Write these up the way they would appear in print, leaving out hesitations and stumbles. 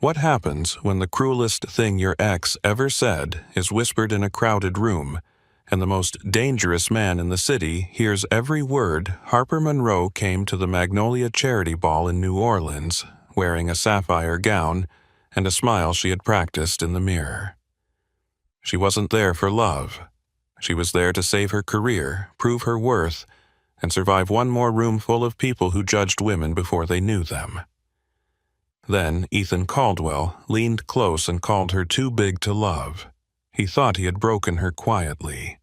What happens when the cruelest thing your ex ever said is whispered in a crowded room, and the most dangerous man in the city hears every word? Harper Monroe came to the Magnolia Charity Ball in New Orleans, wearing a sapphire gown and a smile she had practiced in the mirror. She wasn't there for love. She was there to save her career, prove her worth, and survive one more room full of people who judged women before they knew them. Then Ethan Caldwell leaned close and called her too big to love. He thought he had broken her quietly.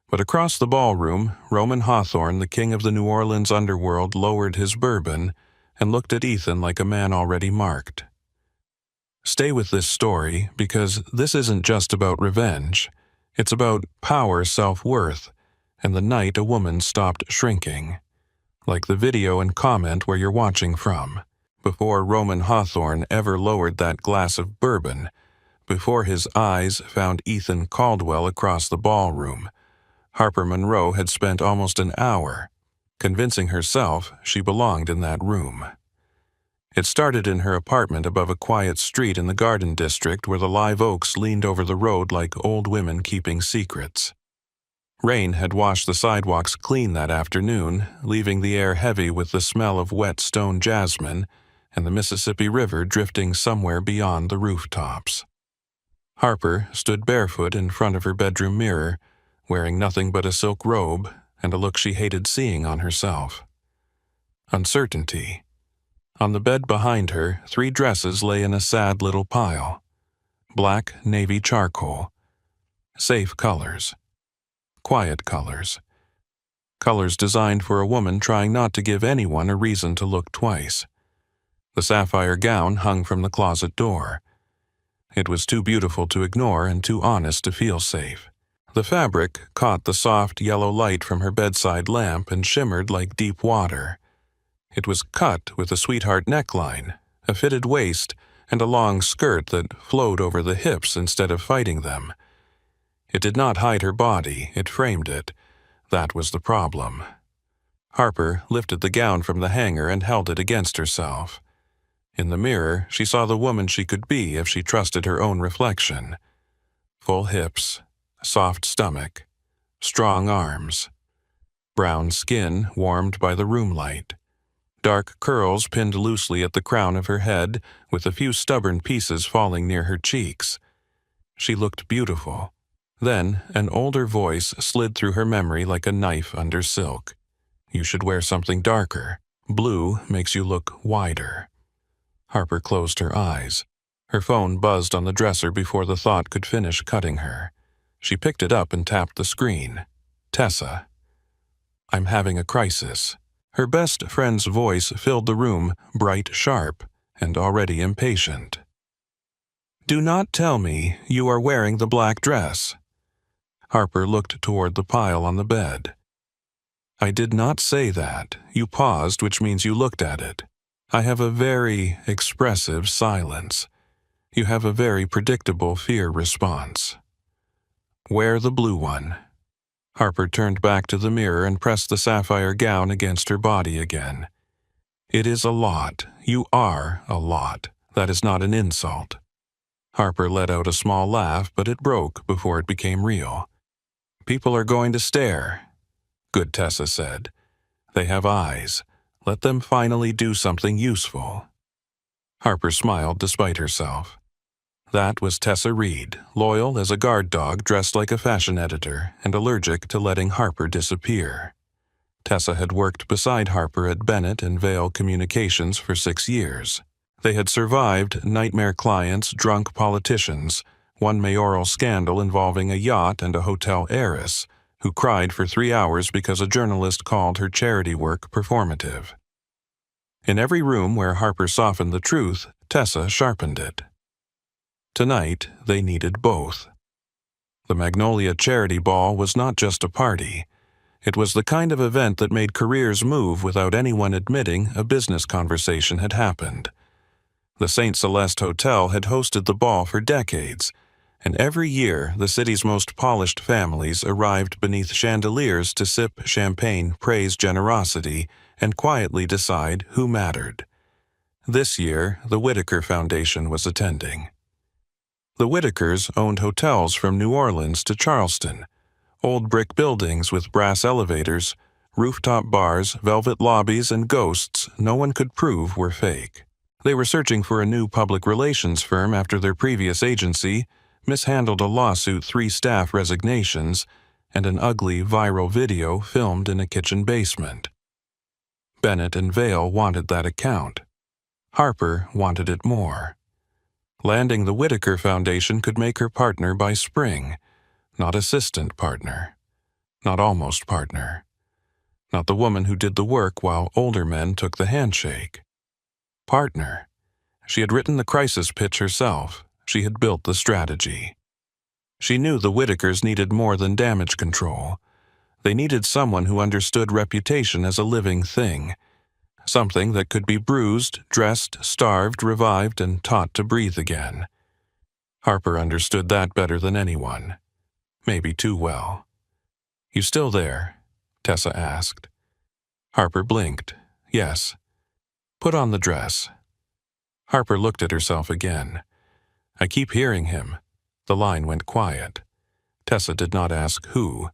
But across the ballroom, Roman Hawthorne, the king of the New Orleans underworld, lowered his bourbon and looked at Ethan like a man already marked. Stay with this story, because this isn't just about revenge. It's about power, self-worth, and the night a woman stopped shrinking. Like the video and comment where you're watching from. Before Roman Hawthorne ever lowered that glass of bourbon, before his eyes found Ethan Caldwell across the ballroom, Harper Monroe had spent almost an hour convincing herself she belonged in that room. It started in her apartment above a quiet street in the Garden District where the live oaks leaned over the road like old women keeping secrets. Rain had washed the sidewalks clean that afternoon, leaving the air heavy with the smell of wet stone jasmine and the Mississippi River drifting somewhere beyond the rooftops. Harper stood barefoot in front of her bedroom mirror, wearing nothing but a silk robe and a look she hated seeing on herself. Uncertainty. On the bed behind her, 3 dresses lay in a sad little pile. Black navy charcoal. Safe colors. Quiet colors. Colors designed for a woman trying not to give anyone a reason to look twice. The sapphire gown hung from the closet door. It was too beautiful to ignore and too honest to feel safe. The fabric caught the soft yellow light from her bedside lamp and shimmered like deep water. It was cut with a sweetheart neckline, a fitted waist, and a long skirt that flowed over the hips instead of fighting them. It did not hide her body, it framed it. That was the problem. Harper lifted the gown from the hanger and held it against herself. In the mirror, she saw the woman she could be if she trusted her own reflection. Full hips, soft stomach, strong arms, brown skin warmed by the room light, dark curls pinned loosely at the crown of her head with a few stubborn pieces falling near her cheeks. She looked beautiful. Then an older voice slid through her memory like a knife under silk. You should wear something darker. Blue makes you look wider. Harper closed her eyes. Her phone buzzed on the dresser before the thought could finish cutting her. She picked it up and tapped the screen. Tessa. I'm having a crisis. Her best friend's voice filled the room, bright, sharp, and already impatient. Do not tell me you are wearing the black dress. Harper looked toward the pile on the bed. I did not say that. You paused, which means you looked at it. I have a very expressive silence. You have a very predictable fear response. Wear the blue one. Harper turned back to the mirror and pressed the sapphire gown against her body again. It is a lot. You are a lot. That is not an insult. Harper let out a small laugh, but it broke before it became real. People are going to stare. Good, Tessa said. They have eyes. Let them finally do something useful. Harper smiled despite herself. That was Tessa Reed, loyal as a guard dog dressed like a fashion editor and allergic to letting Harper disappear. Tessa had worked beside Harper at Bennett and Vale Communications for 6 years. They had survived nightmare clients, drunk politicians, one mayoral scandal involving a yacht and a hotel heiress, who cried for 3 hours because a journalist called her charity work performative. In every room where Harper softened the truth, Tessa sharpened it. Tonight, they needed both. The Magnolia Charity Ball was not just a party. It was the kind of event that made careers move without anyone admitting a business conversation had happened. The St. Celeste Hotel had hosted the ball for decades, and every year the city's most polished families arrived beneath chandeliers to sip champagne, praise generosity, and quietly decide who mattered. This year, the Whitaker Foundation was attending. The Whitakers owned hotels from New Orleans to Charleston, old brick buildings with brass elevators, rooftop bars, velvet lobbies, and ghosts no one could prove were fake. They were searching for a new public relations firm after their previous agency mishandled a lawsuit, 3 staff resignations, and an ugly viral video filmed in a kitchen basement. Bennett and Vale wanted that account. Harper wanted it more. Landing the Whitaker Foundation could make her partner by spring, not assistant partner, not almost partner, not the woman who did the work while older men took the handshake. Partner. She had written the crisis pitch herself. She had built the strategy. She knew the Whitakers needed more than damage control. They needed someone who understood reputation as a living thing, something that could be bruised, dressed, starved, revived, and taught to breathe again. Harper understood that better than anyone. Maybe too well. "You still there?" Tessa asked. Harper blinked. "Yes." "Put on the dress." Harper looked at herself again. "I keep hearing him." The line went quiet. Tessa did not ask who.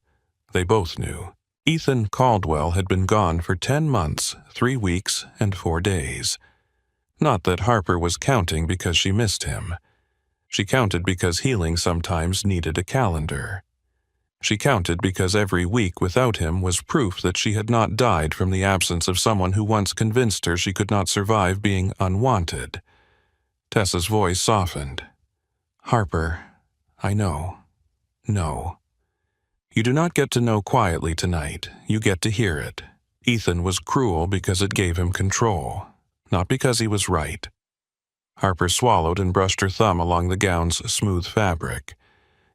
They both knew. Ethan Caldwell had been gone for 10 months, 3 weeks, and 4 days. Not that Harper was counting because she missed him. She counted because healing sometimes needed a calendar. She counted because every week without him was proof that she had not died from the absence of someone who once convinced her she could not survive being unwanted. Tessa's voice softened. "Harper, I know. No. You do not get to know quietly tonight. You get to hear it. Ethan was cruel because it gave him control, not because he was right." Harper swallowed and brushed her thumb along the gown's smooth fabric.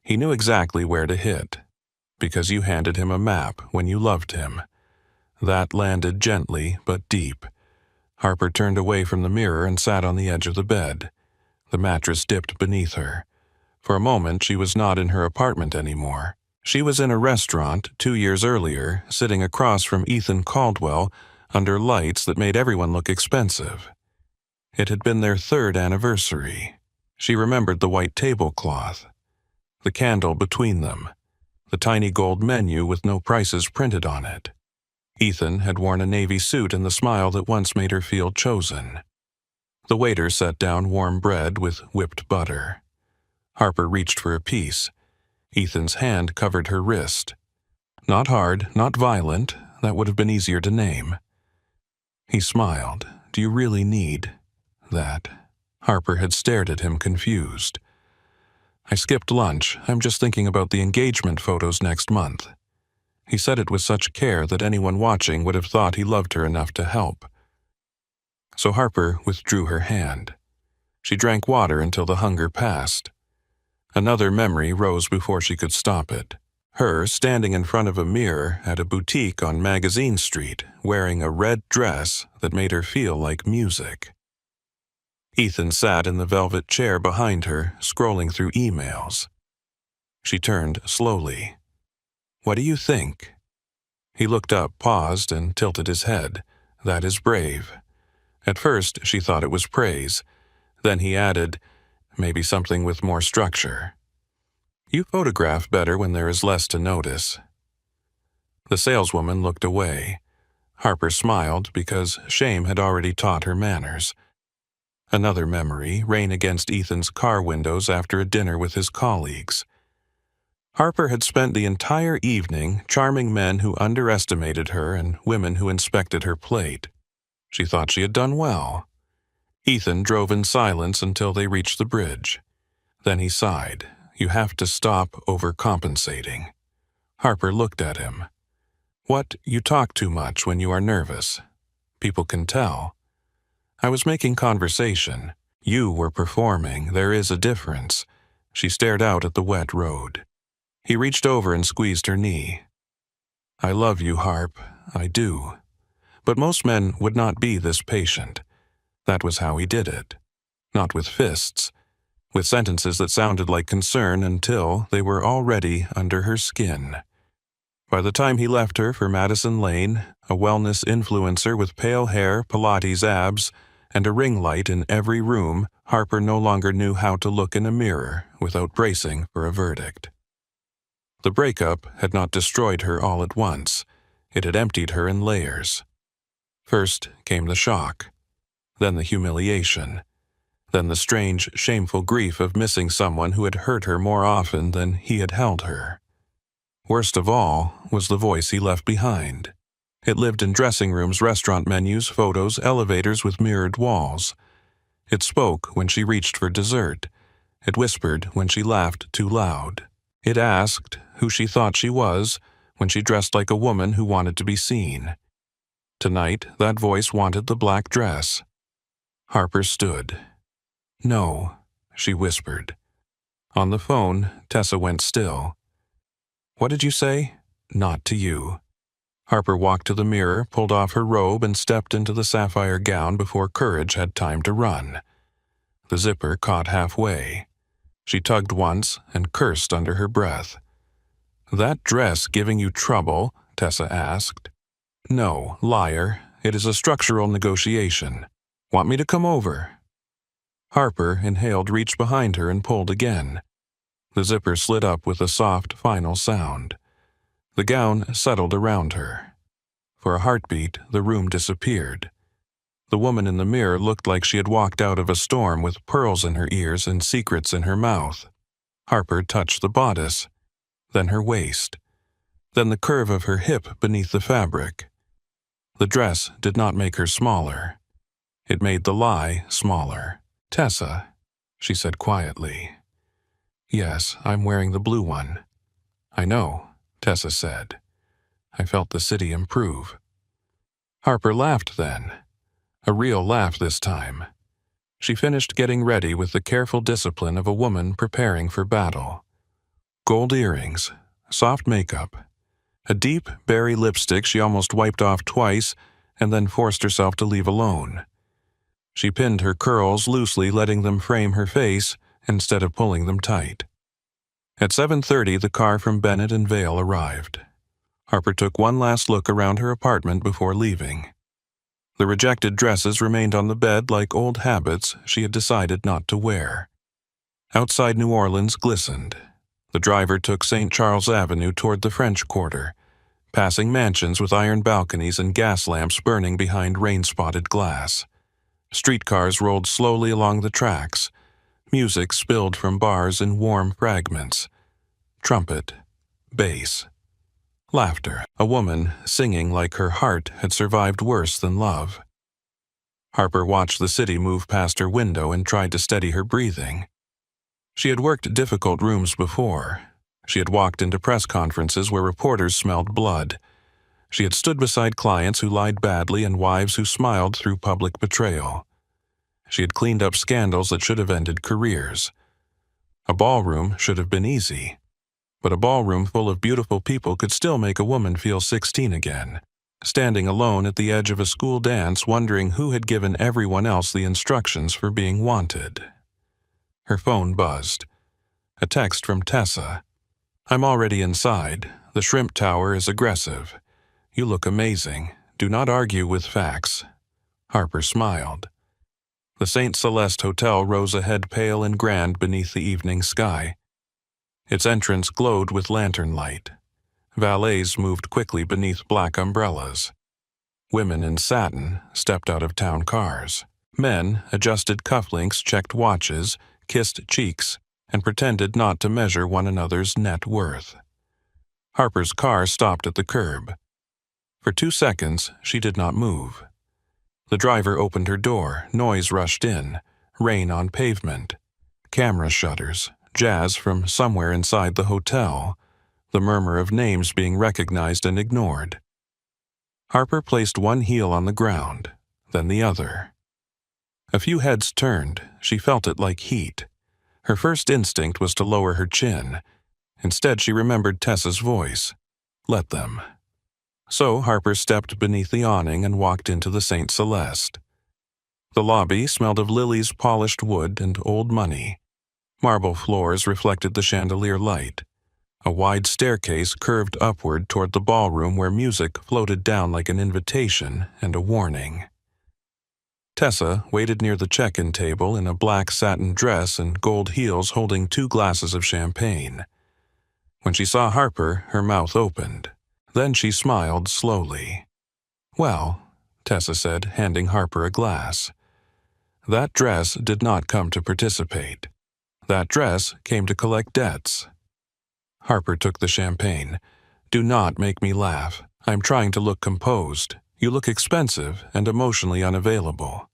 He knew exactly where to hit. Because you handed him a map when you loved him. That landed gently but deep. Harper turned away from the mirror and sat on the edge of the bed. The mattress dipped beneath her. For a moment, she was not in her apartment anymore. She was in a restaurant 2 years earlier, sitting across from Ethan Caldwell under lights that made everyone look expensive. It had been their 3rd anniversary. She remembered the white tablecloth, the candle between them, the tiny gold menu with no prices printed on it. Ethan had worn a navy suit and the smile that once made her feel chosen. The waiter set down warm bread with whipped butter. Harper reached for a piece. Ethan's hand covered her wrist. Not hard, not violent, that would have been easier to name. He smiled. "Do you really need that?" Harper had stared at him confused. "I skipped lunch. I'm just thinking about the engagement photos next month." He said it with such care that anyone watching would have thought he loved her enough to help. So Harper withdrew her hand. She drank water until the hunger passed. Another memory rose before she could stop it. Her standing in front of a mirror at a boutique on Magazine Street, wearing a red dress that made her feel like music. Ethan sat in the velvet chair behind her, scrolling through emails. She turned slowly. "What do you think?" He looked up, paused, and tilted his head. "That is brave." At first, she thought it was praise. Then he added, "Maybe something with more structure." "You photograph better when there is less to notice." The saleswoman looked away. Harper smiled because shame had already taught her manners. Another memory, rain against Ethan's car windows after a dinner with his colleagues. Harper had spent the entire evening charming men who underestimated her and women who inspected her plate. She thought she had done well. Ethan drove in silence until they reached the bridge. Then he sighed. "You have to stop overcompensating." Harper looked at him. "What? You talk too much when you are nervous. People can tell." "I was making conversation. You were performing. There is a difference." She stared out at the wet road. He reached over and squeezed her knee. "I love you, Harp. I do. But most men would not be this patient." That was how he did it. Not with fists. With sentences that sounded like concern until they were already under her skin. By the time he left her for Madison Lane, a wellness influencer with pale hair, Pilates abs, and a ring light in every room, Harper no longer knew how to look in a mirror without bracing for a verdict. The breakup had not destroyed her all at once. It had emptied her in layers. First came the shock, then the humiliation, then the strange, shameful grief of missing someone who had hurt her more often than he had held her. Worst of all was the voice he left behind. It lived in dressing rooms, restaurant menus, photos, elevators with mirrored walls. It spoke when she reached for dessert. It whispered when she laughed too loud. It asked who she thought she was when she dressed like a woman who wanted to be seen. Tonight, that voice wanted the black dress. Harper stood. "No," she whispered. On the phone, Tessa went still. "What did you say?" "Not to you." Harper walked to the mirror, pulled off her robe, and stepped into the sapphire gown before courage had time to run. The zipper caught halfway. She tugged once and cursed under her breath. "That dress giving you trouble?" Tessa asked. "No, liar. It is a structural negotiation. Want me to come over?" Harper, inhaled, reached behind her and pulled again. The zipper slid up with a soft, final sound. The gown settled around her. For a heartbeat, the room disappeared. The woman in the mirror looked like she had walked out of a storm with pearls in her ears and secrets in her mouth. Harper touched the bodice, then her waist, then the curve of her hip beneath the fabric. The dress did not make her smaller. It made the lie smaller. "Tessa," she said quietly. "Yes, I'm wearing the blue one." "I know," Tessa said. "I felt the city improve." Harper laughed then. A real laugh this time. She finished getting ready with the careful discipline of a woman preparing for battle. Gold earrings, soft makeup, a deep berry lipstick she almost wiped off twice and then forced herself to leave alone. She pinned her curls loosely, letting them frame her face instead of pulling them tight. At 7:30, the car from Bennett and Vale arrived. Harper took one last look around her apartment before leaving. The rejected dresses remained on the bed like old habits she had decided not to wear. Outside New Orleans glistened. The driver took St. Charles Avenue toward the French Quarter, passing mansions with iron balconies and gas lamps burning behind rain-spotted glass. Streetcars rolled slowly along the tracks. Music spilled from bars in warm fragments. Trumpet, bass, laughter. A woman singing like her heart had survived worse than love. Harper watched the city move past her window and tried to steady her breathing. She had worked difficult rooms before. She had walked into press conferences where reporters smelled blood. She had stood beside clients who lied badly and wives who smiled through public betrayal. She had cleaned up scandals that should have ended careers. A ballroom should have been easy. But a ballroom full of beautiful people could still make a woman feel 16 again, standing alone at the edge of a school dance wondering who had given everyone else the instructions for being wanted. Her phone buzzed. A text from Tessa. "I'm already inside. The shrimp tower is aggressive. You look amazing. Do not argue with facts." Harper smiled. The St. Celeste Hotel rose ahead pale and grand beneath the evening sky. Its entrance glowed with lantern light. Valets moved quickly beneath black umbrellas. Women in satin stepped out of town cars. Men adjusted cufflinks, checked watches, kissed cheeks, and pretended not to measure one another's net worth. Harper's car stopped at the curb. For 2 seconds, she did not move. The driver opened her door, noise rushed in, rain on pavement, camera shutters, jazz from somewhere inside the hotel, the murmur of names being recognized and ignored. Harper placed one heel on the ground, then the other. A few heads turned. She felt it like heat. Her first instinct was to lower her chin. Instead, she remembered Tessa's voice. Let them. So Harper stepped beneath the awning and walked into the St. Celeste. The lobby smelled of lilies, polished wood, and old money. Marble floors reflected the chandelier light. A wide staircase curved upward toward the ballroom where music floated down like an invitation and a warning. Tessa waited near the check-in table in a black satin dress and gold heels holding 2 glasses of champagne. When she saw Harper, her mouth opened. Then she smiled slowly. "Well," Tessa said, handing Harper a glass. "That dress did not come to participate. That dress came to collect debts." Harper took the champagne. "Do not make me laugh. I'm trying to look composed. You look expensive and emotionally unavailable.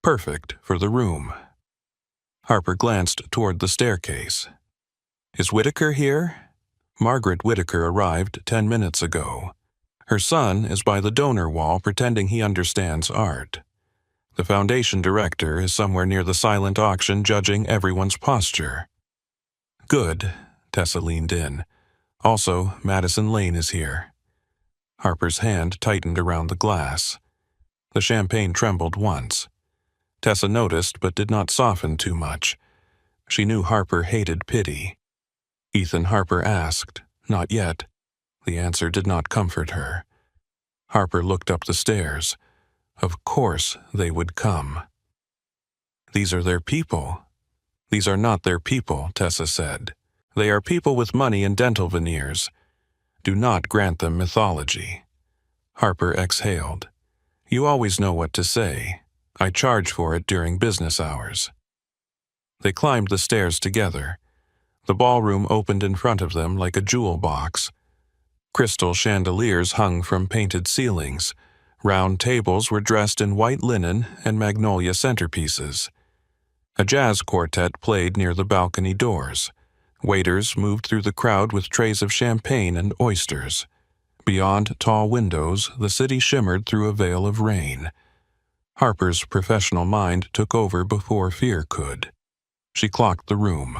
Perfect for the room." Harper glanced toward the staircase. "Is Whitaker here?" "Margaret Whitaker arrived 10 minutes ago. Her son is by the donor wall pretending he understands art. The foundation director is somewhere near the silent auction judging everyone's posture." "Good," Tessa leaned in. "Also, Madison Lane is here." Harper's hand tightened around the glass. The champagne trembled once. Tessa noticed but did not soften too much. She knew Harper hated pity. Ethan Harper asked, "Not yet." The answer did not comfort her. Harper looked up the stairs. Of course they would come. "These are their people." "These are not their people," Tessa said. "They are people with money and dental veneers. Do not grant them mythology." Harper exhaled. "You always know what to say. I charge for it during business hours." They climbed the stairs together. The ballroom opened in front of them like a jewel box. Crystal chandeliers hung from painted ceilings. Round tables were dressed in white linen and magnolia centerpieces. A jazz quartet played near the balcony doors. Waiters moved through the crowd with trays of champagne and oysters. Beyond tall windows, the city shimmered through a veil of rain. Harper's professional mind took over before fear could. She clocked the room.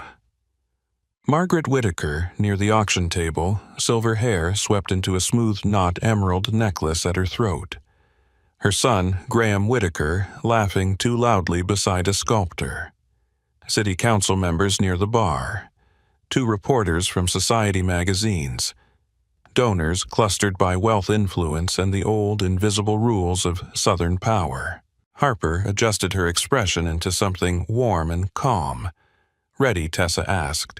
Margaret Whitaker, near the auction table, silver hair swept into a smooth knot emerald necklace at her throat. Her son, Graham Whitaker, laughing too loudly beside a sculptor. City council members near the bar. 2 reporters from society magazines. Donors clustered by wealth influence and the old, invisible rules of Southern power. Harper adjusted her expression into something warm and calm. "Ready?" Tessa asked.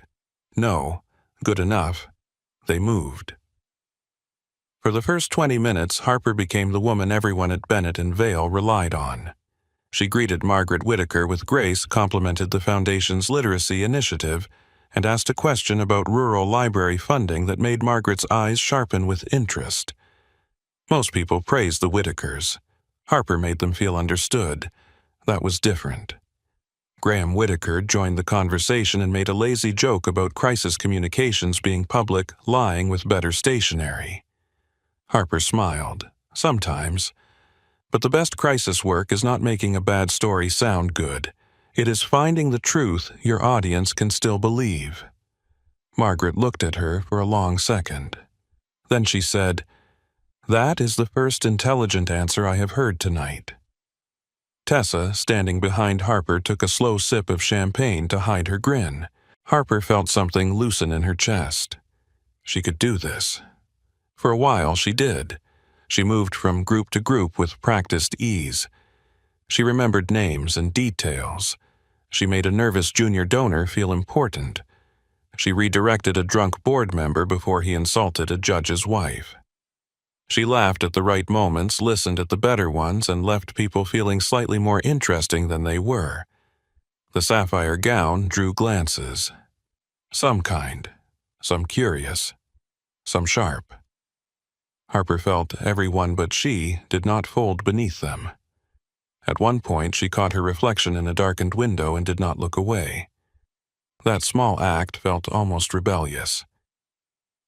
"No. Good enough." They moved. For the first 20 minutes, Harper became the woman everyone at Bennett and Vale relied on. She greeted Margaret Whitaker with grace, complimented the Foundation's literacy initiative, and asked a question about rural library funding that made Margaret's eyes sharpen with interest. Most people praised the Whitakers. Harper made them feel understood. That was different. Graham Whitaker joined the conversation and made a lazy joke about crisis communications being public, lying with better stationery. Harper smiled. Sometimes. But the best crisis work is not making a bad story sound good. It is finding the truth your audience can still believe. Margaret looked at her for a long second. Then she said, "That is the first intelligent answer I have heard tonight." Tessa, standing behind Harper, took a slow sip of champagne to hide her grin. Harper felt something loosen in her chest. She could do this. For a while she did. She moved from group to group with practiced ease. She remembered names and details. She made a nervous junior donor feel important. She redirected a drunk board member before he insulted a judge's wife. She laughed at the right moments, listened at the better ones, and left people feeling slightly more interesting than they were. The sapphire gown drew glances. Some kind, some curious, some sharp. Harper felt everyone but she did not fold beneath them. At one point she caught her reflection in a darkened window and did not look away. That small act felt almost rebellious.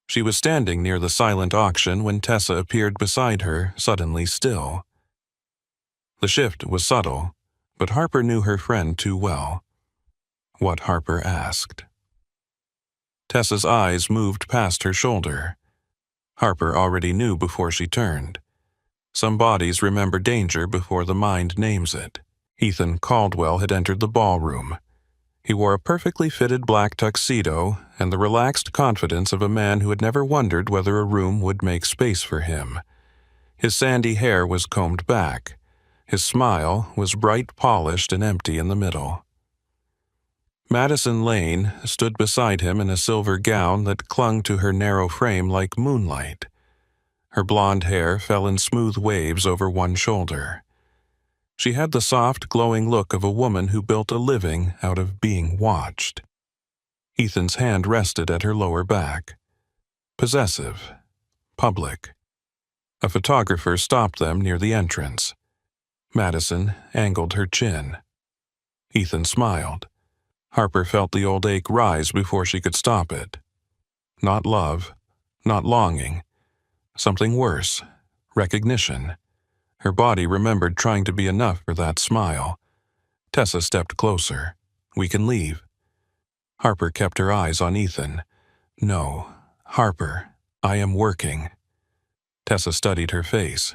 She was standing near the silent auction when Tessa appeared beside her, suddenly still. The shift was subtle, but Harper knew her friend too well. What Harper asked. Tessa's eyes moved past her shoulder. Harper already knew before she turned. Some bodies remember danger before the mind names it. Ethan Caldwell had entered the ballroom. He wore a perfectly fitted black tuxedo and the relaxed confidence of a man who had never wondered whether a room would make space for him. His sandy hair was combed back. His smile was bright, polished, and empty in the middle. Madison Lane stood beside him in a silver gown that clung to her narrow frame like moonlight. Her blonde hair fell in smooth waves over one shoulder. She had the soft, glowing look of a woman who built a living out of being watched. Ethan's hand rested at her lower back. Possessive. Public. A photographer stopped them near the entrance. Madison angled her chin. Ethan smiled. Harper felt the old ache rise before she could stop it. Not love, not longing. Something worse. Recognition. Her body remembered trying to be enough for that smile. Tessa stepped closer. "We can leave." Harper kept her eyes on Ethan. "No, Harper, I am working." Tessa studied her face.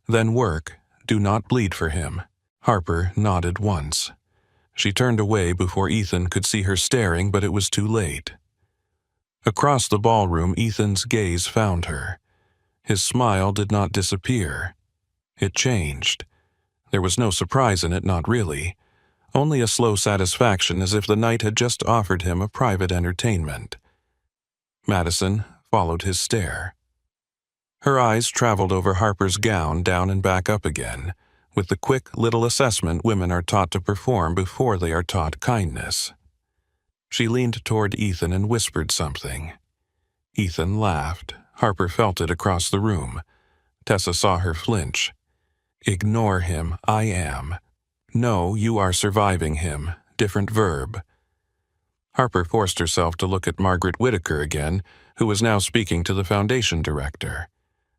"Then work. Do not bleed for him." Harper nodded once. She turned away before Ethan could see her staring, but it was too late. Across the ballroom, Ethan's gaze found her. His smile did not disappear. It changed. There was no surprise in it, not really. Only a slow satisfaction, as if the night had just offered him a private entertainment. Madison followed his stare. Her eyes traveled over Harper's gown, down and back up again, with the quick little assessment women are taught to perform before they are taught kindness. She leaned toward Ethan and whispered something. Ethan laughed. Harper felt it across the room. Tessa saw her flinch. "Ignore him. I am." "No, you are surviving him." Different verb. Harper forced herself to look at Margaret Whitaker again, who was now speaking to the foundation director.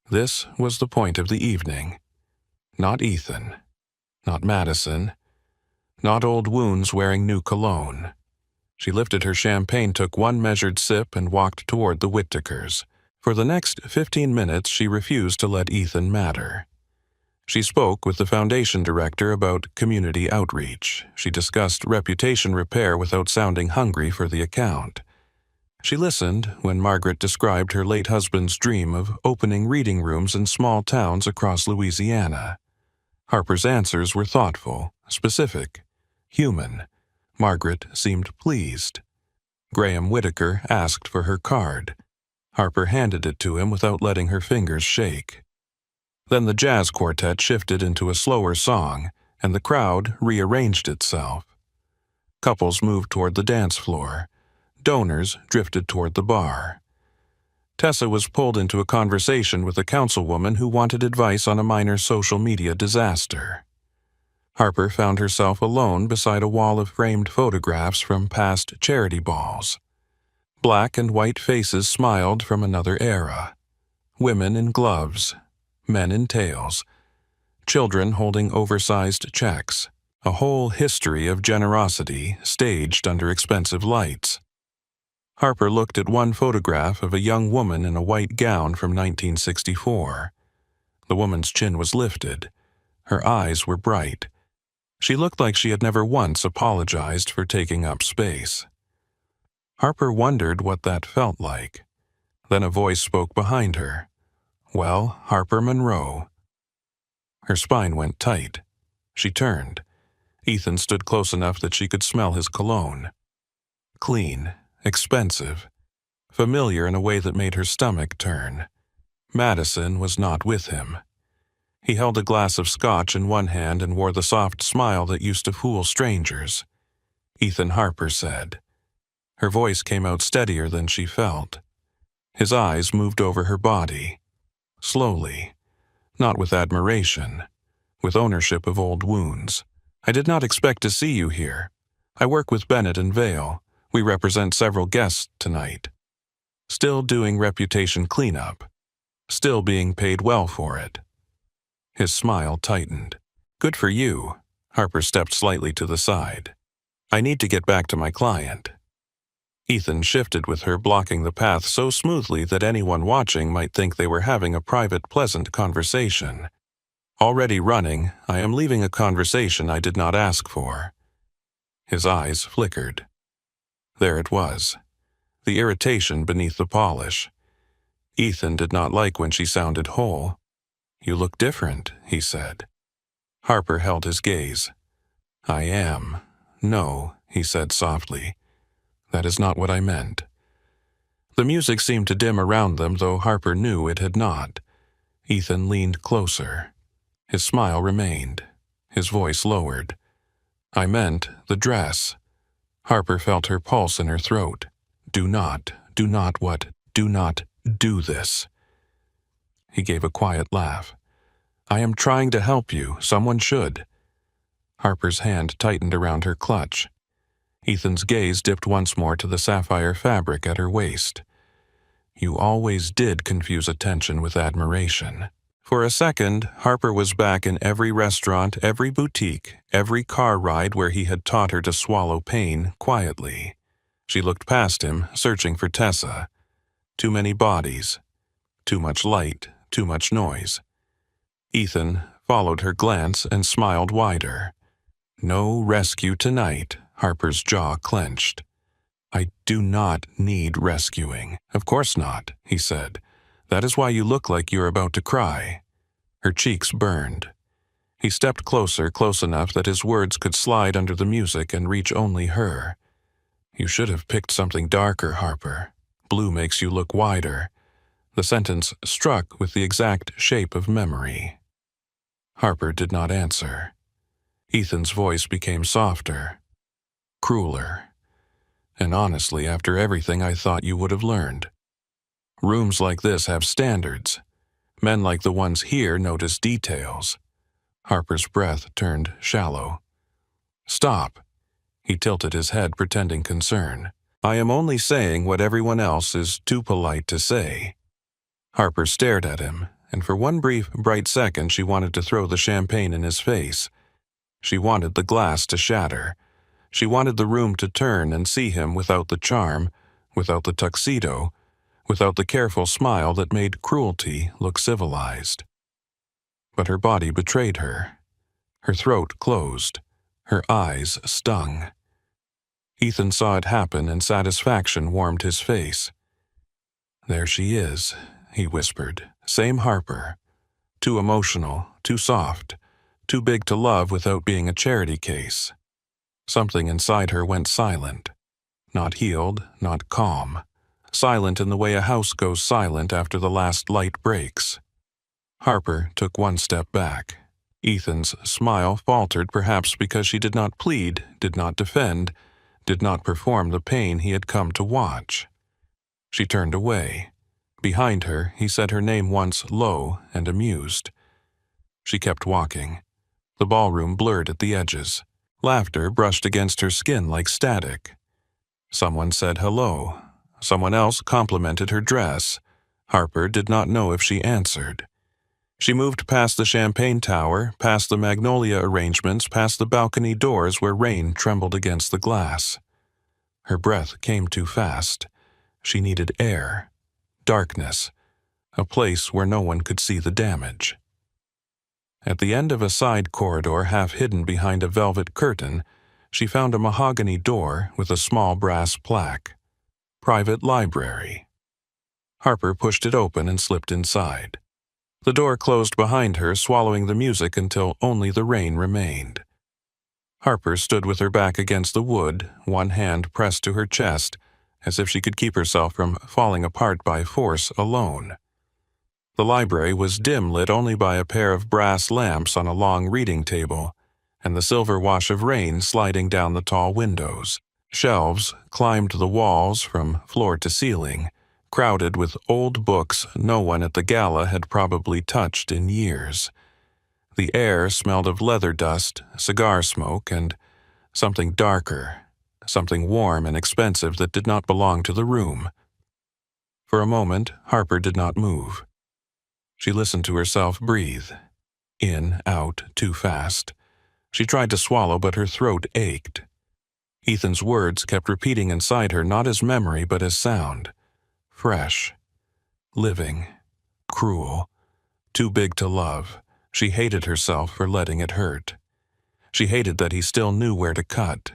This was the point of the evening. Not Ethan. Not Madison. Not old wounds wearing new cologne. She lifted her champagne, took one measured sip, and walked toward the Whitakers. For the next 15 minutes, she refused to let Ethan matter. She spoke with the foundation director about community outreach. She discussed reputation repair without sounding hungry for the account. She listened when Margaret described her late husband's dream of opening reading rooms in small towns across Louisiana. Harper's answers were thoughtful, specific, human. Margaret seemed pleased. Graham Whitaker asked for her card. Harper handed it to him without letting her fingers shake. Then the jazz quartet shifted into a slower song, and the crowd rearranged itself. Couples moved toward the dance floor. Donors drifted toward the bar. Tessa was pulled into a conversation with a councilwoman who wanted advice on a minor social media disaster. Harper found herself alone beside a wall of framed photographs from past charity balls. Black and white faces smiled from another era. Women in gloves, men in tails, children holding oversized checks, a whole history of generosity staged under expensive lights. Harper looked at one photograph of a young woman in a white gown from 1964. The woman's chin was lifted. Her eyes were bright. She looked like she had never once apologized for taking up space. Harper wondered what that felt like. Then a voice spoke behind her. "Well, Harper Monroe." Her spine went tight. She turned. Ethan stood close enough that she could smell his cologne. Clean, expensive, familiar in a way that made her stomach turn. Madison was not with him. He held a glass of scotch in one hand and wore the soft smile that used to fool strangers. "Ethan Harper said." Her voice came out steadier than she felt. His eyes moved over her body. Slowly. Not with admiration. With ownership of old wounds. "I did not expect to see you here. I work with Bennett and Vale. We represent several guests tonight. Still doing reputation cleanup. Still being paid well for it." His smile tightened. "Good for you." Harper stepped slightly to the side. "I need to get back to my client." Ethan shifted with her, blocking the path so smoothly that anyone watching might think they were having a private, pleasant conversation. "Already running, I am leaving a conversation I did not ask for." His eyes flickered. There it was. The irritation beneath the polish. Ethan did not like when she sounded whole. "You look different," he said. Harper held his gaze. "I am. No," he said softly. "That is not what I meant." The music seemed to dim around them, though Harper knew it had not. Ethan leaned closer. His smile remained. His voice lowered. "I meant the dress." Harper felt her pulse in her throat. Do not what? Do not do this." He gave a quiet laugh. "I am trying to help you. Someone should." Harper's hand tightened around her clutch. Ethan's gaze dipped once more to the sapphire fabric at her waist. "You always did confuse attention with admiration." For a second, Harper was back in every restaurant, every boutique, every car ride where he had taught her to swallow pain quietly. She looked past him, searching for Tessa. Too many bodies. Too much light, too much noise. Ethan followed her glance and smiled wider. "No rescue tonight." Harper's jaw clenched. "I do not need rescuing." "Of course not," he said. "That is why you look like you're about to cry." Her cheeks burned. He stepped closer, close enough that his words could slide under the music and reach only her. "You should have picked something darker, Harper. Blue makes you look wider." The sentence struck with the exact shape of memory. Harper did not answer. Ethan's voice became softer, crueler. "And honestly, after everything I thought you would have learned. Rooms like this have standards. Men like the ones here notice details." Harper's breath turned shallow. "Stop." He tilted his head, pretending concern. "I am only saying what everyone else is too polite to say." Harper stared at him, and for one brief, bright second she wanted to throw the champagne in his face. She wanted the glass to shatter. She wanted the room to turn and see him without the charm, without the tuxedo, without the careful smile that made cruelty look civilized. But her body betrayed her. Her throat closed. Her eyes stung. Ethan saw it happen, and satisfaction warmed his face. "There she is," he whispered. "Same Harper. Too emotional, too soft, too big to love without being a charity case." Something inside her went silent. Not healed, not calm. Silent in the way a house goes silent after the last light breaks. Harper took one step back. Ethan's smile faltered, perhaps because she did not plead, did not defend, did not perform the pain he had come to watch. She turned away. Behind her, he said her name once low and amused. She kept walking. The ballroom blurred at the edges. Laughter brushed against her skin like static. Someone said hello. Someone else complimented her dress. Harper did not know if she answered. She moved past the champagne tower, past the magnolia arrangements, past the balcony doors where rain trembled against the glass. Her breath came too fast. She needed air, darkness, a place where no one could see the damage. At the end of a side corridor half hidden behind a velvet curtain, she found a mahogany door with a small brass plaque. Private Library. Harper pushed it open and slipped inside. The door closed behind her, swallowing the music until only the rain remained. Harper stood with her back against the wood, one hand pressed to her chest, as if she could keep herself from falling apart by force alone. The library was dim, lit only by a pair of brass lamps on a long reading table, and the silver wash of rain sliding down the tall windows. Shelves climbed the walls from floor to ceiling, crowded with old books no one at the gala had probably touched in years. The air smelled of leather dust, cigar smoke, and something darker, something warm and expensive that did not belong to the room. For a moment, Harper did not move. She listened to herself breathe. In, out, too fast. She tried to swallow, but her throat ached. Ethan's words kept repeating inside her, not as memory, but as sound. Fresh. Living. Cruel. Too big to love. She hated herself for letting it hurt. She hated that he still knew where to cut.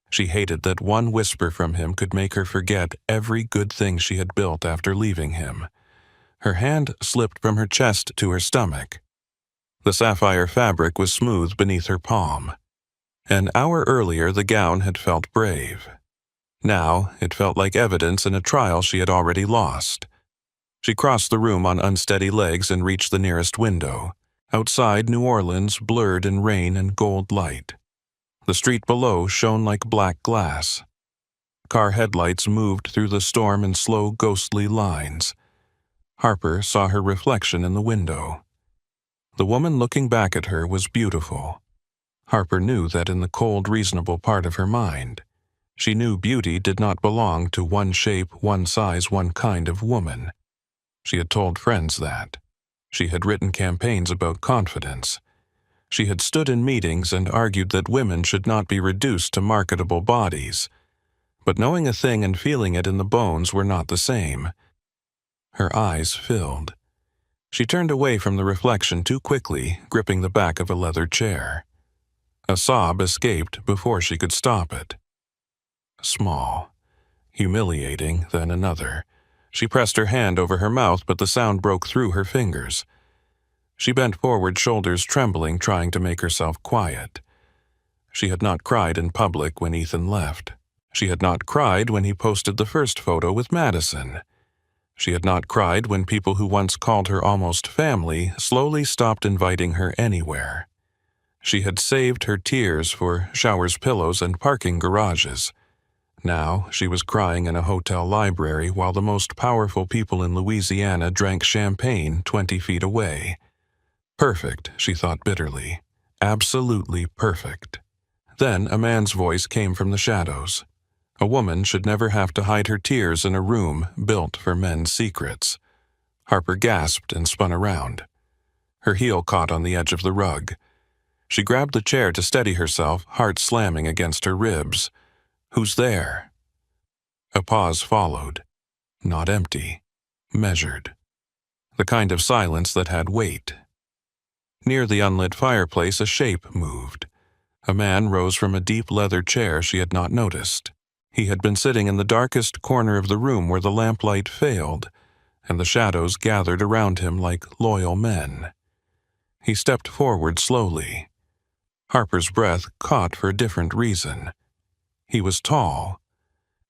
She hated that one whisper from him could make her forget every good thing she had built after leaving him. Her hand slipped from her chest to her stomach. The sapphire fabric was smooth beneath her palm. An hour earlier, the gown had felt brave. Now, it felt like evidence in a trial she had already lost. She crossed the room on unsteady legs and reached the nearest window. Outside, New Orleans blurred in rain and gold light. The street below shone like black glass. Car headlights moved through the storm in slow, ghostly lines. Harper saw her reflection in the window. The woman looking back at her was beautiful. Harper knew that in the cold, reasonable part of her mind. She knew beauty did not belong to one shape, one size, one kind of woman. She had told friends that. She had written campaigns about confidence. She had stood in meetings and argued that women should not be reduced to marketable bodies. But knowing a thing and feeling it in the bones were not the same. Her eyes filled. She turned away from the reflection too quickly, gripping the back of a leather chair. A sob escaped before she could stop it. Small. Humiliating, then another. She pressed her hand over her mouth, but the sound broke through her fingers. She bent forward, shoulders trembling, trying to make herself quiet. She had not cried in public when Ethan left. She had not cried when he posted the first photo with Madison. She had not cried when people who once called her almost family slowly stopped inviting her anywhere. She had saved her tears for showers, pillows, and parking garages. Now she was crying in a hotel library while the most powerful people in Louisiana drank champagne 20 feet away. Perfect, she thought bitterly. Absolutely perfect. Then a man's voice came from the shadows. A woman should never have to hide her tears in a room built for men's secrets. Harper gasped and spun around. Her heel caught on the edge of the rug. She grabbed the chair to steady herself, heart slamming against her ribs. "Who's there?" A pause followed. Not empty. Measured. The kind of silence that had weight. Near the unlit fireplace, a shape moved. A man rose from a deep leather chair she had not noticed. He had been sitting in the darkest corner of the room where the lamplight failed, and the shadows gathered around him like loyal men. He stepped forward slowly. Harper's breath caught for a different reason. He was tall.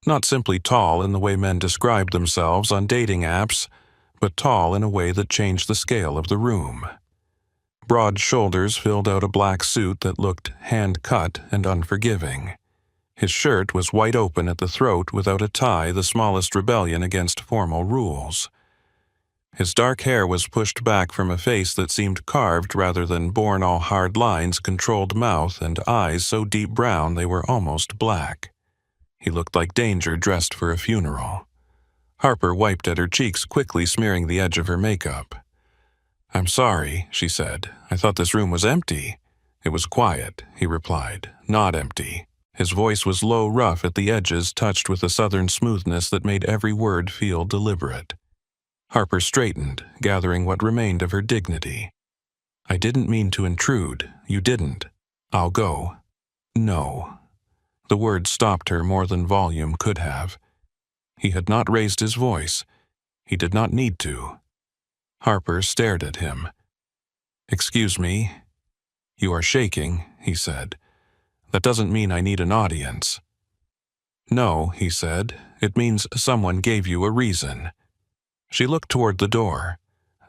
Not simply tall in the way men described themselves on dating apps, but tall in a way that changed the scale of the room. Broad shoulders filled out a black suit that looked hand-cut and unforgiving. His shirt was wide open at the throat without a tie, the smallest rebellion against formal rules. His dark hair was pushed back from a face that seemed carved rather than born all hard lines, controlled mouth, and eyes so deep brown they were almost black. He looked like danger dressed for a funeral. Harper wiped at her cheeks, quickly smearing the edge of her makeup. "I'm sorry," she said. "I thought this room was empty." "It was quiet," he replied. "Not empty." His voice was low, rough at the edges, touched with a southern smoothness that made every word feel deliberate. Harper straightened, gathering what remained of her dignity. "I didn't mean to intrude. You didn't. I'll go." "No." The words stopped her more than volume could have. He had not raised his voice. He did not need to. Harper stared at him. "Excuse me." "You are shaking," he said. "That doesn't mean I need an audience." "No," he said. "It means someone gave you a reason." She looked toward the door.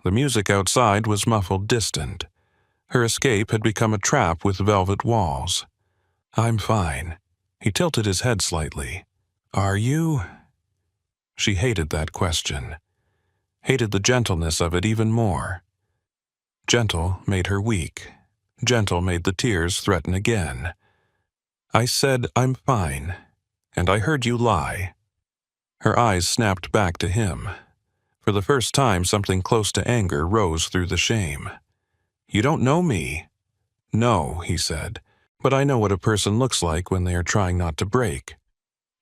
The music outside was muffled, distant. Her escape had become a trap with velvet walls. "I'm fine." He tilted his head slightly. "Are you?" She hated that question. Hated the gentleness of it even more. Gentle made her weak. Gentle made the tears threaten again. "I said I'm fine, and I heard you lie." Her eyes snapped back to him. For the first time, something close to anger rose through the shame. "You don't know me." "No," he said, "but I know what a person looks like when they are trying not to break."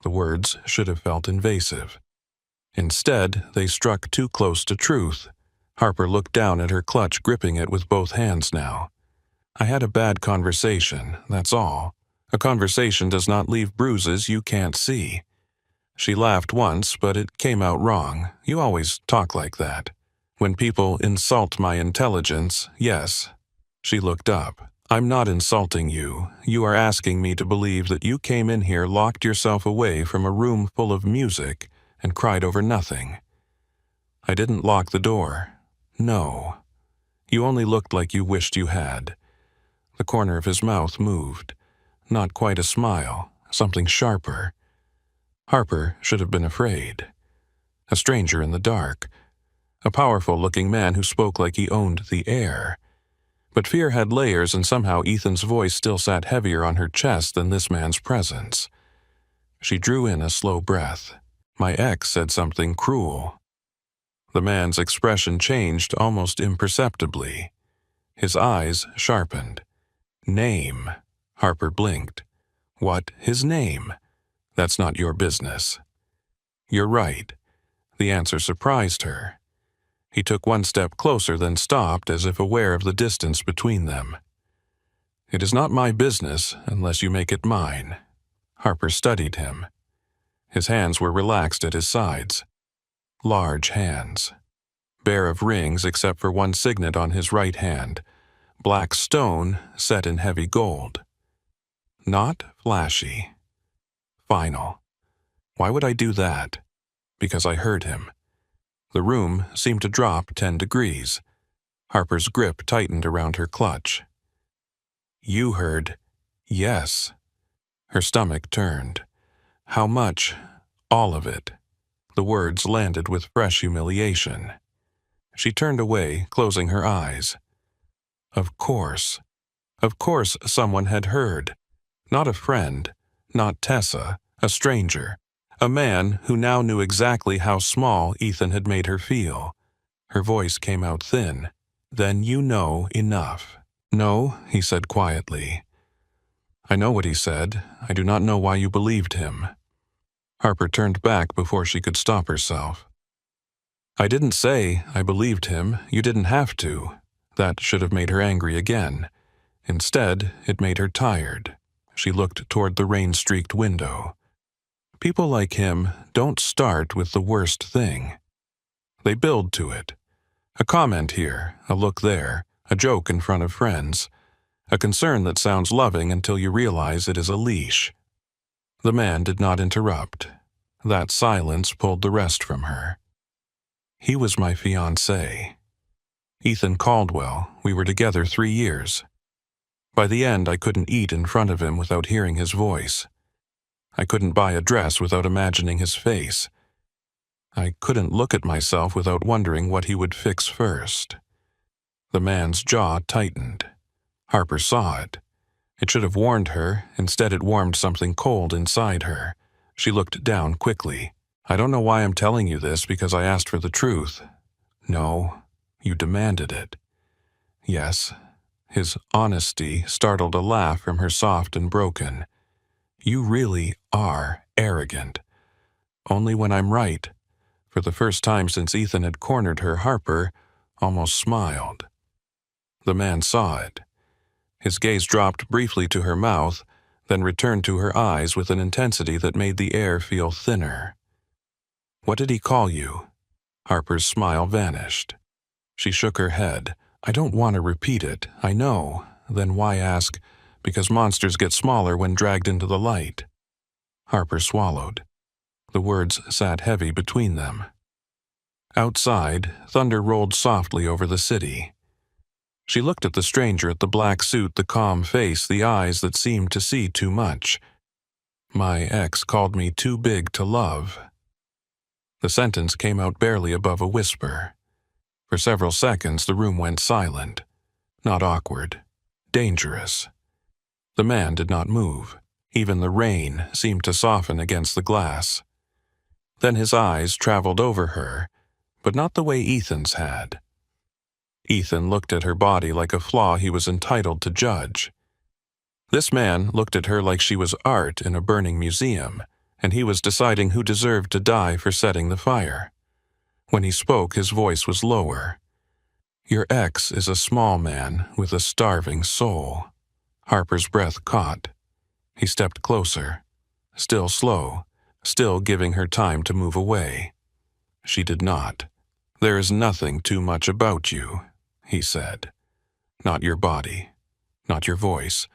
The words should have felt invasive. Instead, they struck too close to truth. Harper looked down at her clutch, gripping it with both hands now. "I had a bad conversation, that's all. A conversation does not leave bruises you can't see." She laughed once, but it came out wrong. "You always talk like that." "When people insult my intelligence, yes." She looked up. I'm not insulting you. You are asking me to believe that you came in here, locked yourself away from a room full of music, and cried over nothing. I didn't lock the door. No. You only looked like you wished you had. The corner of his mouth moved. Not quite a smile, something sharper. Harper should have been afraid. A stranger in the dark. A powerful-looking man who spoke like he owned the air. But fear had layers, and somehow Ethan's voice still sat heavier on her chest than this man's presence. She drew in a slow breath. My ex said something cruel. The man's expression changed almost imperceptibly. His eyes sharpened. Name. Harper blinked. What, his name? That's not your business. You're right. The answer surprised her. He took one step closer, then stopped, as if aware of the distance between them. It is not my business unless you make it mine. Harper studied him. His hands were relaxed at his sides. Large hands. Bare of rings except for one signet on his right hand. Black stone set in heavy gold. Not flashy. Final. Why would I do that? Because I heard him. The room seemed to drop 10 degrees. Harper's grip tightened around her clutch. You heard, yes. Her stomach turned. How much? All of it. The words landed with fresh humiliation. She turned away, closing her eyes. Of course. Of course someone had heard. Not a friend, not Tessa, a stranger. A man who now knew exactly how small Ethan had made her feel. Her voice came out thin. Then you know enough. No, he said quietly. I know what he said. I do not know why you believed him. Harper turned back before she could stop herself. I didn't say I believed him. You didn't have to. That should have made her angry again. Instead, it made her tired. She looked toward the rain-streaked window. People like him don't start with the worst thing. They build to it. A comment here, a look there, a joke in front of friends, a concern that sounds loving until you realize it is a leash. The man did not interrupt. That silence pulled the rest from her. He was my fiancé. Ethan Caldwell. We were together 3 years. By the end, I couldn't eat in front of him without hearing his voice. I couldn't buy a dress without imagining his face. I couldn't look at myself without wondering what he would fix first. The man's jaw tightened. Harper saw it. It should have warned her. Instead, it warmed something cold inside her. She looked down quickly. I don't know why I'm telling you this, because I asked for the truth. No, you demanded it. Yes. His honesty startled a laugh from her, soft and broken. You really are arrogant. Only when I'm right. For the first time since Ethan had cornered her, Harper almost smiled. The man saw it. His gaze dropped briefly to her mouth, then returned to her eyes with an intensity that made the air feel thinner. What did he call you? Harper's smile vanished. She shook her head. I don't want to repeat it, I know. Then why ask? Because monsters get smaller when dragged into the light. Harper swallowed. The words sat heavy between them. Outside, thunder rolled softly over the city. She looked at the stranger, at the black suit, the calm face, the eyes that seemed to see too much. My ex called me too big to love. The sentence came out barely above a whisper. For several seconds, the room went silent. Not awkward. Dangerous. The man did not move. Even the rain seemed to soften against the glass. Then his eyes traveled over her, but not the way Ethan's had. Ethan looked at her body like a flaw he was entitled to judge. This man looked at her like she was art in a burning museum, and he was deciding who deserved to die for setting the fire. When he spoke, his voice was lower. Your ex is a small man with a starving soul. Harper's breath caught. He stepped closer, still slow, still giving her time to move away. She did not. There is nothing too much about you, he said. Not your body. Not your voice.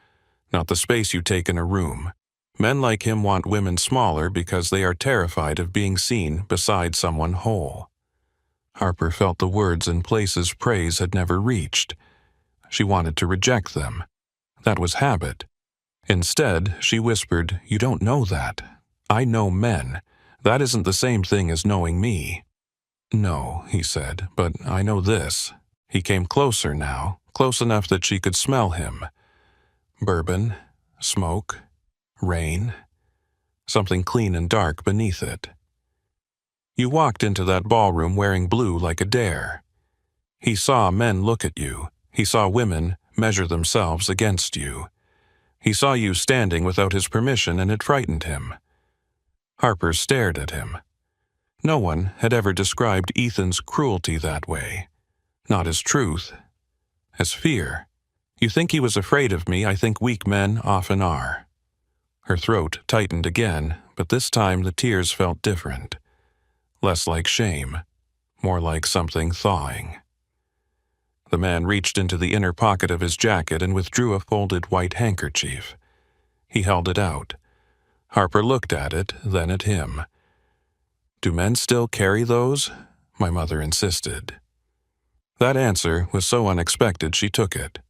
Not the space you take in a room. Men like him want women smaller because they are terrified of being seen beside someone whole. Harper felt the words in places praise had never reached. She wanted to reject them. That was habit. Instead, she whispered, "You don't know that. I know men. That isn't the same thing as knowing me." "No," he said, "but I know this." He came closer now, close enough that she could smell him. Bourbon, smoke, rain, something clean and dark beneath it. You walked into that ballroom wearing blue like a dare. He saw men look at you. He saw women measure themselves against you. He saw you standing without his permission, and it frightened him. Harper stared at him. No one had ever described Ethan's cruelty that way. Not as truth, as fear. "You think he was afraid of me. I think weak men often are." Her throat tightened again, but this time the tears felt different. Less like shame, more like something thawing. The man reached into the inner pocket of his jacket and withdrew a folded white handkerchief. He held it out. Harper looked at it, then at him. "Do men still carry those?" my mother insisted. That answer was so unexpected she took it.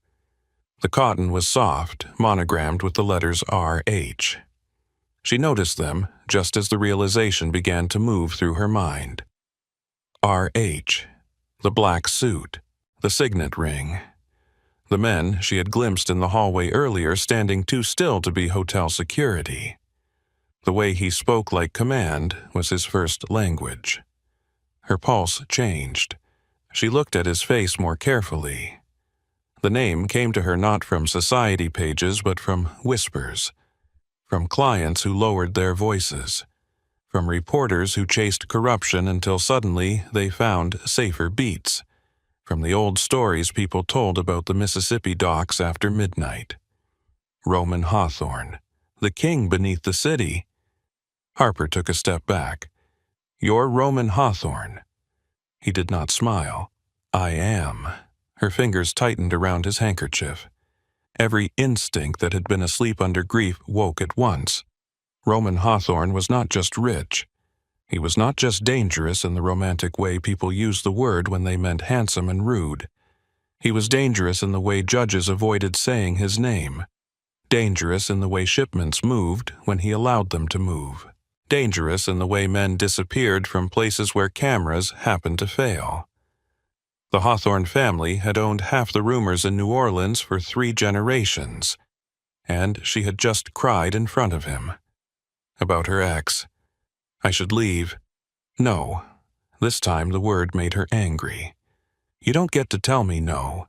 The cotton was soft, monogrammed with the letters R.H. She noticed them just as the realization began to move through her mind. R.H., the black suit, the signet ring. The men she had glimpsed in the hallway earlier standing too still to be hotel security. The way he spoke like command was his first language. Her pulse changed. She looked at his face more carefully. The name came to her not from society pages but from whispers, from clients who lowered their voices, from reporters who chased corruption until suddenly they found safer beats, from the old stories people told about the Mississippi docks after midnight. Roman Hawthorne, the king beneath the city. Harper took a step back. "You're Roman Hawthorne." He did not smile. "I am." Her fingers tightened around his handkerchief. Every instinct that had been asleep under grief woke at once. Roman Hawthorne was not just rich. He was not just dangerous in the romantic way people use the word when they meant handsome and rude. He was dangerous in the way judges avoided saying his name. Dangerous in the way shipments moved when he allowed them to move. Dangerous in the way men disappeared from places where cameras happened to fail. The Hawthorne family had owned half the rumors in New Orleans for 3 generations, and she had just cried in front of him. About her ex. "I should leave." "No." This time the word made her angry. "You don't get to tell me no."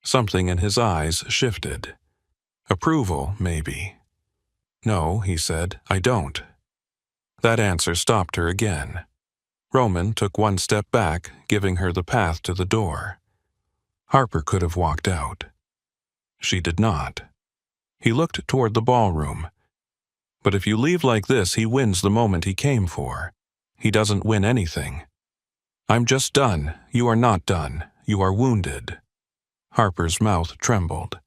Something in his eyes shifted. Approval, maybe. "No," he said, "I don't." That answer stopped her again. Roman took one step back, giving her the path to the door. Harper could have walked out. She did not. He looked toward the ballroom. But if you leave like this, he wins the moment he came for. He doesn't win anything. "I'm just done. You are not done. You are wounded." Harper's mouth trembled.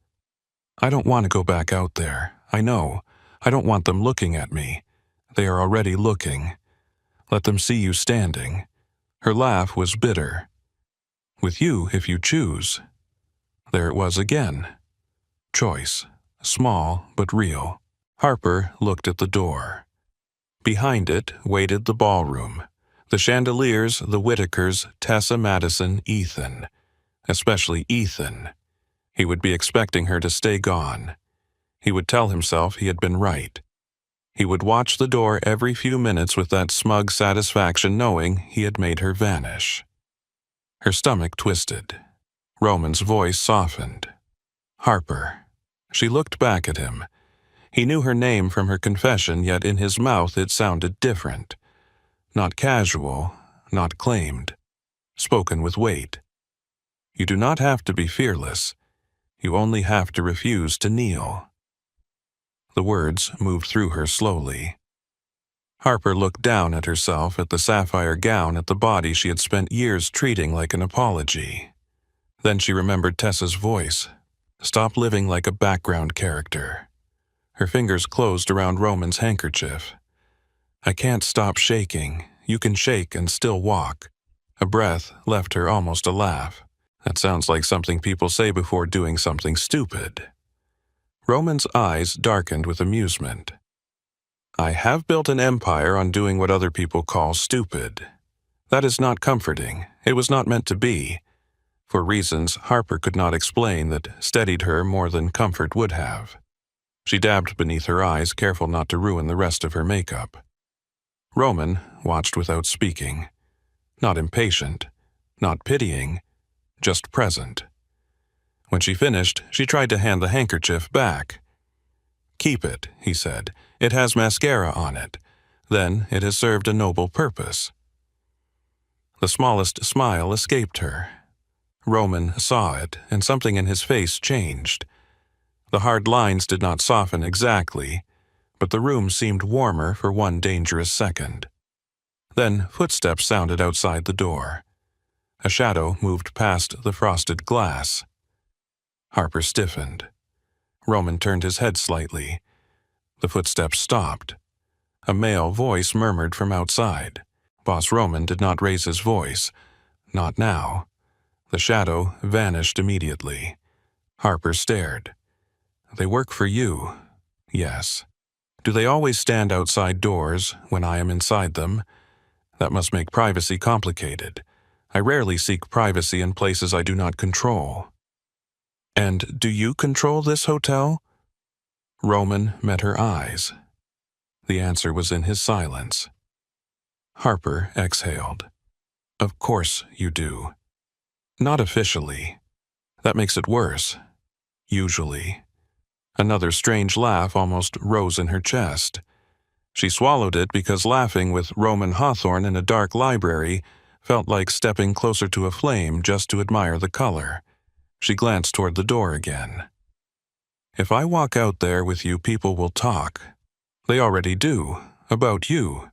"I don't want to go back out there. I know. I don't want them looking at me. They are already looking. Let them see you standing." Her laugh was bitter. "With you, if you choose." There it was again. Choice. Small, but real. Harper looked at the door. Behind it waited the ballroom. The Chandeliers, the Whitakers, Tessa Madison, Ethan. Especially Ethan. He would be expecting her to stay gone. He would tell himself he had been right. He would watch the door every few minutes with that smug satisfaction knowing he had made her vanish. Her stomach twisted. Roman's voice softened. "Harper." She looked back at him. He knew her name from her confession, yet in his mouth it sounded different. Not casual, not claimed. Spoken with weight. "You do not have to be fearless. You only have to refuse to kneel." The words moved through her slowly. Harper looked down at herself, at the sapphire gown, at the body she had spent years treating like an apology. Then she remembered Tessa's voice. Stop living like a background character. Her fingers closed around Roman's handkerchief. I can't stop shaking. You can shake and still walk. A breath left her almost a laugh. That sounds like something people say before doing something stupid. Roman's eyes darkened with amusement. I have built an empire on doing what other people call stupid. That is not comforting. It was not meant to be. For reasons Harper could not explain that steadied her more than comfort would have. She dabbed beneath her eyes, careful not to ruin the rest of her makeup. Roman watched without speaking. Not impatient, not pitying, just present. When she finished, she tried to hand the handkerchief back. Keep it, he said. It has mascara on it. Then it has served a noble purpose. The smallest smile escaped her. Roman saw it, and something in his face changed. The hard lines did not soften exactly, but the room seemed warmer for one dangerous second. Then footsteps sounded outside the door. A shadow moved past the frosted glass. Harper stiffened. Roman turned his head slightly. The footsteps stopped. A male voice murmured from outside. Boss Roman did not raise his voice. Not now. The shadow vanished immediately. Harper stared. They work for you. Yes. Do they always stand outside doors when I am inside them? That must make privacy complicated. I rarely seek privacy in places I do not control. And do you control this hotel? Roman met her eyes. The answer was in his silence. Harper exhaled. Of course you do. Not officially. That makes it worse. Usually. Another strange laugh almost rose in her chest. She swallowed it because laughing with Roman Hawthorne in a dark library felt like stepping closer to a flame just to admire the color. She glanced toward the door again. If I walk out there with you, people will talk. They already do, about you.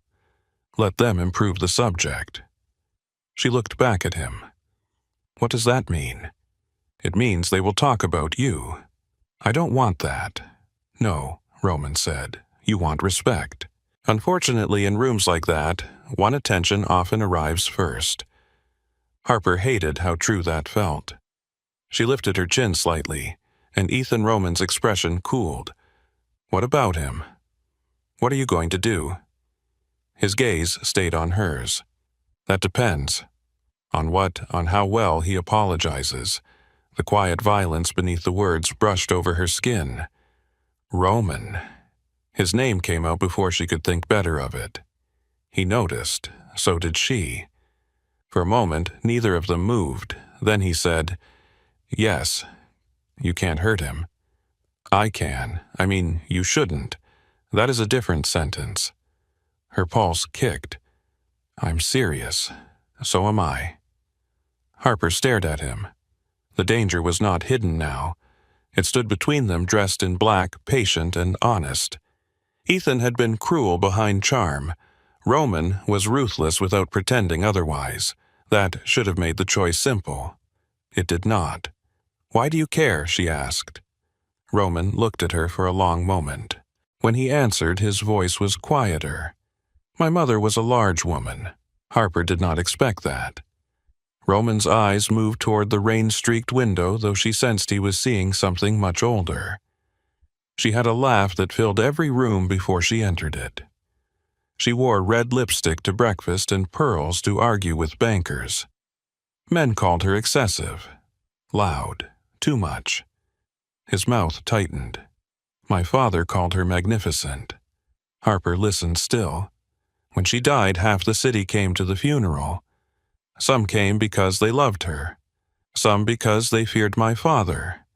Let them improve the subject. She looked back at him. What does that mean? It means they will talk about you. I don't want that. No, Roman said. You want respect. Unfortunately, in rooms like that, one attention often arrives first. Harper hated how true that felt. She lifted her chin slightly, and Ethan Roman's expression cooled. What about him? What are you going to do? His gaze stayed on hers. That depends. On what, on how well he apologizes. The quiet violence beneath the words brushed over her skin. Roman. His name came out before she could think better of it. He noticed. So did she. For a moment, neither of them moved. Then he said, Yes. You can't hurt him. I can. I mean, you shouldn't. That is a different sentence. Her pulse kicked. I'm serious. So am I. Harper stared at him. The danger was not hidden now. It stood between them, dressed in black, patient and honest. Ethan had been cruel behind charm. Roman was ruthless without pretending otherwise. That should have made the choice simple. It did not. Why do you care? She asked. Roman looked at her for a long moment. When he answered, his voice was quieter. My mother was a large woman. Harper did not expect that. Roman's eyes moved toward the rain-streaked window, though she sensed he was seeing something much older. She had a laugh that filled every room before she entered it. She wore red lipstick to breakfast and pearls to argue with bankers. Men called her excessive, loud, too much. His mouth tightened. My father called her magnificent. Harper listened still. When she died, half the city came to the funeral. Some came because they loved her. Some because they feared my father.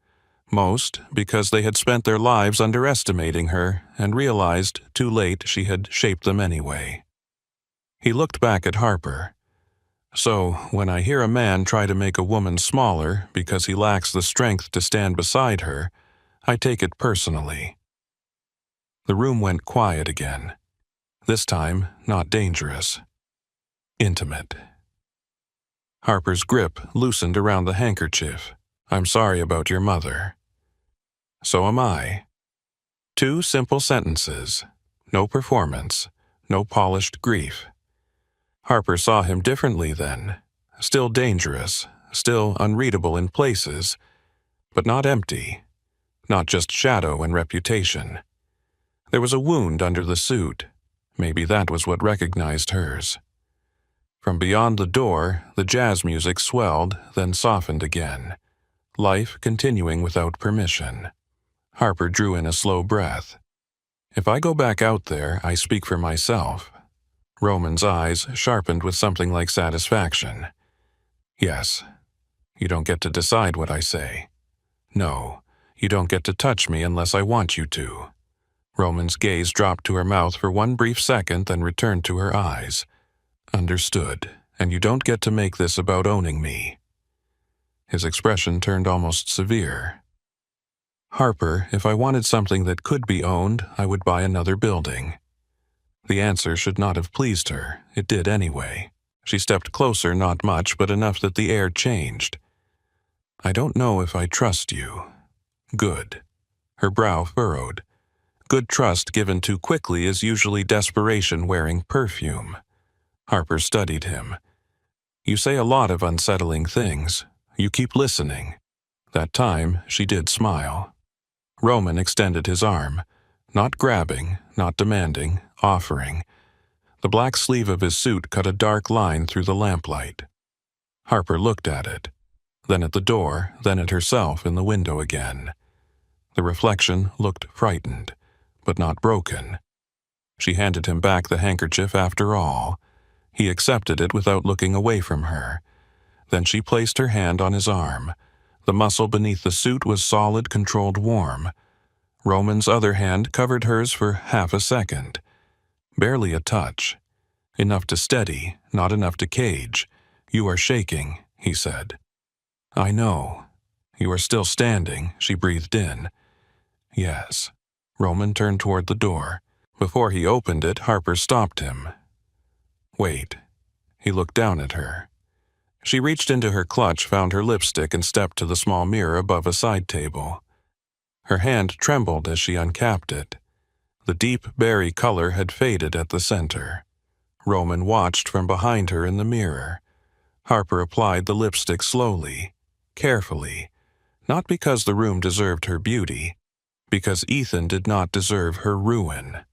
Most because they had spent their lives underestimating her and realized too late she had shaped them anyway. He looked back at Harper. So, when I hear a man try to make a woman smaller because he lacks the strength to stand beside her, I take it personally. The room went quiet again. This time, not dangerous. Intimate. Harper's grip loosened around the handkerchief. "I'm sorry about your mother." "So am I." 2 simple sentences. No performance, no polished grief. Harper saw him differently then. Still dangerous, still unreadable in places, but not empty. Not just shadow and reputation. There was a wound under the suit. Maybe that was what recognized hers. From beyond the door, the jazz music swelled, then softened again. Life continuing without permission. Harper drew in a slow breath. "If I go back out there, I speak for myself." Roman's eyes sharpened with something like satisfaction. "Yes. You don't get to decide what I say. No, you don't get to touch me unless I want you to." Roman's gaze dropped to her mouth for one brief second, then returned to her eyes. "Understood, and you don't get to make this about owning me." His expression turned almost severe. "Harper, if I wanted something that could be owned, I would buy another building." The answer should not have pleased her. It did anyway. She stepped closer, not much, but enough that the air changed. "I don't know if I trust you." "Good." Her brow furrowed. Good trust given too quickly is usually desperation wearing perfume. Harper studied him. "You say a lot of unsettling things. You keep listening." That time, she did smile. Roman extended his arm. Not grabbing, not demanding, offering. The black sleeve of his suit cut a dark line through the lamplight. Harper looked at it, then at the door, then at herself in the window again. The reflection looked frightened, but not broken. She handed him back the handkerchief after all. He accepted it without looking away from her. Then she placed her hand on his arm. The muscle beneath the suit was solid, controlled warm. Roman's other hand covered hers for half a second. Barely a touch. Enough to steady, not enough to cage. "You are shaking," he said. "I know." "You are still standing," she breathed in. "Yes." Roman turned toward the door. Before he opened it, Harper stopped him. "Wait." He looked down at her. She reached into her clutch, found her lipstick, and stepped to the small mirror above a side table. Her hand trembled as she uncapped it. The deep berry color had faded at the center. Roman watched from behind her in the mirror. Harper applied the lipstick slowly, carefully, not because the room deserved her beauty, because Ethan did not deserve her ruin.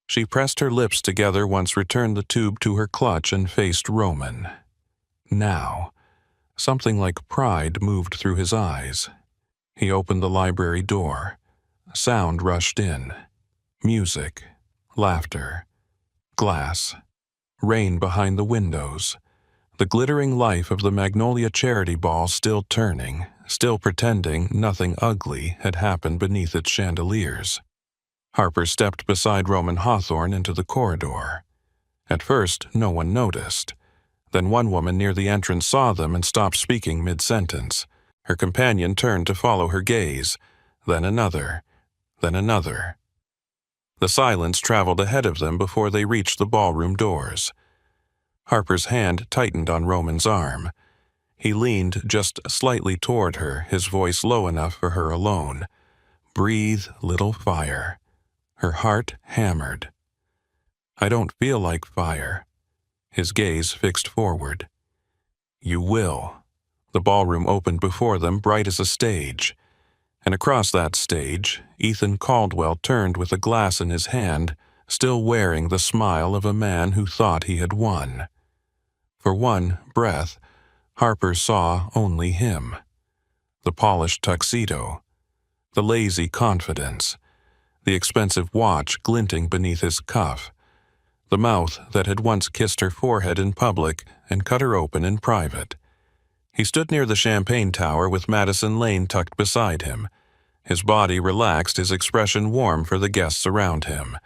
She pressed her lips together once, returned the tube to her clutch, and faced Roman. Now, something like pride moved through his eyes. He opened the library door. Sound rushed in. Music, laughter, glass, rain behind the windows, the glittering life of the Magnolia Charity Ball still turning, still pretending nothing ugly had happened beneath its chandeliers. Harper stepped beside Roman Hawthorne into the corridor. At first, no one noticed. Then one woman near the entrance saw them and stopped speaking mid-sentence. Her companion turned to follow her gaze, then another, then another. The silence traveled ahead of them before they reached the ballroom doors. Harper's hand tightened on Roman's arm. He leaned just slightly toward her, his voice low enough for her alone. "Breathe, little fire." Her heart hammered. "I don't feel like fire." His gaze fixed forward. "You will." The ballroom opened before them, bright as a stage. And across that stage, Ethan Caldwell turned with a glass in his hand, still wearing the smile of a man who thought he had won. For one breath, Harper saw only him. The polished tuxedo, the lazy confidence, the expensive watch glinting beneath his cuff, the mouth that had once kissed her forehead in public and cut her open in private. He stood near the champagne tower with Madison Lane tucked beside him. His body relaxed, his expression warm for the guests around him.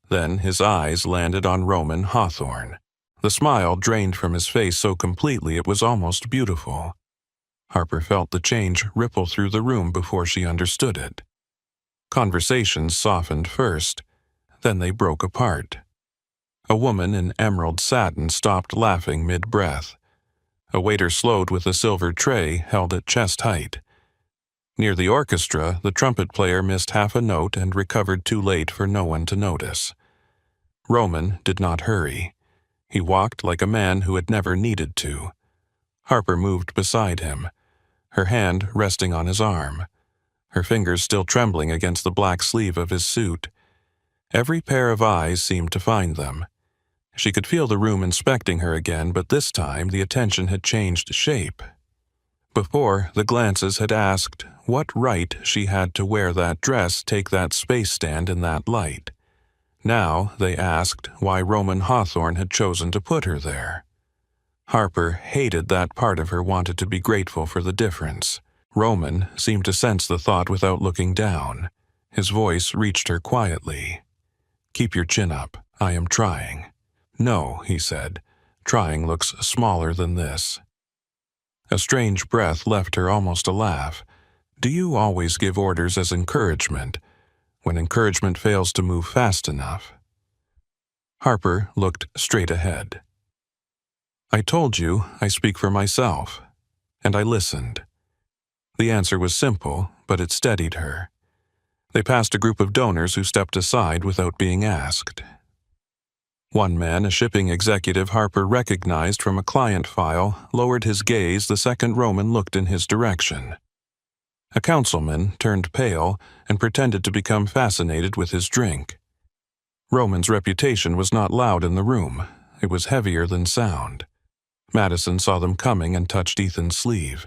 Then his eyes landed on Roman Hawthorne. The smile drained from his face so completely it was almost beautiful. Harper felt the change ripple through the room before she understood it. Conversations softened first, then they broke apart. A woman in emerald satin stopped laughing mid-breath. A waiter slowed with a silver tray held at chest height. Near the orchestra, the trumpet player missed half a note and recovered too late for no one to notice. Roman did not hurry. He walked like a man who had never needed to. Harper moved beside him, her hand resting on his arm, her fingers still trembling against the black sleeve of his suit. Every pair of eyes seemed to find them. She could feel the room inspecting her again, but this time the attention had changed shape. Before, the glances had asked what right she had to wear that dress, take that space stand in that light. Now they asked why Roman Hawthorne had chosen to put her there. Harper hated that part of her wanted to be grateful for the difference. Roman seemed to sense the thought without looking down. His voice reached her quietly. "Keep your chin up. I am trying." "No," he said. "Trying looks smaller than this." A strange breath left her, almost a laugh. "Do you always give orders as encouragement, when encouragement fails to move fast enough?" Harper looked straight ahead. "I told you I speak for myself, and I listened." The answer was simple, but it steadied her. They passed a group of donors who stepped aside without being asked. One man, a shipping executive Harper recognized from a client file, lowered his gaze the second Roman looked in his direction. A councilman turned pale and pretended to become fascinated with his drink. Roman's reputation was not loud in the room. It was heavier than sound. Madison saw them coming and touched Ethan's sleeve.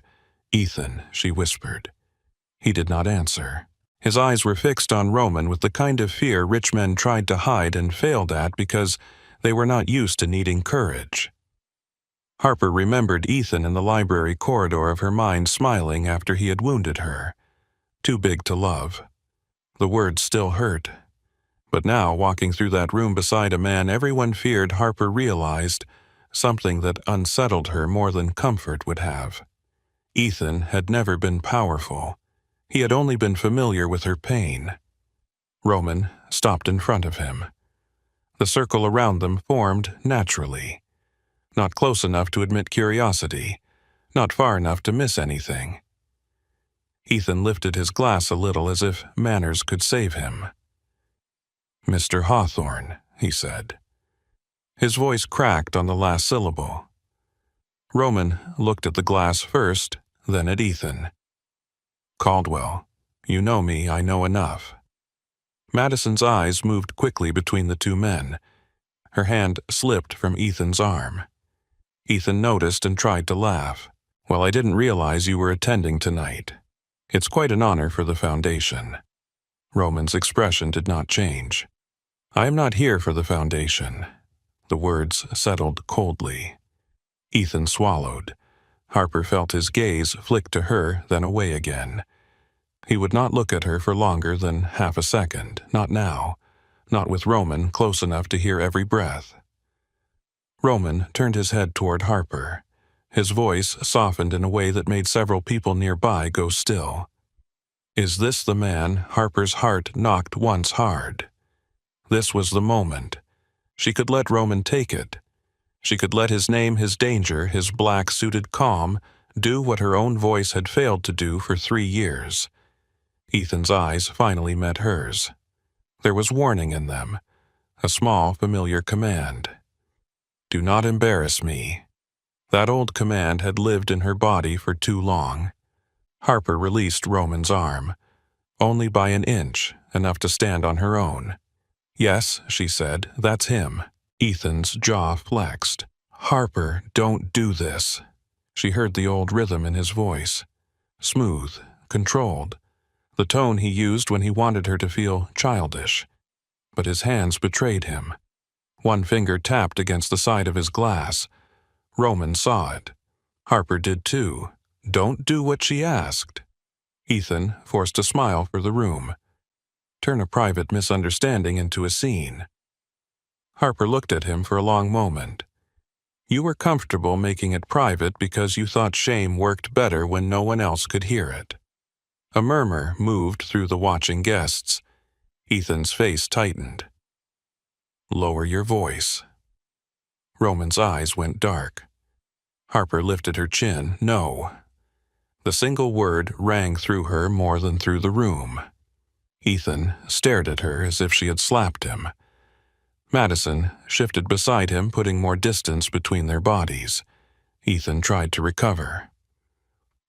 "Ethan," she whispered. He did not answer. His eyes were fixed on Roman with the kind of fear rich men tried to hide and failed at because they were not used to needing courage. Harper remembered Ethan in the library corridor of her mind, smiling after he had wounded her. Too big to love. The words still hurt. But now, walking through that room beside a man everyone feared, Harper realized something that unsettled her more than comfort would have. Ethan had never been powerful. He had only been familiar with her pain. Roman stopped in front of him. The circle around them formed naturally. Not close enough to admit curiosity, not far enough to miss anything. Ethan lifted his glass a little as if manners could save him. "Mr. Hawthorne," he said. His voice cracked on the last syllable. Roman looked at the glass first, then at Ethan. "Caldwell, you know me, I know enough." Madison's eyes moved quickly between the two men. Her hand slipped from Ethan's arm. Ethan noticed and tried to laugh. "Well, I didn't realize you were attending tonight. It's quite an honor for the Foundation." Roman's expression did not change. "I am not here for the Foundation." The words settled coldly. Ethan swallowed. Harper felt his gaze flick to her, then away again. He would not look at her for longer than half a second, not now, not with Roman close enough to hear every breath. Roman turned his head toward Harper. His voice softened in a way that made several people nearby go still. Is this the man Harper's heart knocked once hard? This was the moment. She could let Roman take it. She could let his name, his danger, his black-suited calm, do what her own voice had failed to do for 3 years. Ethan's eyes finally met hers. There was warning in them, a small, familiar command. "Do not embarrass me." That old command had lived in her body for too long. Harper released Roman's arm, only by an inch, enough to stand on her own. "Yes," she said, "that's him." Ethan's jaw flexed. "Harper, don't do this." She heard the old rhythm in his voice. Smooth, controlled. The tone he used when he wanted her to feel childish. But his hands betrayed him. One finger tapped against the side of his glass. Roman saw it. Harper did too. Don't do what she asked. Ethan forced a smile for the room. Turn a private misunderstanding into a scene. Harper looked at him for a long moment. You were comfortable making it private because you thought shame worked better when no one else could hear it. A murmur moved through the watching guests. Ethan's face tightened. Lower your voice. Roman's eyes went dark. Harper lifted her chin. No. The single word rang through her more than through the room. Ethan stared at her as if she had slapped him. Madison shifted beside him, putting more distance between their bodies. Ethan tried to recover.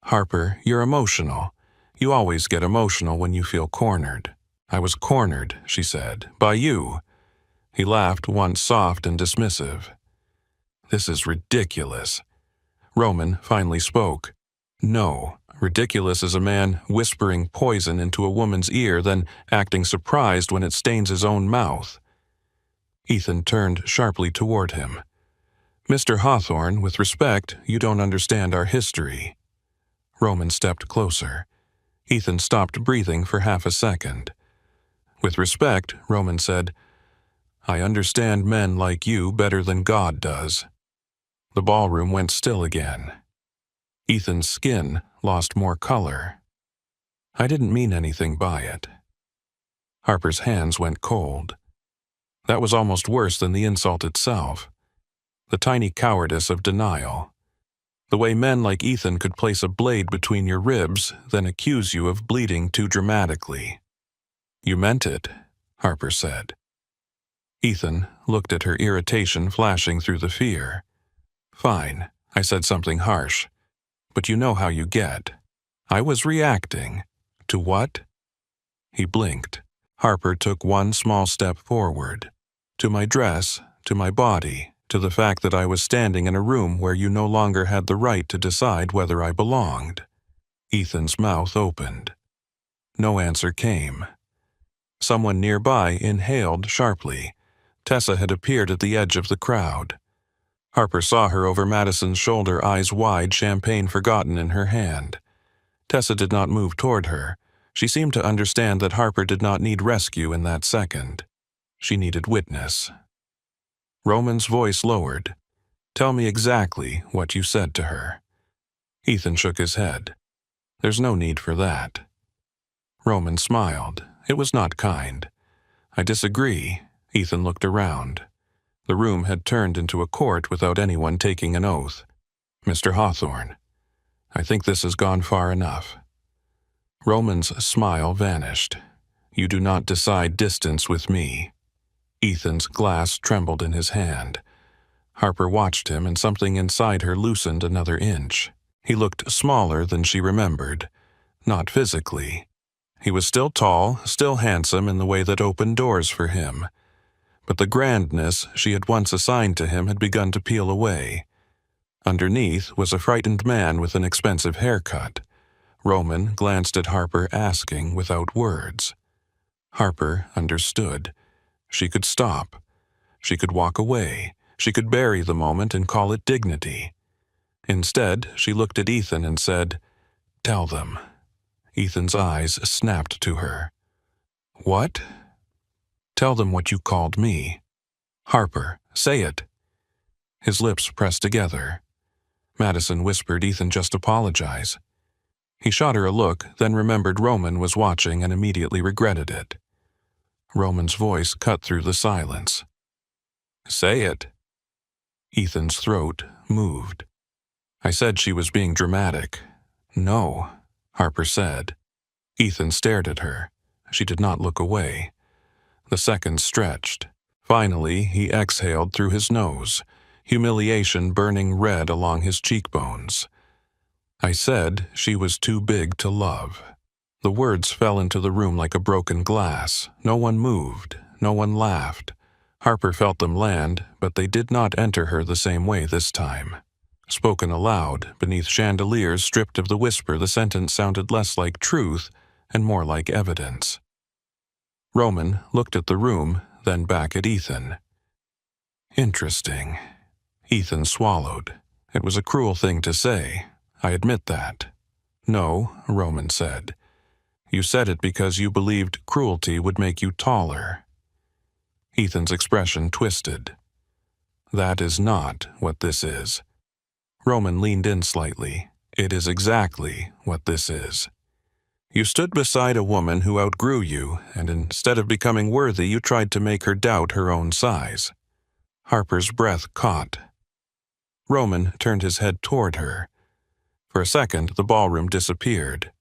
Harper, you're emotional. You always get emotional when you feel cornered. I was cornered, she said, by you. He laughed, once soft and dismissive. This is ridiculous. Roman finally spoke. No, ridiculous is a man whispering poison into a woman's ear, then acting surprised when it stains his own mouth. Ethan turned sharply toward him. Mr. Hawthorne, with respect, you don't understand our history. Roman stepped closer. Ethan stopped breathing for half a second. With respect, Roman said, I understand men like you better than God does. The ballroom went still again. Ethan's skin lost more color. I didn't mean anything by it. Harper's hands went cold. That was almost worse than the insult itself. The tiny cowardice of denial. The way men like Ethan could place a blade between your ribs, then accuse you of bleeding too dramatically. You meant it, Harper said. Ethan looked at her, irritation flashing through the fear. Fine, I said something harsh. But you know how you get. I was reacting. To what? He blinked. Harper took one small step forward. To my dress, to my body, to the fact that I was standing in a room where you no longer had the right to decide whether I belonged. Ethan's mouth opened. No answer came. Someone nearby inhaled sharply. Tessa had appeared at the edge of the crowd. Harper saw her over Madison's shoulder, eyes wide, champagne forgotten in her hand. Tessa did not move toward her. She seemed to understand that Harper did not need rescue in that second. She needed witness. Roman's voice lowered. Tell me exactly what you said to her. Ethan shook his head. There's no need for that. Roman smiled. It was not kind. I disagree. Ethan looked around. The room had turned into a court without anyone taking an oath. Mr. Hawthorne, I think this has gone far enough. Roman's smile vanished. You do not decide distance with me. Ethan's glass trembled in his hand. Harper watched him, and something inside her loosened another inch. He looked smaller than she remembered. Not physically. He was still tall, still handsome in the way that opened doors for him. But the grandness she had once assigned to him had begun to peel away. Underneath was a frightened man with an expensive haircut. Roman glanced at Harper, asking without words. Harper understood. She could stop. She could walk away. She could bury the moment and call it dignity. Instead, she looked at Ethan and said, Tell them. Ethan's eyes snapped to her. What? Tell them what you called me. Harper, say it. His lips pressed together. Madison whispered, Ethan, just apologize. He shot her a look, then remembered Roman was watching and immediately regretted it. Roman's voice cut through the silence. Say it. Ethan's throat moved. I said she was being dramatic. No, Harper said. Ethan stared at her. She did not look away. The seconds stretched. Finally, he exhaled through his nose, humiliation burning red along his cheekbones. I said she was too big to love. The words fell into the room like a broken glass. No one moved. No one laughed. Harper felt them land, but they did not enter her the same way this time. Spoken aloud, beneath chandeliers stripped of the whisper, the sentence sounded less like truth and more like evidence. Roman looked at the room, then back at Ethan. Interesting. Ethan swallowed. It was a cruel thing to say. I admit that. No, Roman said. You said it because you believed cruelty would make you taller. Ethan's expression twisted. That is not what this is. Roman leaned in slightly. It is exactly what this is. You stood beside a woman who outgrew you, and instead of becoming worthy, you tried to make her doubt her own size. Harper's breath caught. Roman turned his head toward her. For a second, the ballroom disappeared.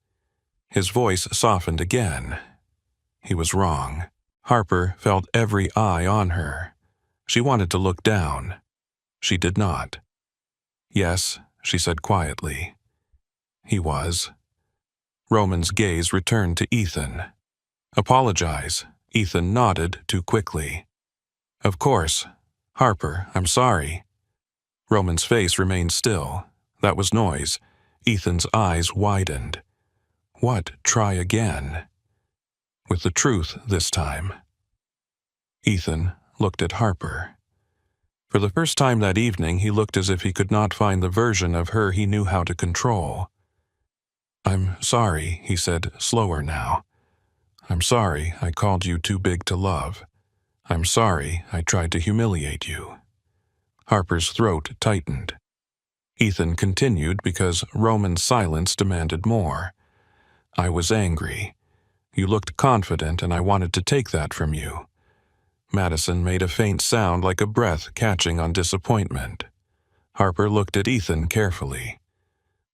His voice softened again. He was wrong. Harper felt every eye on her. She wanted to look down. She did not. "Yes," she said quietly. He was. Roman's gaze returned to Ethan. "Apologize." Ethan nodded too quickly. "Of course. Harper, I'm sorry." Roman's face remained still. That was noise. Ethan's eyes widened. What? Try again? With the truth this time. Ethan looked at Harper. For the first time that evening, he looked as if he could not find the version of her he knew how to control. "I'm sorry," he said, slower now. "I'm sorry I called you too big to love. I'm sorry I tried to humiliate you." Harper's throat tightened. Ethan continued because Roman's silence demanded more. "I was angry. You looked confident and I wanted to take that from you." Madison made a faint sound like a breath catching on disappointment. Harper looked at Ethan carefully.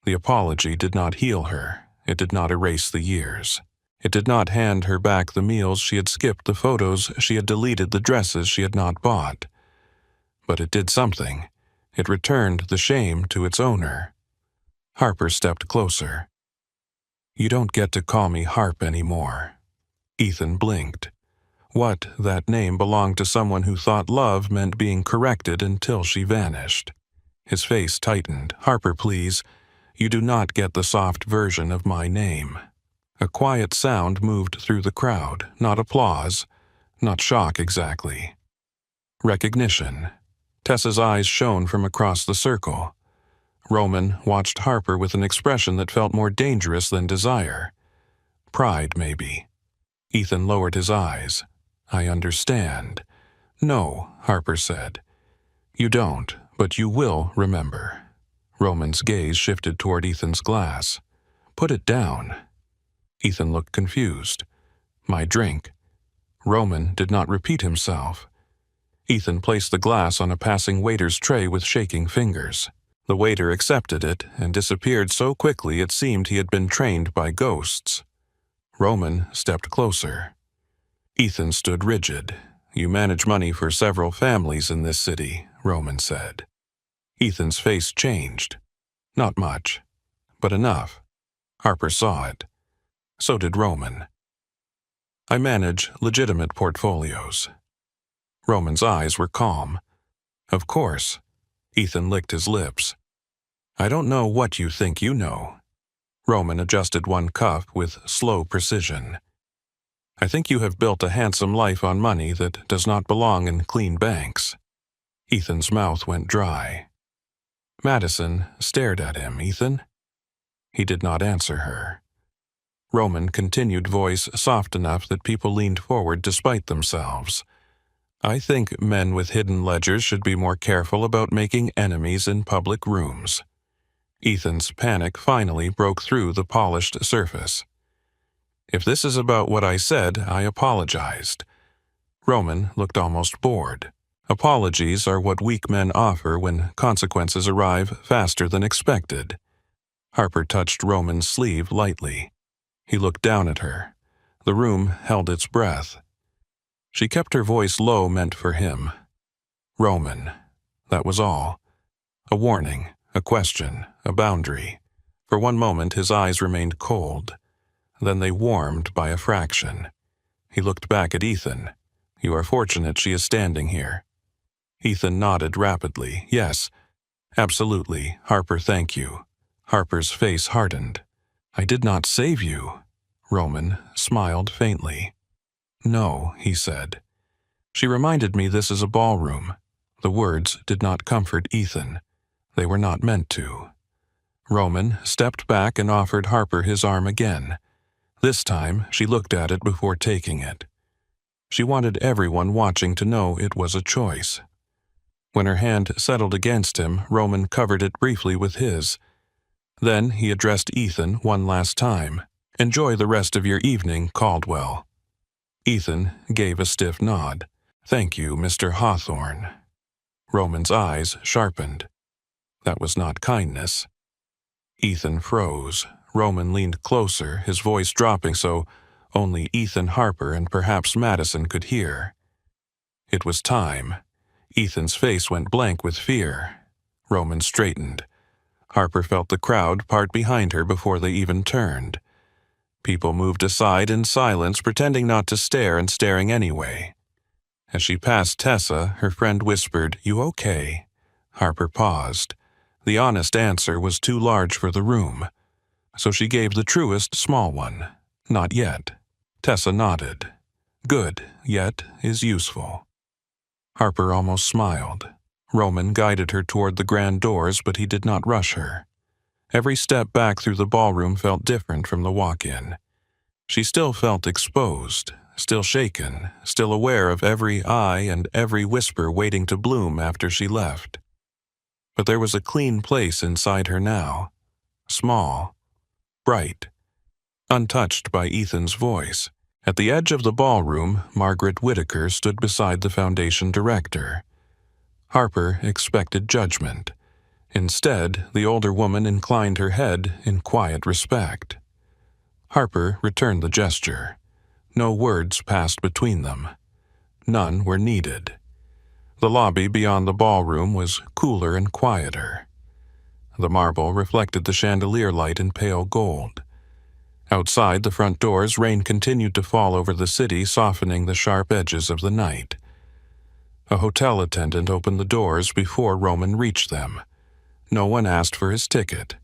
The apology did not heal her. It did not erase the years. It did not hand her back the meals she had skipped, the photos she had deleted, the dresses she had not bought. But it did something. It returned the shame to its owner. Harper stepped closer. "You don't get to call me Harp anymore." Ethan blinked. What, that name belonged to someone who thought love meant being corrected until she vanished. His face tightened. "Harper, please. You do not get the soft version of my name." A quiet sound moved through the crowd, not applause, not shock exactly. Recognition. Tessa's eyes shone from across the circle. Roman watched Harper with an expression that felt more dangerous than desire. Pride, maybe. Ethan lowered his eyes. "I understand." "No," Harper said. "You don't, but you will remember." Roman's gaze shifted toward Ethan's glass. "Put it down." Ethan looked confused. "My drink." Roman did not repeat himself. Ethan placed the glass on a passing waiter's tray with shaking fingers. The waiter accepted it and disappeared so quickly it seemed he had been trained by ghosts. Roman stepped closer. Ethan stood rigid. "You manage money for several families in this city," Roman said. Ethan's face changed. "Not much, but enough." Harper saw it. So did Roman. "I manage legitimate portfolios." Roman's eyes were calm. "Of course." Ethan licked his lips. "I don't know what you think you know." Roman adjusted one cuff with slow precision. "I think you have built a handsome life on money that does not belong in clean banks." Ethan's mouth went dry. Madison stared at him. "Ethan?" He did not answer her. Roman continued, voice soft enough that people leaned forward despite themselves. "I think men with hidden ledgers should be more careful about making enemies in public rooms." Ethan's panic finally broke through the polished surface. "If this is about what I said, I apologized." Roman looked almost bored. Apologies are what weak men offer when consequences arrive faster than expected. Harper touched Roman's sleeve lightly. He looked down at her. The room held its breath. She kept her voice low, meant for him. "Roman." That was all. A warning, a question, a boundary. For one moment his eyes remained cold. Then they warmed by a fraction. He looked back at Ethan. "You are fortunate she is standing here." Ethan nodded rapidly. "Yes, absolutely. Harper, thank you." Harper's face hardened. "I did not save you." Roman smiled faintly. "No," he said. "She reminded me this is a ballroom." The words did not comfort Ethan. They were not meant to. Roman stepped back and offered Harper his arm again. This time, she looked at it before taking it. She wanted everyone watching to know it was a choice. When her hand settled against him, Roman covered it briefly with his. Then he addressed Ethan one last time. "Enjoy the rest of your evening, Caldwell." Ethan gave a stiff nod. "Thank you, Mr. Hawthorne." Roman's eyes sharpened. That was not kindness. Ethan froze. Roman leaned closer, his voice dropping so only Ethan, Harper, and perhaps Madison could hear. It was time. Ethan's face went blank with fear. Roman straightened. Harper felt the crowd part behind her before they even turned. People moved aside in silence, pretending not to stare and staring anyway. As she passed Tessa, her friend whispered, "You okay?" Harper paused. The honest answer was too large for the room, so she gave the truest small one. "Not yet." Tessa nodded. "Good, yet is useful." Harper almost smiled. Roman guided her toward the grand doors, but he did not rush her. Every step back through the ballroom felt different from the walk-in. She still felt exposed, still shaken, still aware of every eye and every whisper waiting to bloom after she left. But there was a clean place inside her now. Small, bright, untouched by Ethan's voice. At the edge of the ballroom, Margaret Whitaker stood beside the foundation director. Harper expected judgment. Instead, the older woman inclined her head in quiet respect. Harper returned the gesture. No words passed between them. None were needed. The lobby beyond the ballroom was cooler and quieter. The marble reflected the chandelier light in pale gold. Outside the front doors, rain continued to fall over the city, softening the sharp edges of the night. A hotel attendant opened the doors before Roman reached them. No one asked for his ticket.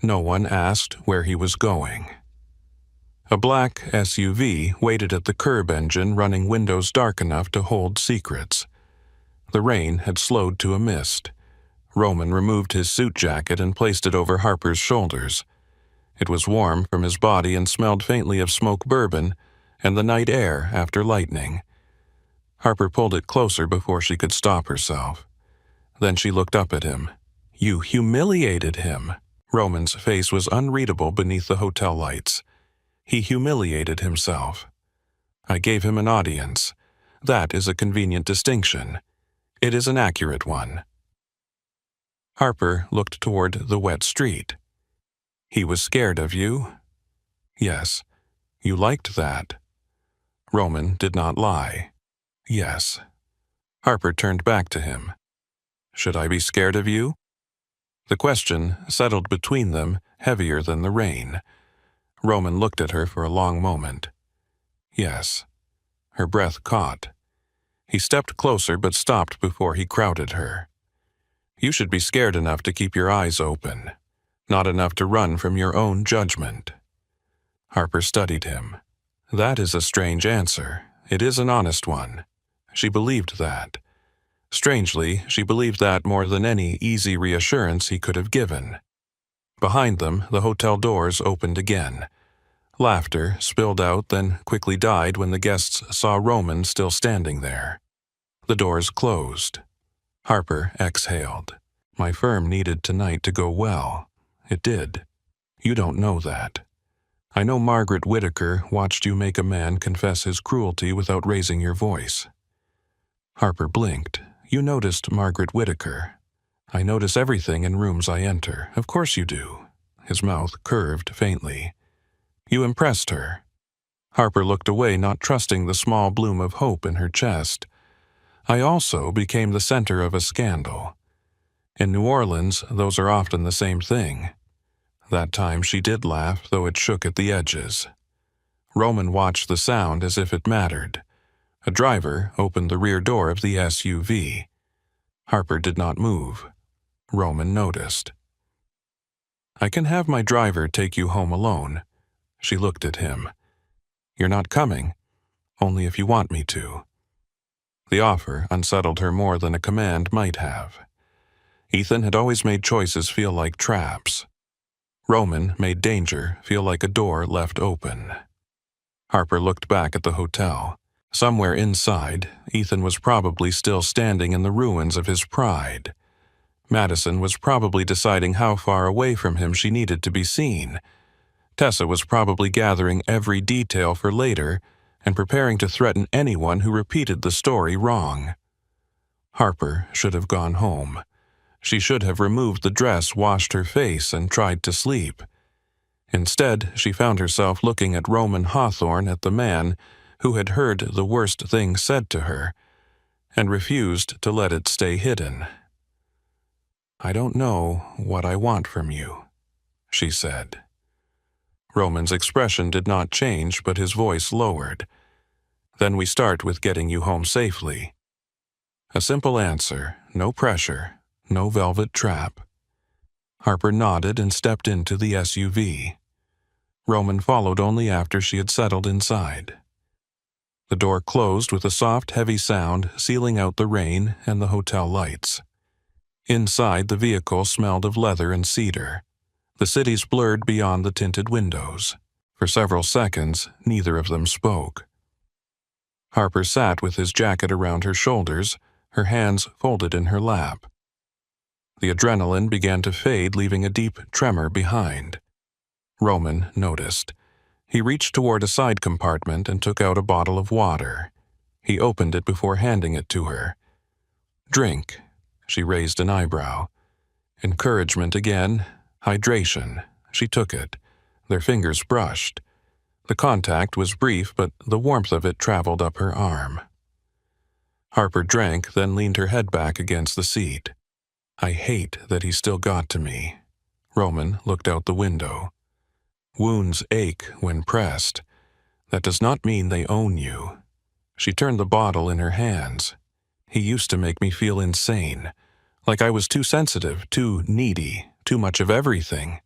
No one asked where he was going. A black SUV waited at the curb engine, running windows dark enough to hold secrets. The rain had slowed to a mist. Roman removed his suit jacket and placed it over Harper's shoulders. It was warm from his body and smelled faintly of smoked bourbon and the night air after lightning. Harper pulled it closer before she could stop herself. Then she looked up at him. "You humiliated him." Roman's face was unreadable beneath the hotel lights. He humiliated himself. "I gave him an audience. That is a convenient distinction. It is an accurate one." Harper looked toward the wet street. "He was scared of you?" "Yes." "You liked that?" Roman did not lie. "Yes." Harper turned back to him. "Should I be scared of you?" The question settled between them, heavier than the rain. Roman looked at her for a long moment. "Yes." Her breath caught. He stepped closer but stopped before he crowded her. "You should be scared enough to keep your eyes open, not enough to run from your own judgment." Harper studied him. "That is a strange answer. It is an honest one." She believed that. Strangely, she believed that more than any easy reassurance he could have given. Behind them, the hotel doors opened again. Laughter spilled out, then quickly died when the guests saw Roman still standing there. The doors closed. Harper exhaled. "My firm needed tonight to go well. It did. You don't know that. I know Margaret Whitaker watched you make a man confess his cruelty without raising your voice." Harper blinked. "You noticed Margaret Whitaker." "I notice everything in rooms I enter. Of course you do." His mouth curved faintly. "You impressed her." Harper looked away, not trusting the small bloom of hope in her chest. "I also became the center of a scandal. In New Orleans, those are often the same thing." That time she did laugh, though it shook at the edges. Roman watched the sound as if it mattered. A driver opened the rear door of the SUV. Harper did not move. Roman noticed. "I can have my driver take you home alone." She looked at him. "You're not coming? Only if you want me to." The offer unsettled her more than a command might have. Ethan had always made choices feel like traps. Roman made danger feel like a door left open. Harper looked back at the hotel. Somewhere inside, Ethan was probably still standing in the ruins of his pride. Madison was probably deciding how far away from him she needed to be seen. Tessa was probably gathering every detail for later and preparing to threaten anyone who repeated the story wrong. Harper should have gone home. She should have removed the dress, washed her face, and tried to sleep. Instead, she found herself looking at Roman Hawthorne, at the man who had heard the worst thing said to her, and refused to let it stay hidden. "I don't know what I want from you," she said. Roman's expression did not change, but his voice lowered. "Then we start with getting you home safely." A simple answer, no pressure, no velvet trap. Harper nodded and stepped into the SUV. Roman followed only after she had settled inside. The door closed with a soft, heavy sound, sealing out the rain and the hotel lights. Inside, the vehicle smelled of leather and cedar. The cities blurred beyond the tinted windows. For several seconds, neither of them spoke. Harper sat with his jacket around her shoulders, her hands folded in her lap. The adrenaline began to fade, leaving a deep tremor behind. Roman noticed. He reached toward a side compartment and took out a bottle of water. He opened it before handing it to her. "Drink." She raised an eyebrow. Encouragement again. Hydration. She took it. Their fingers brushed. The contact was brief, but the warmth of it traveled up her arm. Harper drank, then leaned her head back against the seat. "I hate that he still got to me." Roman looked out the window. "Wounds ache when pressed. That does not mean they own you." She turned the bottle in her hands. "He used to make me feel insane, like I was too sensitive, too needy, too much of everything."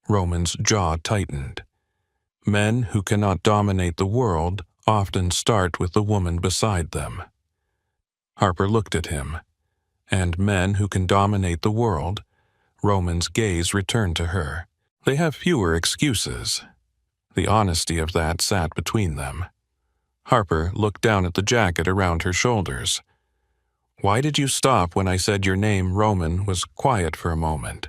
Roman's jaw tightened. Men who cannot dominate the world often start with the woman beside them. Harper looked at him. And men who can dominate the world, Roman's gaze returned to her. They have fewer excuses. The honesty of that sat between them. Harper looked down at the jacket around her shoulders. "Why did you stop when I said your name?" Roman was quiet for a moment.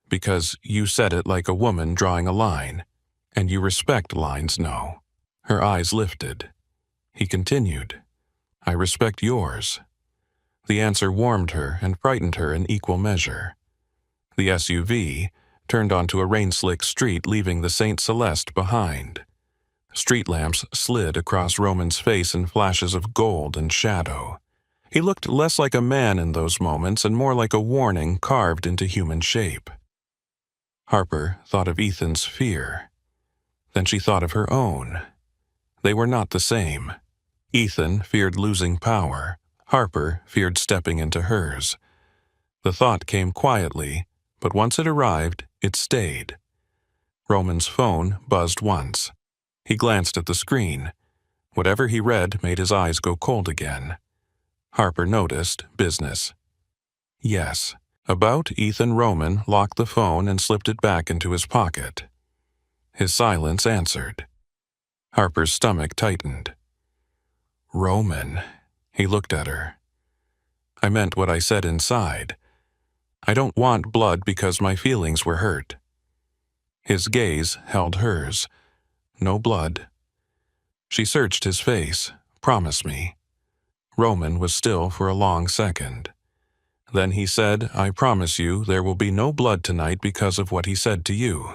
"Because you said it like a woman drawing a line, and you respect lines, no." Her eyes lifted. He continued, "I respect yours." The answer warmed her and frightened her in equal measure. The SUV turned onto a rain-slick street, leaving the St. Celeste behind. Street lamps slid across Roman's face in flashes of gold and shadow. He looked less like a man in those moments and more like a warning carved into human shape. Harper thought of Ethan's fear. Then she thought of her own. They were not the same. Ethan feared losing power. Harper feared stepping into hers. The thought came quietly, but once it arrived, it stayed. Roman's phone buzzed once. He glanced at the screen. Whatever he read made his eyes go cold again. Harper noticed business. "Yes." About Ethan. Roman locked the phone and slipped it back into his pocket. His silence answered. Harper's stomach tightened. "Roman." He looked at her. "I meant what I said inside. I don't want blood because my feelings were hurt." His gaze held hers. "No blood." She searched his face. "Promise me." Roman was still for a long second. Then he said, "I promise you there will be no blood tonight because of what he said to you."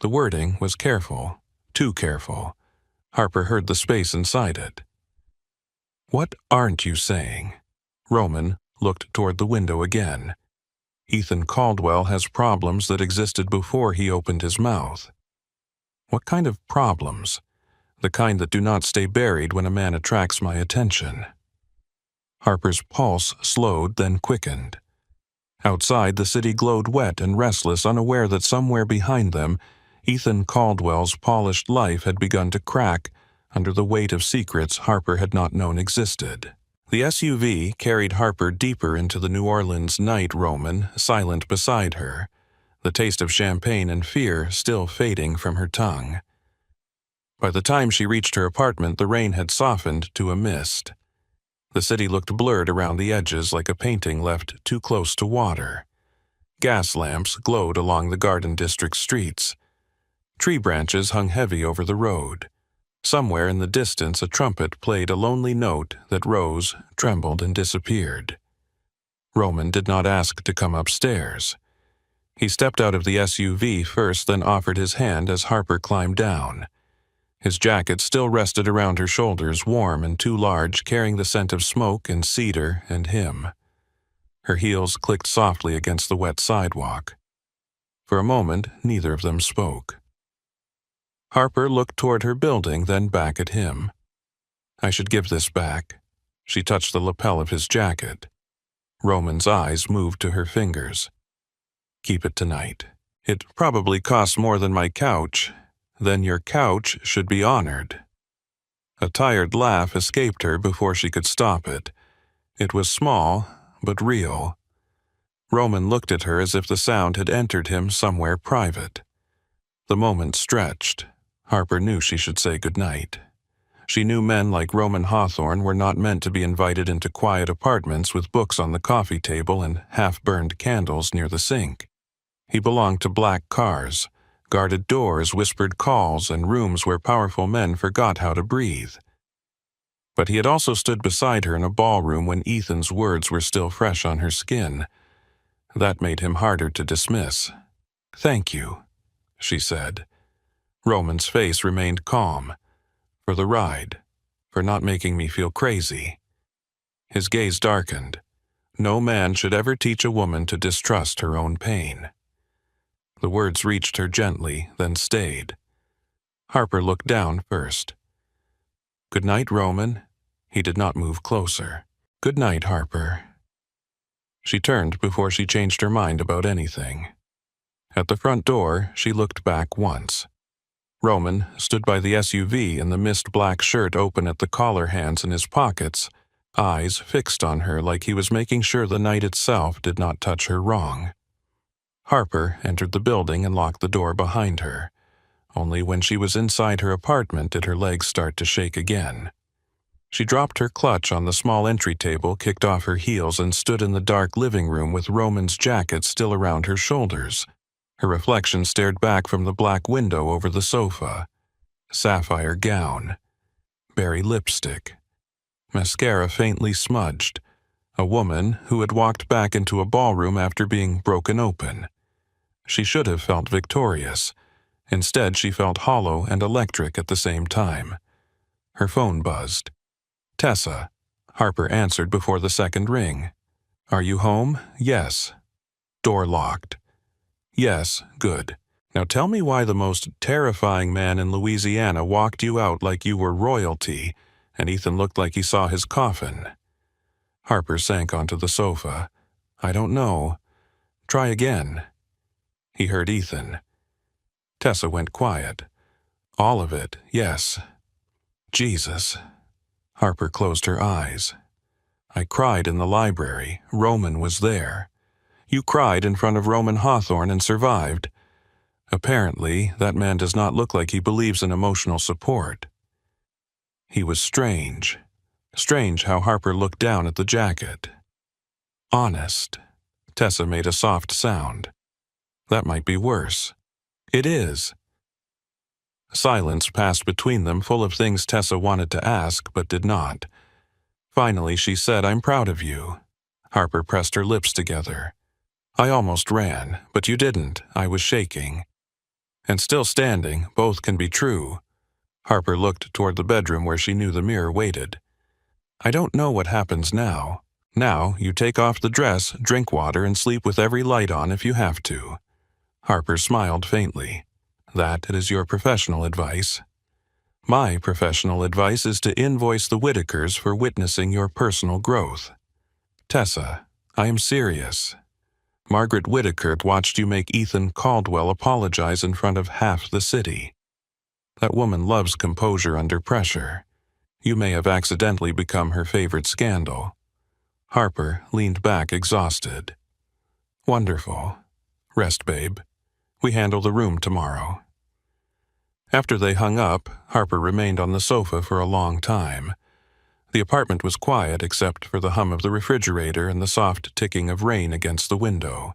The wording was careful, too careful. Harper heard the space inside it. "What aren't you saying?" Roman looked toward the window again. "Ethan Caldwell has problems that existed before he opened his mouth." "What kind of problems?" "The kind that do not stay buried when a man attracts my attention." Harper's pulse slowed, then quickened. Outside, the city glowed wet and restless, unaware that somewhere behind them, Ethan Caldwell's polished life had begun to crack under the weight of secrets Harper had not known existed. The SUV carried Harper deeper into the New Orleans night. Roman, silent beside her, the taste of champagne and fear still fading from her tongue. By the time she reached her apartment, the rain had softened to a mist. The city looked blurred around the edges, like a painting left too close to water. Gas lamps glowed along the Garden District streets. Tree branches hung heavy over the road. Somewhere in the distance, a trumpet played a lonely note that rose, trembled, and disappeared. Roman did not ask to come upstairs. He stepped out of the SUV first, then offered his hand as Harper climbed down. His jacket still rested around her shoulders, warm and too large, carrying the scent of smoke and cedar and him. Her heels clicked softly against the wet sidewalk. For a moment, neither of them spoke. Harper looked toward her building, then back at him. "I should give this back." She touched the lapel of his jacket. Roman's eyes moved to her fingers. "Keep it tonight. It probably costs more than my couch. Then your couch should be honored." A tired laugh escaped her before she could stop it. It was small, but real. Roman looked at her as if the sound had entered him somewhere private. The moment stretched. Harper knew she should say goodnight. She knew men like Roman Hawthorne were not meant to be invited into quiet apartments with books on the coffee table and half-burned candles near the sink. He belonged to black cars, guarded doors, whispered calls, and rooms where powerful men forgot how to breathe. But he had also stood beside her in a ballroom when Ethan's words were still fresh on her skin. That made him harder to dismiss. "Thank you," she said. Roman's face remained calm. "For the ride. For not making me feel crazy." His gaze darkened. No man should ever teach a woman to distrust her own pain. The words reached her gently, then stayed. Harper looked down first. "Good night, Roman." He did not move closer. "Good night, Harper." She turned before she changed her mind about anything. At the front door, she looked back once. Roman stood by the SUV in the mist-black shirt open at the collar hands in his pockets, eyes fixed on her like he was making sure the night itself did not touch her wrong. Harper entered the building and locked the door behind her. Only when she was inside her apartment did her legs start to shake again. She dropped her clutch on the small entry table, kicked off her heels, and stood in the dark living room with Roman's jacket still around her shoulders. Her reflection stared back from the black window over the sofa. Sapphire gown. Berry lipstick. Mascara faintly smudged. A woman who had walked back into a ballroom after being broken open. She should have felt victorious. Instead, she felt hollow and electric at the same time. Her phone buzzed. "Tessa." Harper answered before the second ring. "Are you home?" "Yes." Door locked. "Yes, good. Now tell me why the most terrifying man in Louisiana walked you out like you were royalty, and Ethan looked like he saw his coffin." Harper sank onto the sofa. "I don't know. Try again." He heard Ethan. Tessa went quiet. "All of it, yes." "Jesus." Harper closed her eyes. "I cried in the library. Roman was there. You cried in front of Roman Hawthorne and survived. Apparently, that man does not look like he believes in emotional support." He was strange. Strange how Harper looked down at the jacket. "Honest." Tessa made a soft sound. "That might be worse." "It is." Silence passed between them, full of things Tessa wanted to ask but did not. Finally, she said, "I'm proud of you." Harper pressed her lips together. "I almost ran, but you didn't. I was shaking." And still standing, both can be true. Harper looked toward the bedroom where she knew the mirror waited. "I don't know what happens now. Now, you take off the dress, drink water, and sleep with every light on if you have to." Harper smiled faintly. "That is your professional advice. My professional advice is to invoice the Whitakers for witnessing your personal growth." "Tessa, I am serious. Margaret Whitaker watched you make Ethan Caldwell apologize in front of half the city. That woman loves composure under pressure. You may have accidentally become her favorite scandal." Harper leaned back exhausted. "Wonderful. Rest, babe. We handle the room tomorrow." After they hung up, Harper remained on the sofa for a long time. The apartment was quiet except for the hum of the refrigerator and the soft ticking of rain against the window.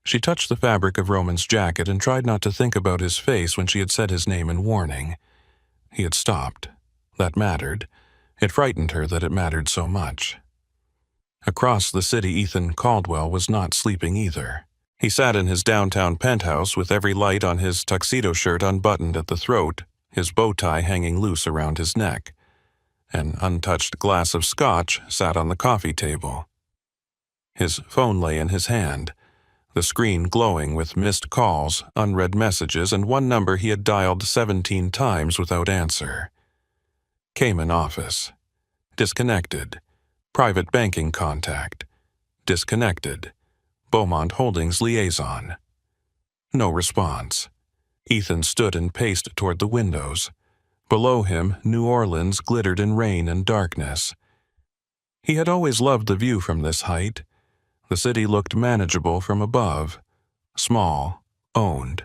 She touched the fabric of Roman's jacket and tried not to think about his face when she had said his name in warning. He had stopped. That mattered. It frightened her that it mattered so much. Across the city, Ethan Caldwell was not sleeping either. He sat in his downtown penthouse with every light on, his tuxedo shirt unbuttoned at the throat, his bow tie hanging loose around his neck. An untouched glass of scotch sat on the coffee table. His phone lay in his hand, the screen glowing with missed calls, unread messages, and one number he had dialed 17 times without answer. Cayman office. Disconnected. Private banking contact. Disconnected. Beaumont Holdings liaison. No response. Ethan stood and paced toward the windows. Below him, New Orleans glittered in rain and darkness. He had always loved the view from this height. The city looked manageable from above. Small. Owned.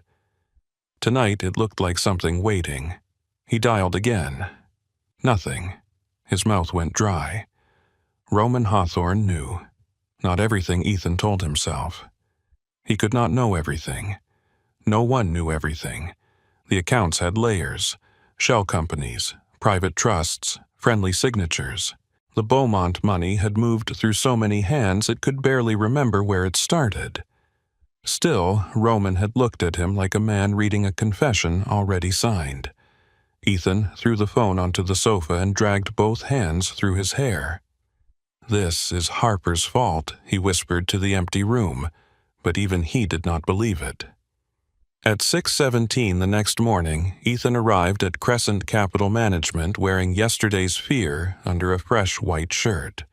Tonight it looked like something waiting. He dialed again. Nothing. His mouth went dry. Roman Hawthorne knew. Not everything, Ethan told himself. He could not know everything. No one knew everything. The accounts had layers. Shell companies, private trusts, friendly signatures. The Beaumont money had moved through so many hands it could barely remember where it started. Still, Roman had looked at him like a man reading a confession already signed. Ethan threw the phone onto the sofa and dragged both hands through his hair. "This is Harper's fault," he whispered to the empty room, but even he did not believe it. At 6:17 the next morning, Ethan arrived at Crescent Capital Management wearing yesterday's fear under a fresh white shirt.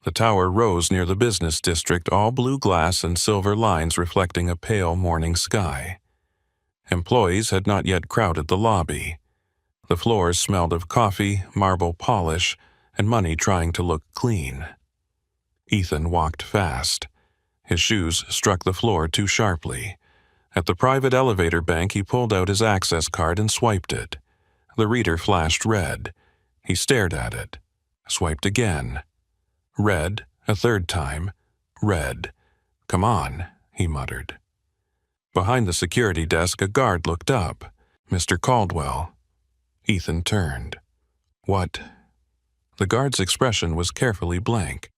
The tower rose near the business district, all blue glass and silver lines reflecting a pale morning sky. Employees had not yet crowded the lobby. The floors smelled of coffee, marble polish, and money trying to look clean. Ethan walked fast. His shoes struck the floor too sharply. At the private elevator bank, he pulled out his access card and swiped it. The reader flashed red. He stared at it. Swiped again. Red, a third time. Red. "Come on," he muttered. Behind the security desk, a guard looked up. "Mr. Caldwell." Ethan turned. "What?" The guard's expression was carefully blank.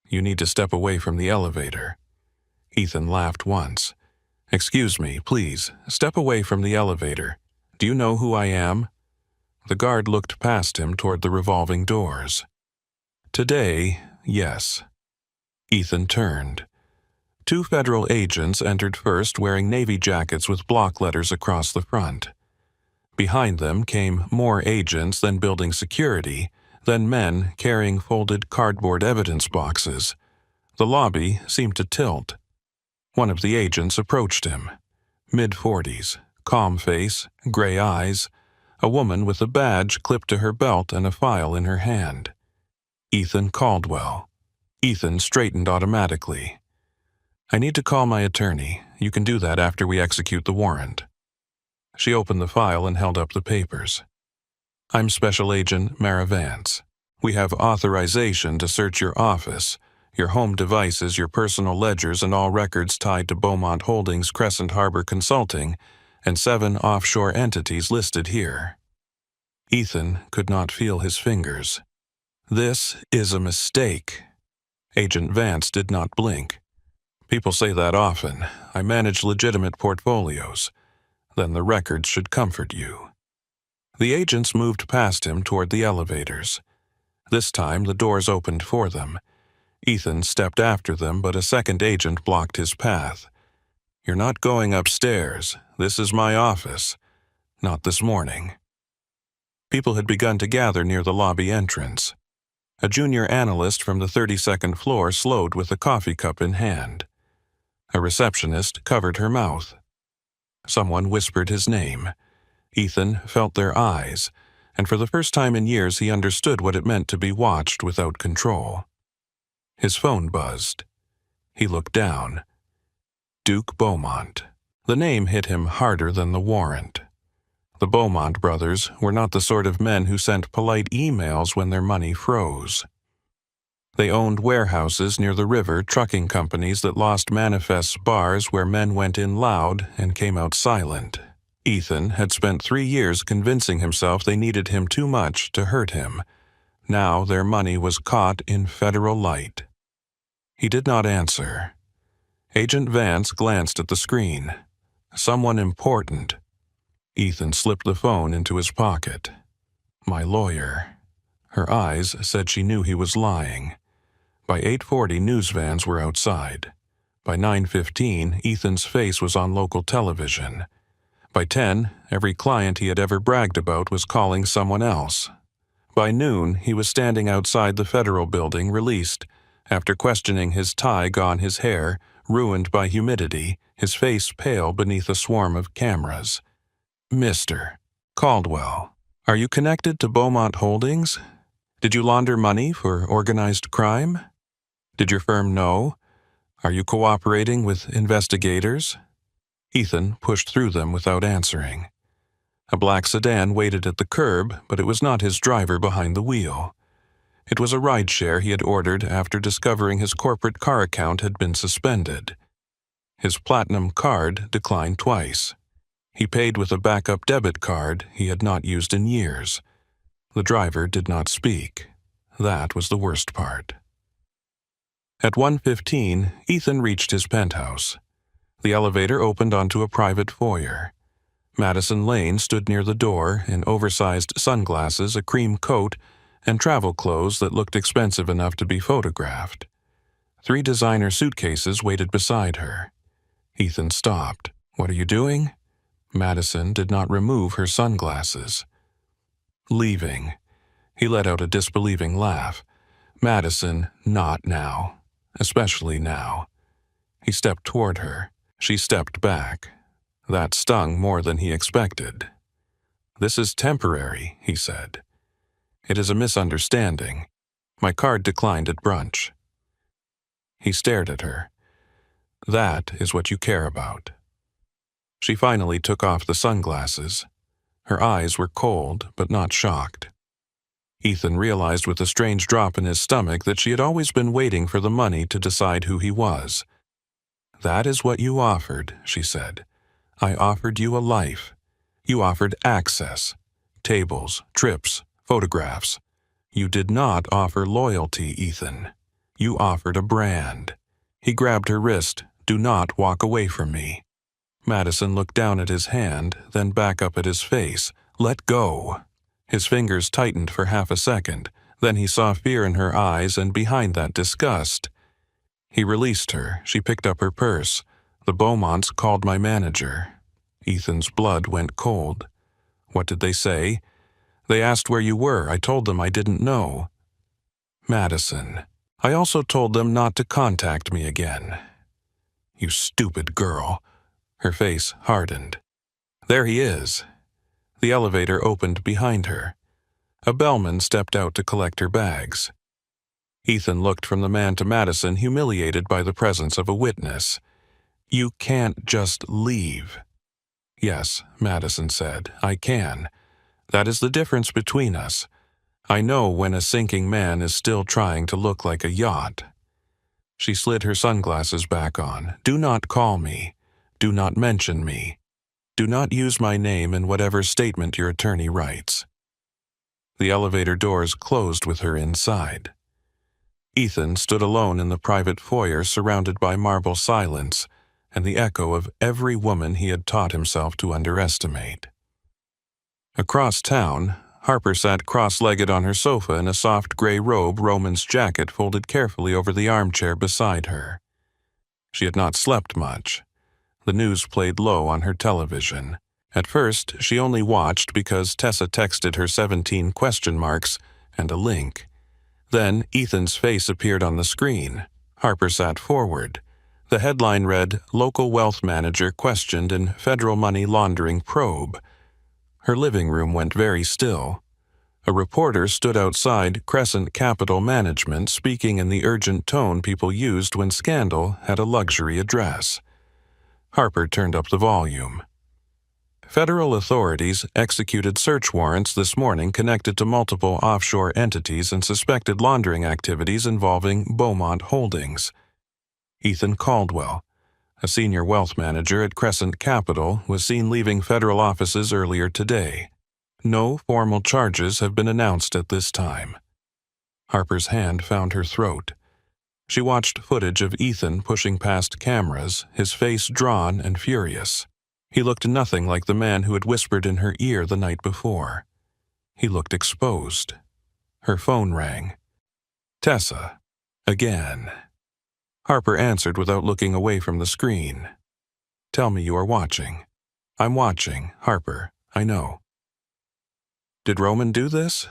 "You need to step away from the elevator." Ethan laughed once. "Excuse me, please, step away from the elevator. Do you know who I am?" The guard looked past him toward the revolving doors. "Today, yes." Ethan turned. Two federal agents entered first, wearing navy jackets with block letters across the front. Behind them came more agents, then building security, then men carrying folded cardboard evidence boxes. The lobby seemed to tilt. One of the agents approached him. Mid-40s, calm face, gray eyes, a woman with a badge clipped to her belt and a file in her hand. Ethan Caldwell. Ethan straightened automatically. "I need to call my attorney. You can do that after we execute the warrant." She opened the file and held up the papers. "I'm Special Agent Mara Vance. We have authorization to search your office, your home devices, your personal ledgers, and all records tied to Beaumont Holdings, Crescent Harbor Consulting, and 7 offshore entities listed here." Ethan could not feel his fingers. "This is a mistake." Agent Vance did not blink. "People say that often. I manage legitimate portfolios. Then the records should comfort you." The agents moved past him toward the elevators. This time the doors opened for them. Ethan stepped after them, but a second agent blocked his path. "You're not going upstairs. This is my office. Not this morning." People had begun to gather near the lobby entrance. A junior analyst from the 32nd floor slowed with a coffee cup in hand. A receptionist covered her mouth. Someone whispered his name. Ethan felt their eyes, and for the first time in years he understood what it meant to be watched without control. His phone buzzed. He looked down. Duke Beaumont. The name hit him harder than the warrant. The Beaumont brothers were not the sort of men who sent polite emails when their money froze. They owned warehouses near the river, trucking companies that lost manifests, bars where men went in loud and came out silent. Ethan had spent 3 years convincing himself they needed him too much to hurt him. Now their money was caught in federal light. He did not answer. Agent Vance glanced at the screen. Someone important. Ethan slipped the phone into his pocket. My lawyer. Her eyes said she knew he was lying. By 8:40, news vans were outside. By 9:15, Ethan's face was on local television. By 10, every client he had ever bragged about was calling someone else. By noon, he was standing outside the federal building, released, after questioning his tie gone, his hair ruined by humidity, his face pale beneath a swarm of cameras. Mr. Caldwell, are you connected to Beaumont Holdings? Did you launder money for organized crime? Did your firm know? Are you cooperating with investigators? Ethan pushed through them without answering. A black sedan waited at the curb, but it was not his driver behind the wheel. It was a rideshare he had ordered after discovering his corporate car account had been suspended. His platinum card declined twice. He paid with a backup debit card he had not used in years. The driver did not speak. That was the worst part. At 1:15, Ethan reached his penthouse. The elevator opened onto a private foyer. Madison Lane stood near the door in oversized sunglasses, a cream coat, and travel clothes that looked expensive enough to be photographed. 3 designer suitcases waited beside her. Ethan stopped. What are you doing? Madison did not remove her sunglasses. Leaving. He let out a disbelieving laugh. Madison, not now. Especially now. He stepped toward her. She stepped back. That stung more than he expected. This is temporary, he said. It is a misunderstanding. My card declined at brunch. He stared at her. That is what you care about. She finally took off the sunglasses. Her eyes were cold, but not shocked. Ethan realized with a strange drop in his stomach that she had always been waiting for the money to decide who he was. That is what you offered, she said. I offered you a life. You offered access, tables, trips, photographs. You did not offer loyalty, Ethan. You offered a brand. He grabbed her wrist. Do not walk away from me. Madison looked down at his hand, then back up at his face. Let go. His fingers tightened for half a second. Then he saw fear in her eyes and behind that disgust. He released her. She picked up her purse. The Beaumonts called my manager. Ethan's blood went cold. What did they say? They asked where you were. I told them I didn't know. Madison. I also told them not to contact me again. You stupid girl. Her face hardened. There he is. The elevator opened behind her. A bellman stepped out to collect her bags. Ethan looked from the man to Madison, humiliated by the presence of a witness. You can't just leave. Yes, Madison said, I can. That is the difference between us. I know when a sinking man is still trying to look like a yacht. She slid her sunglasses back on. Do not call me. Do not mention me. Do not use my name in whatever statement your attorney writes. The elevator doors closed with her inside. Ethan stood alone in the private foyer, surrounded by marble silence and the echo of every woman he had taught himself to underestimate. Across town, Harper sat cross-legged on her sofa in a soft gray robe, Roman's jacket folded carefully over the armchair beside her. She had not slept much. The news played low on her television. At first, she only watched because Tessa texted her 17 question marks and a link. Then Ethan's face appeared on the screen. Harper sat forward. The headline read, Local Wealth Manager Questioned in Federal Money Laundering Probe. Her living room went very still. A reporter stood outside Crescent Capital Management, speaking in the urgent tone people used when scandal had a luxury address. Harper turned up the volume. Federal authorities executed search warrants this morning connected to multiple offshore entities and suspected laundering activities involving Beaumont Holdings. Ethan Caldwell, a senior wealth manager at Crescent Capital, was seen leaving federal offices earlier today. No formal charges have been announced at this time. Harper's hand found her throat. She watched footage of Ethan pushing past cameras, his face drawn and furious. He looked nothing like the man who had whispered in her ear the night before. He looked exposed. Her phone rang. Tessa. Again. Harper answered without looking away from the screen. Tell me you are watching. I'm watching, Harper. I know. Did Roman do this?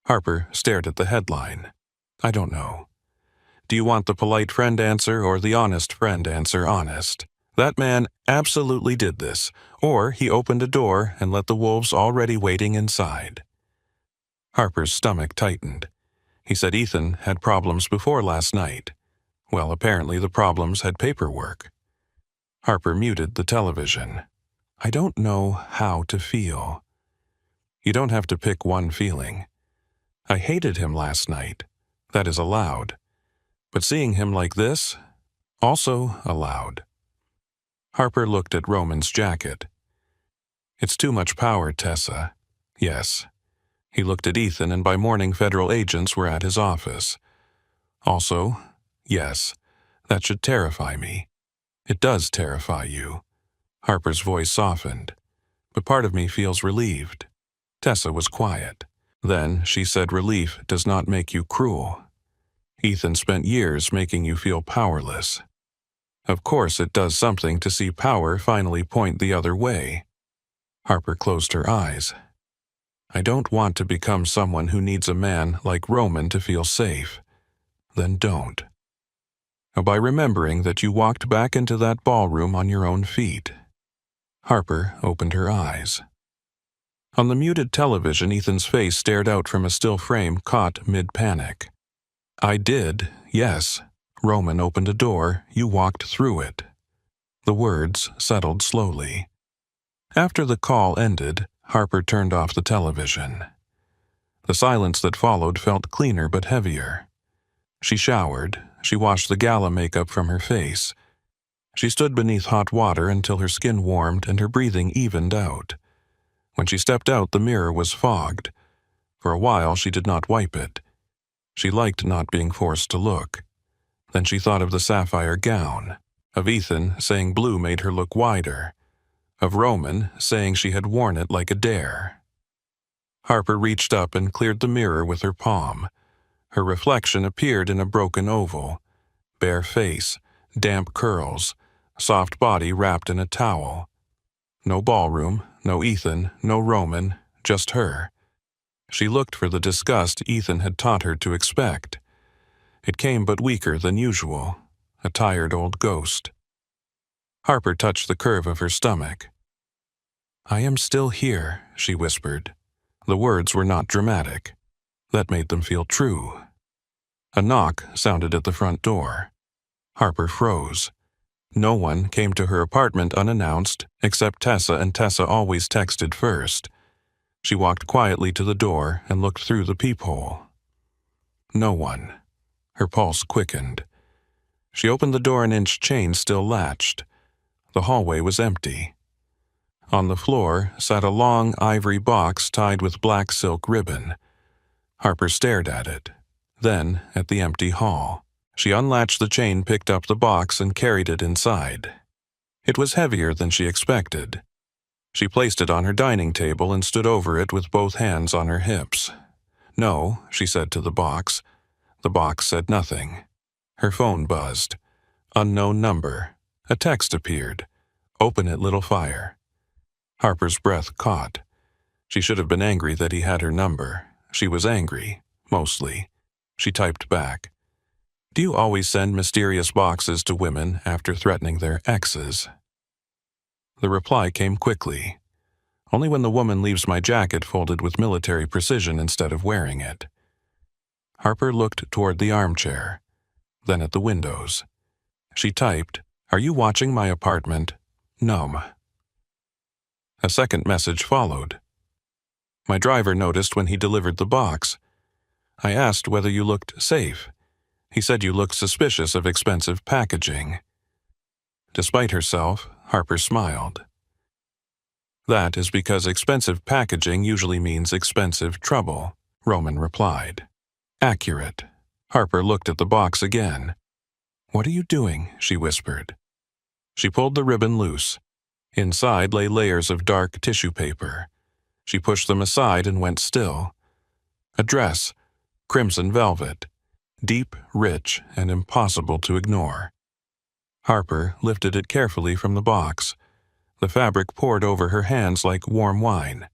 Harper stared at the headline. I don't know. Do you want the polite friend answer or the honest friend answer honest? That man absolutely did this, or he opened a door and let the wolves already waiting inside. Harper's stomach tightened. He said Ethan had problems before last night. Well, apparently the problems had paperwork. Harper muted the television. I don't know how to feel. You don't have to pick one feeling. I hated him last night. That is allowed. But seeing him like this, also allowed. Harper looked at Roman's jacket. It's too much power, Tessa. Yes. He looked at Ethan, and by morning federal agents were at his office. Also, yes, that should terrify me. It does terrify you. Harper's voice softened, but part of me feels relieved. Tessa was quiet. Then she said relief does not make you cruel. Ethan spent years making you feel powerless. Of course it does something to see power finally point the other way. Harper closed her eyes. I don't want to become someone who needs a man like Roman to feel safe. Then don't. By remembering that you walked back into that ballroom on your own feet. Harper opened her eyes. On the muted television, Ethan's face stared out from a still frame caught mid-panic. I did, yes. Roman opened a door, you walked through it. The words settled slowly. After the call ended, Harper turned off the television. The silence that followed felt cleaner but heavier. She showered. She washed the gala makeup from her face. She stood beneath hot water until her skin warmed and her breathing evened out. When she stepped out, the mirror was fogged. For a while, she did not wipe it. She liked not being forced to look. Then she thought of the sapphire gown, of Ethan saying blue made her look wider, of Roman saying she had worn it like a dare. Harper reached up and cleared the mirror with her palm. Her reflection appeared in a broken oval, bare face, damp curls, soft body wrapped in a towel. No ballroom, no Ethan, no Roman, just her. She looked for the disgust Ethan had taught her to expect. It came but weaker than usual, a tired old ghost. Harper touched the curve of her stomach. I am still here, she whispered. The words were not dramatic. That made them feel true. A knock sounded at the front door. Harper froze. No one came to her apartment unannounced, except Tessa, and Tessa always texted first. She walked quietly to the door and looked through the peephole. No one. Her pulse quickened. She opened the door an inch chain still latched. The hallway was empty. On the floor sat a long ivory box tied with black silk ribbon. Harper stared at it, then at the empty hall. She unlatched the chain, picked up the box, and carried it inside. It was heavier than she expected. She placed it on her dining table and stood over it with both hands on her hips. No, she said to the box. The box said nothing. Her phone buzzed. Unknown number. A text appeared. Open it, little fire. Harper's breath caught. She should have been angry that he had her number. She was angry, mostly. She typed back. Do you always send mysterious boxes to women after threatening their exes? The reply came quickly. Only when the woman leaves my jacket folded with military precision instead of wearing it. Harper looked toward the armchair, then at the windows. She typed, Are you watching my apartment? Numb. A second message followed. My driver noticed when he delivered the box. I asked whether you looked safe. He said you looked suspicious of expensive packaging. Despite herself, Harper smiled. That is because expensive packaging usually means expensive trouble, Roman replied. Accurate. Harper looked at the box again. "What are you doing?" she whispered. She pulled the ribbon loose. Inside lay layers of dark tissue paper. She pushed them aside and went still. A dress, crimson velvet, deep, rich, and impossible to ignore. Harper lifted it carefully from the box. The fabric poured over her hands like warm wine.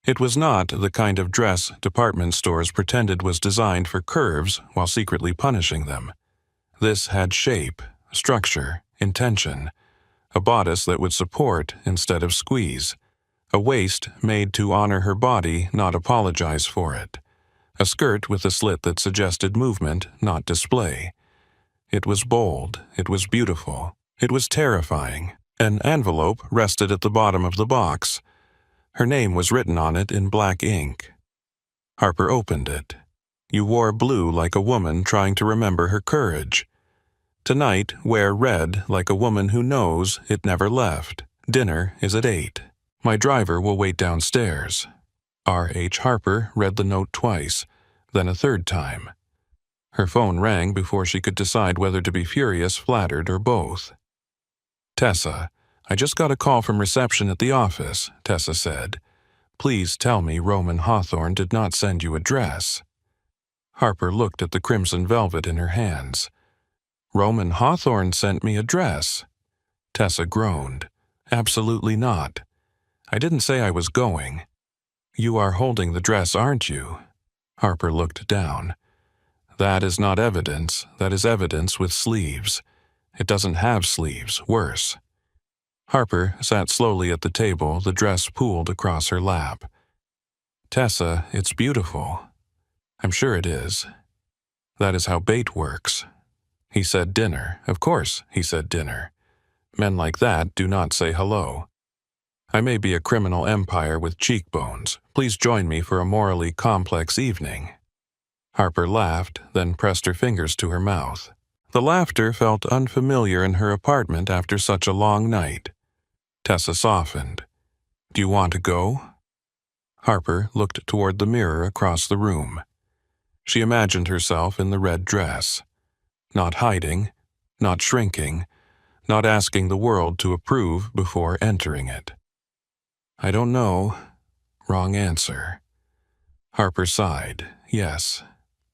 It was not the kind of dress department stores pretended was designed for curves while secretly punishing them. This had shape, structure, intention, a bodice that would support instead of squeeze, a waist made to honor her body, not apologize for it, a skirt with a slit that suggested movement, not display. It was bold, it was beautiful, it was terrifying. An envelope rested at the bottom of the box. Her name was written on it in black ink. Harper opened it. "You wore blue like a woman trying to remember her courage. Tonight, wear red like a woman who knows it never left. Dinner is at 8. My driver will wait downstairs." R.H. Harper read the note twice, then a third time. Her phone rang before she could decide whether to be furious, flattered, or both. "Tessa, I just got a call from reception at the office," Tessa said. "Please tell me Roman Hawthorne did not send you a dress." Harper looked at the crimson velvet in her hands. "Roman Hawthorne sent me a dress." Tessa groaned. "Absolutely not. I didn't say I was going." "You are holding the dress, aren't you?" Harper looked down. "That is not evidence. That is evidence with sleeves. It doesn't have sleeves. Worse." Harper sat slowly at the table, the dress pooled across her lap. "Tessa, it's beautiful." "I'm sure it is. That is how bait works." He said dinner. Of course, he said dinner. Men like that do not say hello. "I may be a criminal empire with cheekbones. Please join me for a morally complex evening." Harper laughed, then pressed her fingers to her mouth. The laughter felt unfamiliar in her apartment after such a long night. Tessa softened. "Do you want to go?" Harper looked toward the mirror across the room. She imagined herself in the red dress. Not hiding, not shrinking, not asking the world to approve before entering it. "I don't know." Wrong answer. Harper sighed. "Yes."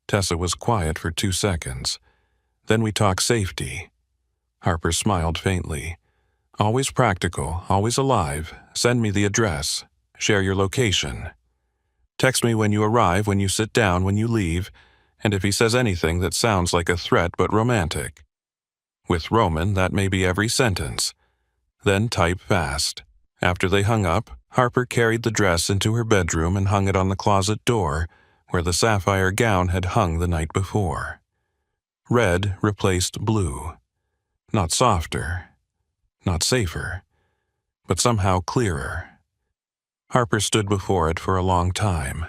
Tessa was quiet for 2 seconds. "Then we talk safety." Harper smiled faintly. "Always practical, always alive. Send me the address. Share your location. Text me when you arrive, when you sit down, when you leave, and if he says anything that sounds like a threat but romantic. With Roman, that may be every sentence. Then type fast." After they hung up, Harper carried the dress into her bedroom and hung it on the closet door, where the sapphire gown had hung the night before. Red replaced blue. Not softer, not safer, but somehow clearer. Harper stood before it for a long time.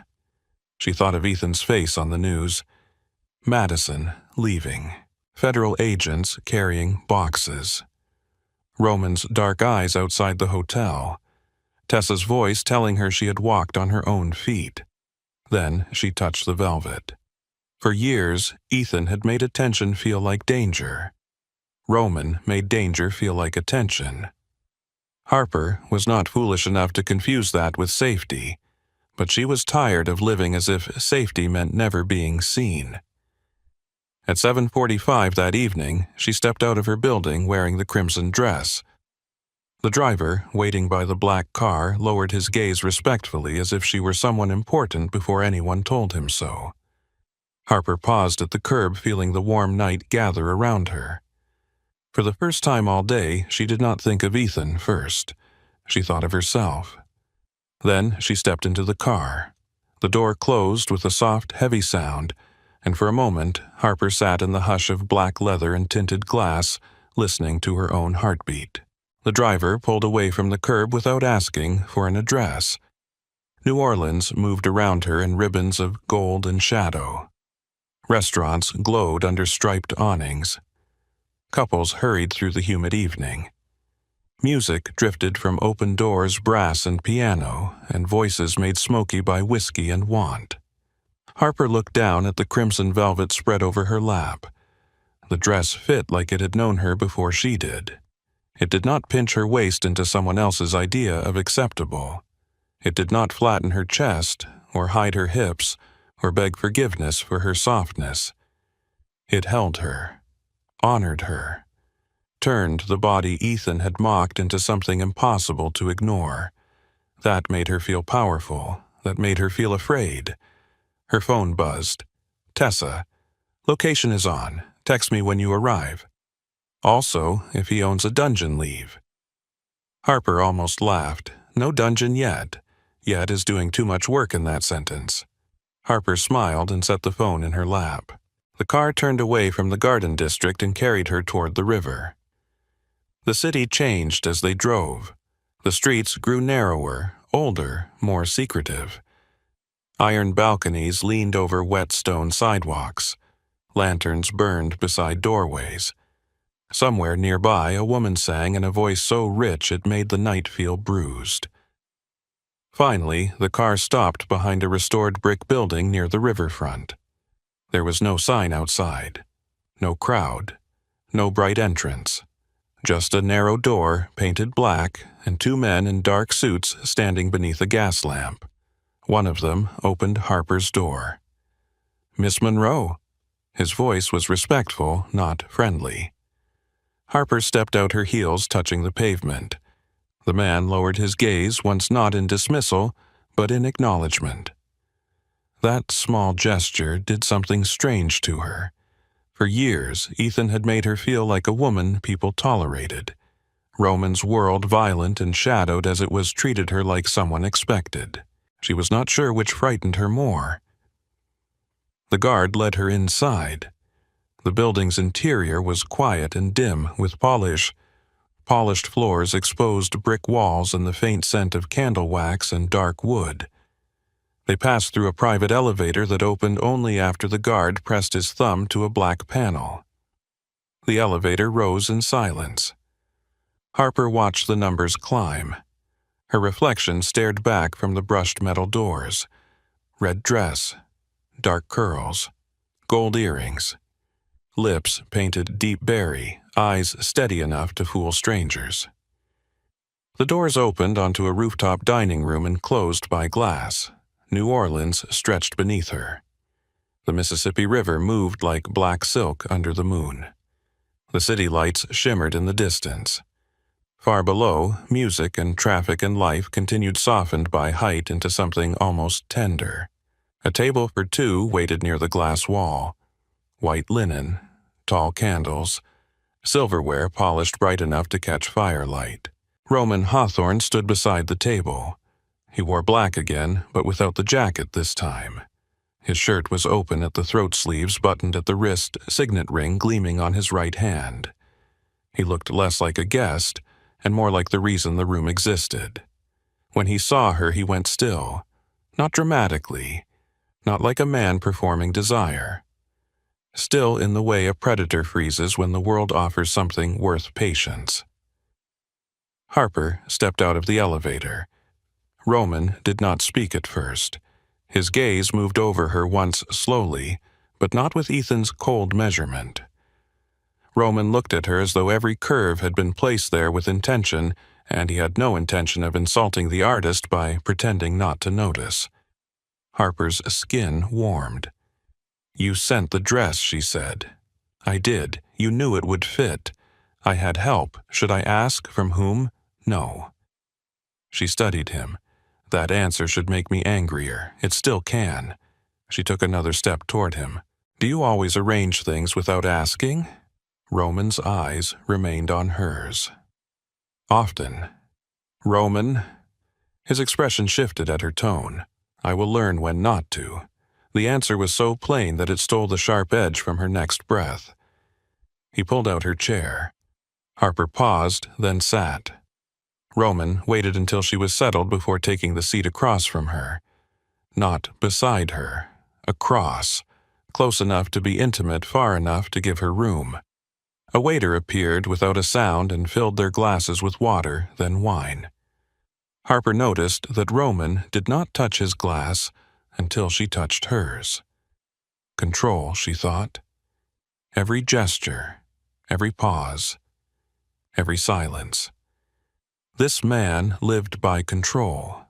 She thought of Ethan's face on the news. Madison leaving. Federal agents carrying boxes. Roman's dark eyes outside the hotel. Tessa's voice telling her she had walked on her own feet. Then she touched the velvet. For years, Ethan had made attention feel like danger. Roman made danger feel like attention. Harper was not foolish enough to confuse that with safety, but she was tired of living as if safety meant never being seen. At 7:45 that evening, she stepped out of her building wearing the crimson dress. The driver, waiting by the black car, lowered his gaze respectfully as if she were someone important before anyone told him so. Harper paused at the curb, feeling the warm night gather around her. For the first time all day, she did not think of Ethan first. She thought of herself. Then she stepped into the car. The door closed with a soft, heavy sound, and for a moment, Harper sat in the hush of black leather and tinted glass, listening to her own heartbeat. The driver pulled away from the curb without asking for an address. New Orleans moved around her in ribbons of gold and shadow. Restaurants glowed under striped awnings. Couples hurried through the humid evening. Music drifted from open doors, brass and piano, and voices made smoky by whiskey and want. Harper looked down at the crimson velvet spread over her lap. The dress fit like it had known her before she did. It did not pinch her waist into someone else's idea of acceptable. It did not flatten her chest, or hide her hips, or beg forgiveness for her softness. It held her, honored her, turned the body Ethan had mocked into something impossible to ignore. That made her feel powerful, that made her feel afraid. Her phone buzzed. "Tessa, location is on. Text me when you arrive. Also, if he owns a dungeon, leave." Harper almost laughed. No dungeon yet. Yet is doing too much work in that sentence. Harper smiled and set the phone in her lap. The car turned away from the garden district and carried her toward the river. The city changed as they drove. The streets grew narrower, older, more secretive. Iron balconies leaned over wet stone sidewalks. Lanterns burned beside doorways. Somewhere nearby, a woman sang in a voice so rich it made the night feel bruised. Finally, the car stopped behind a restored brick building near the riverfront. There was no sign outside. No crowd. No bright entrance. Just a narrow door, painted black, and two men in dark suits standing beneath a gas lamp. One of them opened Harper's door. "Miss Monroe." His voice was respectful, not friendly. Harper stepped out, her heels touching the pavement. The man lowered his gaze, once not in dismissal, but in acknowledgement. That small gesture did something strange to her. For years, Ethan had made her feel like a woman people tolerated. Roman's world, violent and shadowed as it was, treated her like someone expected. She was not sure which frightened her more. The guard led her inside. The building's interior was quiet and dim, with polished floors, exposed brick walls, and the faint scent of candle wax and dark wood. They passed through a private elevator that opened only after the guard pressed his thumb to a black panel. The elevator rose in silence. Harper watched the numbers climb. Her reflection stared back from the brushed metal doors. Red dress, dark curls, gold earrings, lips painted deep berry, eyes steady enough to fool strangers. The doors opened onto a rooftop dining room enclosed by glass. New Orleans stretched beneath her. The Mississippi River moved like black silk under the moon. The city lights shimmered in the distance. Far below, music and traffic and life continued, softened by height into something almost tender. A table for two waited near the glass wall. White linen, tall candles, silverware polished bright enough to catch firelight. Roman Hawthorne stood beside the table. He wore black again, but without the jacket this time. His shirt was open at the throat sleeves, buttoned at the wrist, signet ring gleaming on his right hand. He looked less like a guest and more like the reason the room existed. When he saw her, he went still. Not dramatically, not like a man performing desire. Still in the way a predator freezes when the world offers something worth patience. Harper stepped out of the elevator. Roman did not speak at first. His gaze moved over her once slowly, but not with Ethan's cold measurement. Roman looked at her as though every curve had been placed there with intention, and he had no intention of insulting the artist by pretending not to notice. Harper's skin warmed. "You sent the dress," she said. "I did. You knew it would fit. I had help. Should I ask from whom? No." She studied him. "That answer should make me angrier. It still can." She took another step toward him. "Do you always arrange things without asking?" Roman's eyes remained on hers. "Often." "Roman?" His expression shifted at her tone. "I will learn when not to." The answer was so plain that it stole the sharp edge from her next breath. He pulled out her chair. Harper paused, then sat. Roman waited until she was settled before taking the seat across from her. Not beside her. Across. Close enough to be intimate, far enough to give her room. A waiter appeared without a sound and filled their glasses with water, then wine. Harper noticed that Roman did not touch his glass until she touched hers. control, she thought. Every gesture, every pause, every silence. This man lived by control.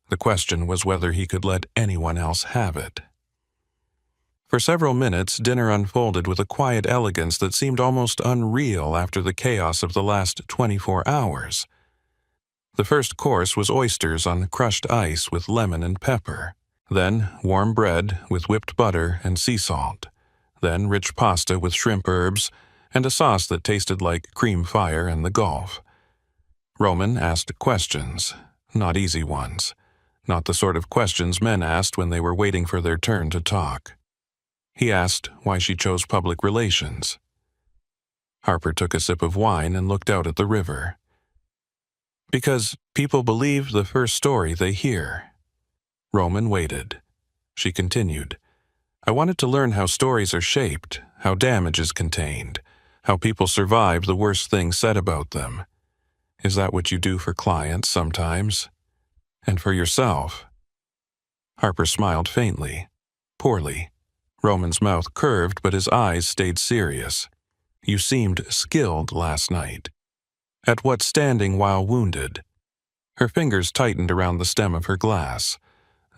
The question was whether he could let anyone else have it. For several minutes, dinner unfolded with a quiet elegance that seemed almost unreal after the chaos of the last 24 hours. The first course was oysters on crushed ice with lemon and pepper. Then warm bread with whipped butter and sea salt. Then rich pasta with shrimp herbs and a sauce that tasted like cream fire in the Gulf. Roman asked questions, not easy ones, not the sort of questions men asked when they were waiting for their turn to talk. He asked why she chose public relations. Harper took a sip of wine and looked out at the river. Because people believe the first story they hear. Roman waited. She continued. I wanted to learn how stories are shaped, how damage is contained, how people survive the worst things said about them. Is that what you do for clients sometimes? And for yourself? Harper smiled faintly, poorly. Roman's mouth curved, but his eyes stayed serious. You seemed skilled last night. At what standing while wounded? Her fingers tightened around the stem of her glass.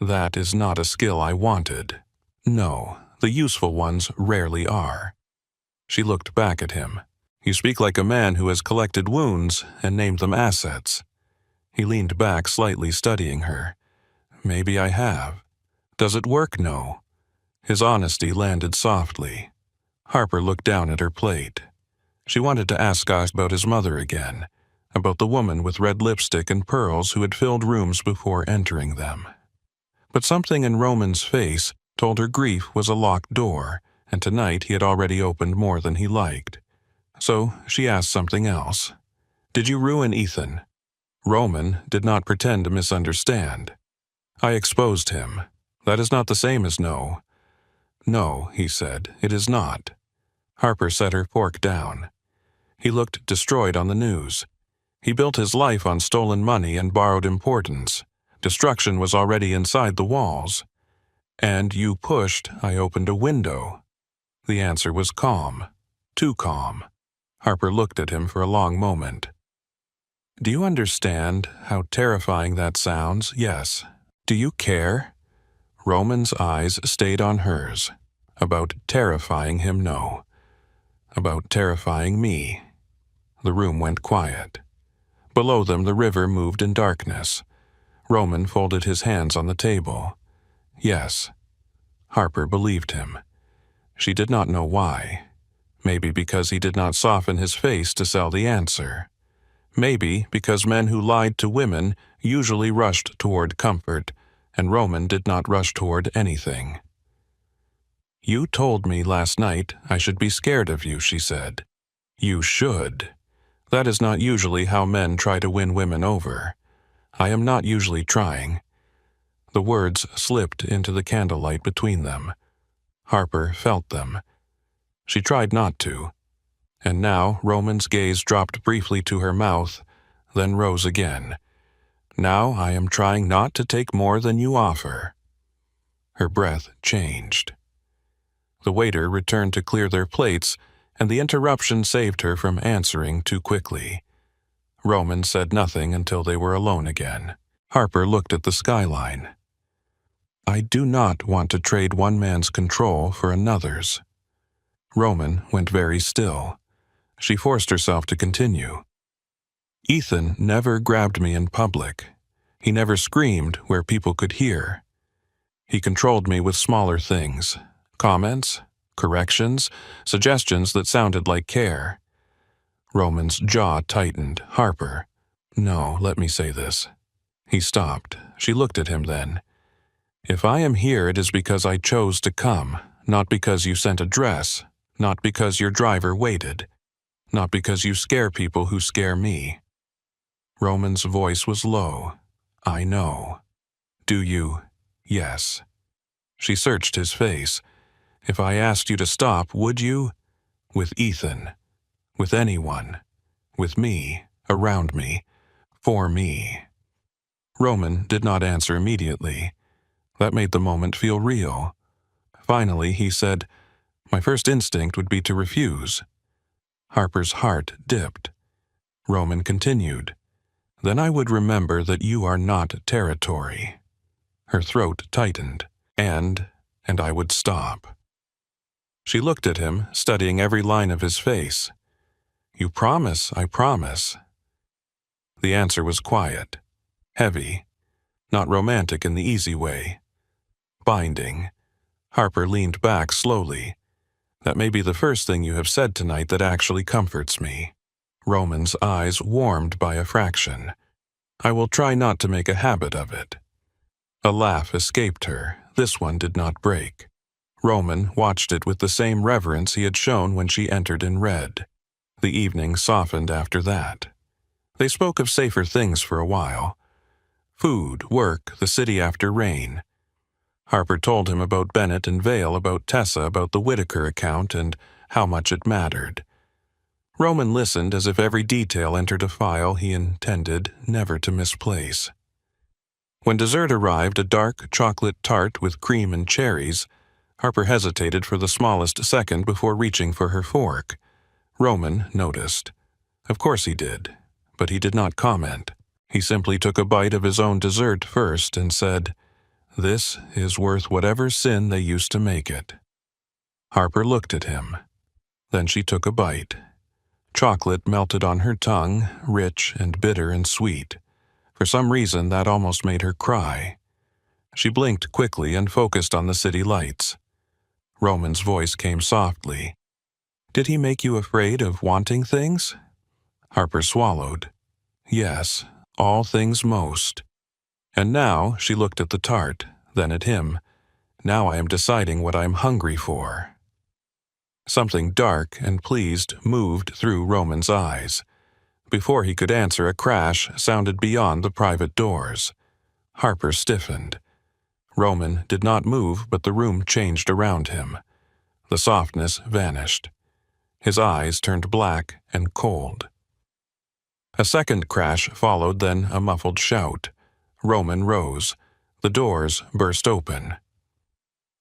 That is not a skill I wanted. No, the useful ones rarely are. She looked back at him. You speak like a man who has collected wounds and named them assets. He leaned back slightly, studying her. Maybe I have. Does it work? No. His honesty landed softly. Harper looked down at her plate. She wanted to ask Gosh about his mother again, about the woman with red lipstick and pearls who had filled rooms before entering them. But something in Roman's face told her grief was a locked door, and tonight he had already opened more than he liked. So she asked something else. Did you ruin Ethan? Roman did not pretend to misunderstand. I exposed him. That is not the same as no. No, he said, it is not. Harper set her fork down. He looked destroyed on the news. He built his life on stolen money and borrowed importance. Destruction was already inside the walls. And you pushed, I opened a window. The answer was calm. Too calm. Harper looked at him for a long moment. Do you understand how terrifying that sounds? Yes. Do you care? Roman's eyes stayed on hers. About terrifying him, no. About terrifying me. The room went quiet. Below them the river moved in darkness. Roman folded his hands on the table. Yes. Harper believed him. She did not know why. Maybe because he did not soften his face to sell the answer. Maybe because men who lied to women usually rushed toward comfort, and Roman did not rush toward anything. You told me last night I should be scared of you, she said. You should. That is not usually how men try to win women over. I am not usually trying. The words slipped into the candlelight between them. Harper felt them. She tried not to. And now Roman's gaze dropped briefly to her mouth, then rose again. Now I am trying not to take more than you offer. Her breath changed. The waiter returned to clear their plates, and the interruption saved her from answering too quickly. Roman said nothing until they were alone again. Harper looked at the skyline. I do not want to trade one man's control for another's. Roman went very still. She forced herself to continue. Ethan never grabbed me in public. He never screamed where people could hear. He controlled me with smaller things, comments, corrections, suggestions that sounded like care. Roman's jaw tightened. Harper. No, let me say this. He stopped. She looked at him then. If I am here, it is because I chose to come, not because you sent a dress, not because your driver waited, not because you scare people who scare me. Roman's voice was low. I know. Do you? Yes. She searched his face. If I asked you to stop, would you? With Ethan. With anyone. With me. Around me. For me. Roman did not answer immediately. That made the moment feel real. Finally, he said, "My first instinct would be to refuse." Harper's heart dipped. Roman continued, "Then I would remember that you are not territory." Her throat tightened, and I would stop. She looked at him, studying every line of his face. "You promise, I promise." The answer was quiet, heavy, not romantic in the easy way. Binding. Harper leaned back slowly. "That may be the first thing you have said tonight that actually comforts me." Roman's eyes warmed by a fraction. "I will try not to make a habit of it." A laugh escaped her. This one did not break. Roman watched it with the same reverence he had shown when she entered in red. The evening softened after that. They spoke of safer things for a while. Food, work, the city after rain. Harper told him about Bennett and Vale, about Tessa, about the Whitaker account, and how much it mattered. Roman listened as if every detail entered a file he intended never to misplace. When dessert arrived, a dark chocolate tart with cream and cherries, Harper hesitated for the smallest second before reaching for her fork. Roman noticed. Of course he did, but he did not comment. He simply took a bite of his own dessert first and said, "This is worth whatever sin they used to make it." Harper looked at him. Then she took a bite. Chocolate melted on her tongue, rich and bitter and sweet. For some reason, that almost made her cry. She blinked quickly and focused on the city lights. Roman's voice came softly. "Did he make you afraid of wanting things?" Harper swallowed. "Yes, all things most." And now she looked at the tart, then at him. "Now I am deciding what I am hungry for." Something dark and pleased moved through Roman's eyes. Before he could answer, a crash sounded beyond the private doors. Harper stiffened. Roman did not move, but the room changed around him. The softness vanished. His eyes turned black and cold. A second crash followed, then a muffled shout. Roman rose. The doors burst open.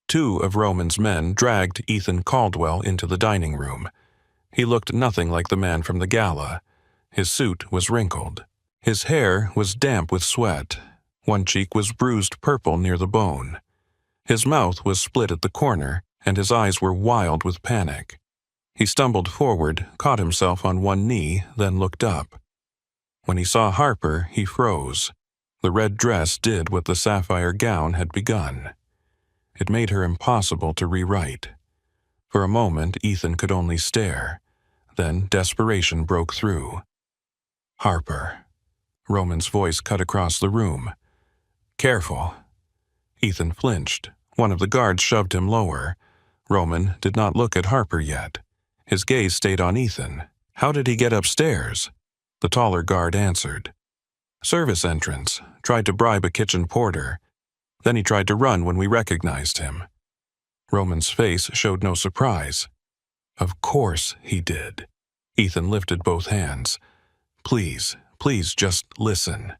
Two of Roman's men dragged Ethan Caldwell into the dining room. He looked nothing like the man from the gala. His suit was wrinkled. His hair was damp with sweat. One cheek was bruised purple near the bone. His mouth was split at the corner, and his eyes were wild with panic. He stumbled forward, caught himself on one knee, then looked up. When he saw Harper, he froze. The red dress did what the sapphire gown had begun. It made her impossible to rewrite. For a moment, Ethan could only stare. Then desperation broke through. "Harper." Roman's voice cut across the room. "Careful." Ethan flinched. One of the guards shoved him lower. Roman did not look at Harper yet. His gaze stayed on Ethan. "How did he get upstairs?" The taller guard answered. "Service entrance. Tried to bribe a kitchen porter. Then he tried to run when we recognized him." Roman's face showed no surprise. "Of course he did." Ethan lifted both hands. Please just listen."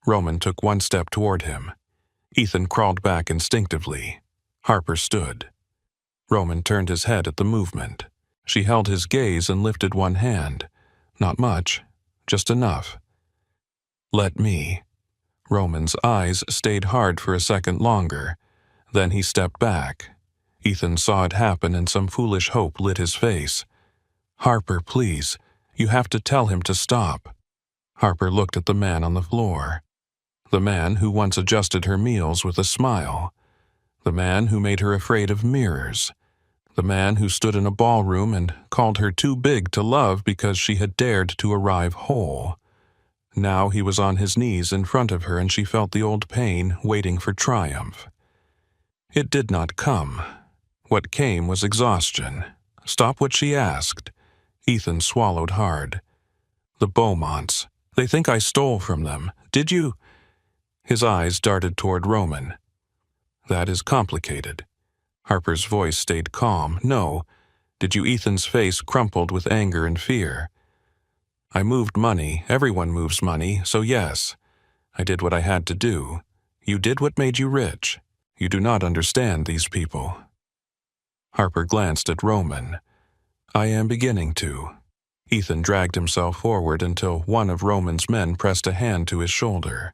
Roman took one step toward him. Ethan crawled back instinctively. Harper stood. Roman turned his head at the movement. She held his gaze and lifted one hand. Not much, just enough. "Let me." Roman's eyes stayed hard for a second longer. Then he stepped back. Ethan saw it happen and some foolish hope lit his face. "Harper, please. You have to tell him to stop." Harper looked at the man on the floor. The man who once adjusted her meals with a smile. The man who made her afraid of mirrors. The man who stood in a ballroom and called her too big to love because she had dared to arrive whole. Now he was on his knees in front of her and she felt the old pain waiting for triumph. It did not come. What came was exhaustion. Stop what she asked. Ethan swallowed hard. "The Beaumonts. They think I stole from them. Did you?" His eyes darted toward Roman. "That is complicated." Harper's voice stayed calm. "No. Did you?" Ethan's face crumpled with anger and fear. "I moved money. Everyone moves money, so yes. I did what I had to do. You did what made you rich. You do not understand these people." Harper glanced at Roman. I am beginning to. Ethan dragged himself forward until one of Roman's men pressed a hand to his shoulder.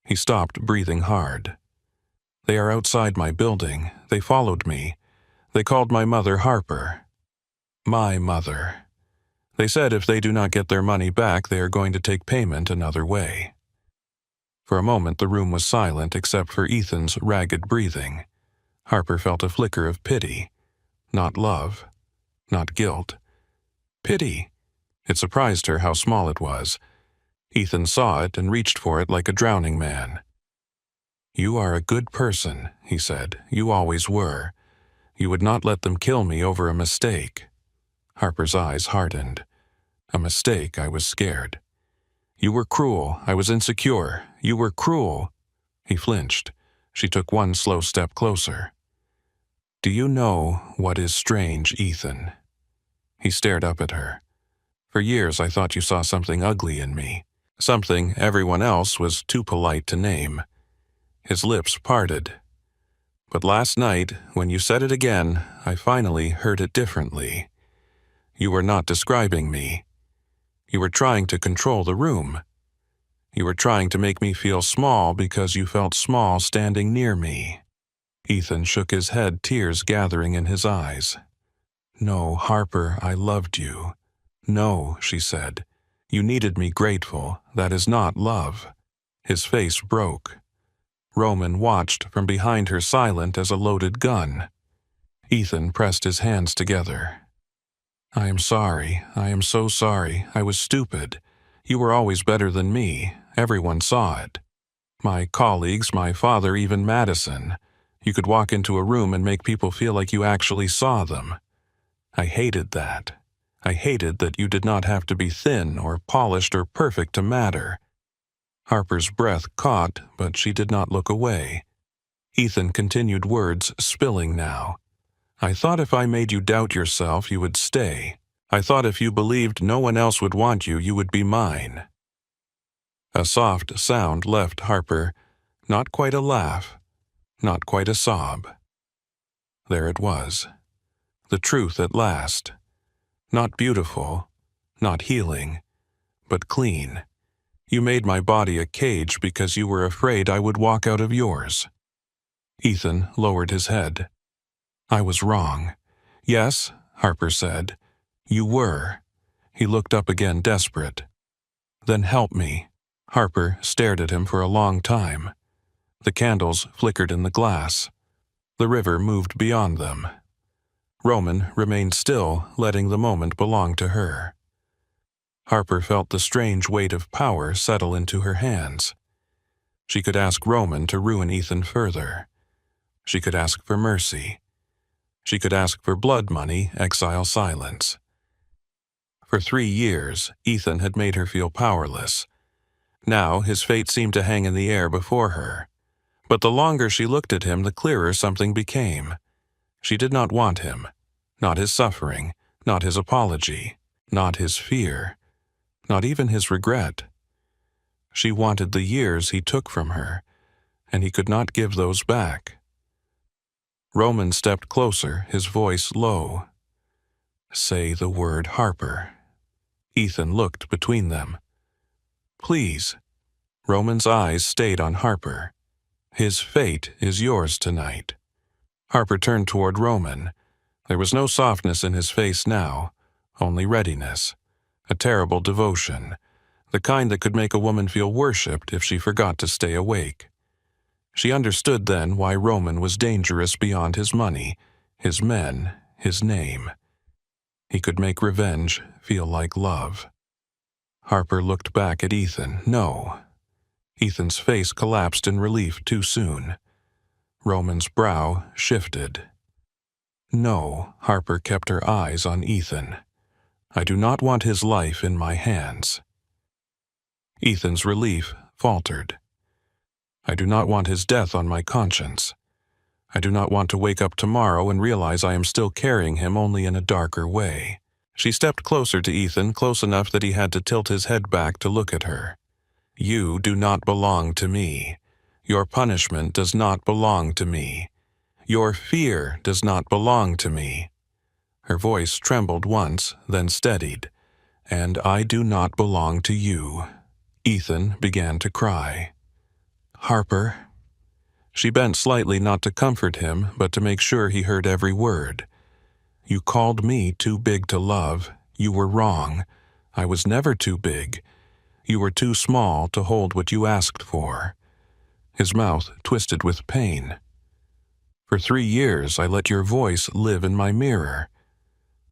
He stopped, breathing hard. They are outside my building. They followed me. They called my mother Harper. My mother. They said if they do not get their money back, they are going to take payment another way. For a moment the room was silent except for Ethan's ragged breathing. Harper felt a flicker of pity. Not love. Not guilt. Pity. It surprised her how small it was. Ethan saw it and reached for it like a drowning man. You are a good person, he said. You always were. You would not let them kill me over a mistake. Harper's eyes hardened. A mistake, I was scared. You were cruel. I was insecure. You were cruel. He flinched. She took one slow step closer. Do you know what is strange, Ethan? He stared up at her. For years I thought you saw something ugly in me. Something everyone else was too polite to name. His lips parted. But last night, when you said it again, I finally heard it differently. You were not describing me. You were trying to control the room. You were trying to make me feel small because you felt small standing near me. Ethan shook his head, tears gathering in his eyes. No, Harper, I loved you. No, she said. You needed me grateful. That is not love. His face broke. Roman watched from behind her, silent as a loaded gun. Ethan pressed his hands together. I am sorry. I am so sorry. I was stupid. You were always better than me. Everyone saw it. My colleagues, my father, even Madison. You could walk into a room and make people feel like you actually saw them. I hated that. I hated that you did not have to be thin or polished or perfect to matter. Harper's breath caught, but she did not look away. Ethan continued, words spilling now. I thought if I made you doubt yourself, you would stay. I thought if you believed no one else would want you, you would be mine. A soft sound left Harper, not quite a laugh, not quite a sob. There it was. The truth at last. Not beautiful, not healing, but clean. You made my body a cage because you were afraid I would walk out of yours. Ethan lowered his head. I was wrong. Yes, Harper said. You were. He looked up again, desperate. Then help me. Harper stared at him for a long time. The candles flickered in the glass. The river moved beyond them. Roman remained still, letting the moment belong to her. Harper felt the strange weight of power settle into her hands. She could ask Roman to ruin Ethan further. She could ask for mercy. She could ask for blood money, exile silence. For 3 years, Ethan had made her feel powerless. Now his fate seemed to hang in the air before her. But the longer she looked at him, the clearer something became. She did not want him. Not his suffering, not his apology, not his fear, not even his regret. She wanted the years he took from her, and he could not give those back. Roman stepped closer, his voice low. Say the word, Harper. Ethan looked between them. Please. Roman's eyes stayed on Harper. His fate is yours tonight. Harper turned toward Roman. There was no softness in his face now, only readiness. A terrible devotion, the kind that could make a woman feel worshipped if she forgot to stay awake. She understood then why Roman was dangerous beyond his money, his men, his name. He could make revenge feel like love. Harper looked back at Ethan. No. Ethan's face collapsed in relief too soon. Roman's brow shifted. No, Harper kept her eyes on Ethan. I do not want his life in my hands. Ethan's relief faltered. I do not want his death on my conscience. I do not want to wake up tomorrow and realize I am still carrying him, only in a darker way. She stepped closer to Ethan, close enough that he had to tilt his head back to look at her. You do not belong to me. Your punishment does not belong to me. Your fear does not belong to me." Her voice trembled once, then steadied. "And I do not belong to you." Ethan began to cry. "Harper." She bent slightly, not to comfort him, but to make sure he heard every word. "You called me too big to love. You were wrong. I was never too big. You were too small to hold what you asked for." His mouth twisted with pain. "For 3 years I let your voice live in my mirror.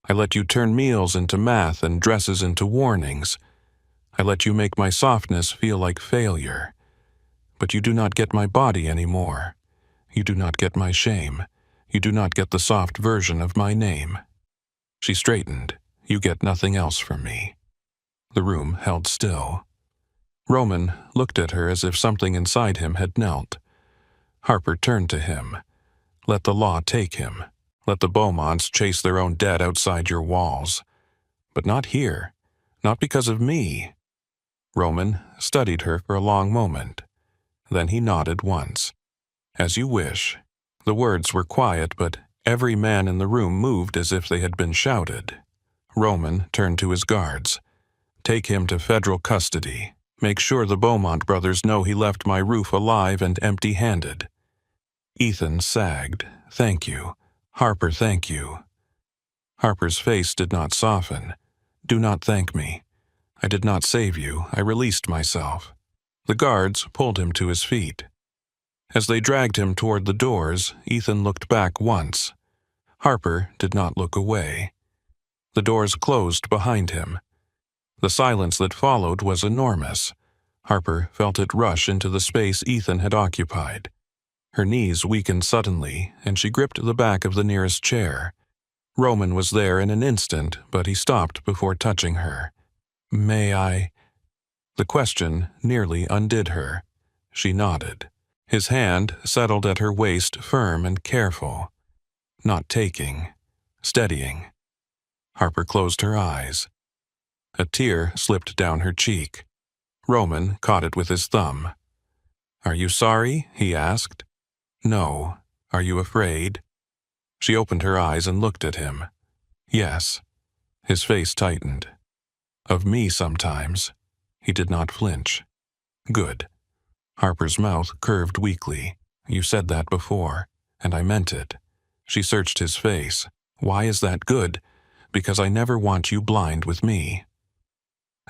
I let you turn meals into math and dresses into warnings. I let you make my softness feel like failure. But you do not get my body anymore. You do not get my shame. You do not get the soft version of my name." She straightened. "You get nothing else from me." The room held still. Roman looked at her as if something inside him had knelt. Harper turned to him. "Let the law take him. Let the Beaumonts chase their own dead outside your walls. But not here. Not because of me." Roman studied her for a long moment. Then he nodded once. "As you wish." The words were quiet, but every man in the room moved as if they had been shouted. Roman turned to his guards. "Take him to federal custody. Make sure the Beaumont brothers know he left my roof alive and empty-handed." Ethan sagged. "Thank you. Harper, thank you." Harper's face did not soften. "Do not thank me. I did not save you. I released myself." The guards pulled him to his feet. As they dragged him toward the doors, Ethan looked back once. Harper did not look away. The doors closed behind him. The silence that followed was enormous. Harper felt it rush into the space Ethan had occupied. Her knees weakened suddenly, and she gripped the back of the nearest chair. Roman was there in an instant, but he stopped before touching her. "May I?" The question nearly undid her. She nodded. His hand settled at her waist, firm and careful. Not taking. Steadying. Harper closed her eyes. A tear slipped down her cheek. Roman caught it with his thumb. "Are you sorry?" he asked. "No. Are you afraid?" She opened her eyes and looked at him. "Yes." His face tightened. "Of me sometimes." He did not flinch. "Good." Harper's mouth curved weakly. "You said that before, and I meant it." She searched his face. "Why is that good?" "Because I never want you blind with me."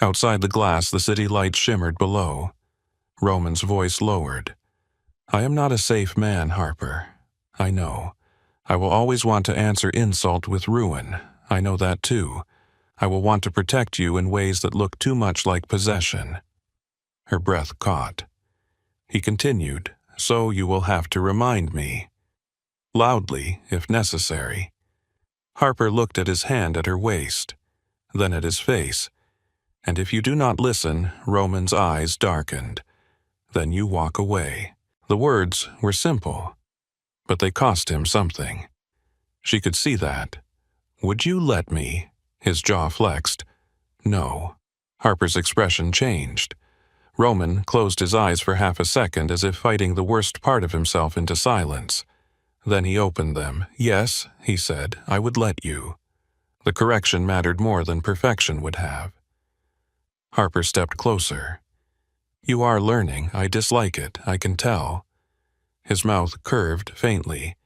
Outside the glass, the city lights shimmered below. Roman's voice lowered. "I am not a safe man, Harper. I know. I will always want to answer insult with ruin. I know that too. I will want to protect you in ways that look too much like possession." Her breath caught. He continued, "So you will have to remind me." Loudly, if necessary. Harper looked at his hand at her waist, then at his face. "And if you do not listen," Roman's eyes darkened, "then you walk away." The words were simple, but they cost him something. She could see that. "Would you let me?" His jaw flexed. "No." Harper's expression changed. Roman closed his eyes for half a second as if fighting the worst part of himself into silence. Then he opened them. "Yes," he said, "I would let you." The correction mattered more than perfection would have. Harper stepped closer. "You are learning. I dislike it. I can tell." His mouth curved faintly.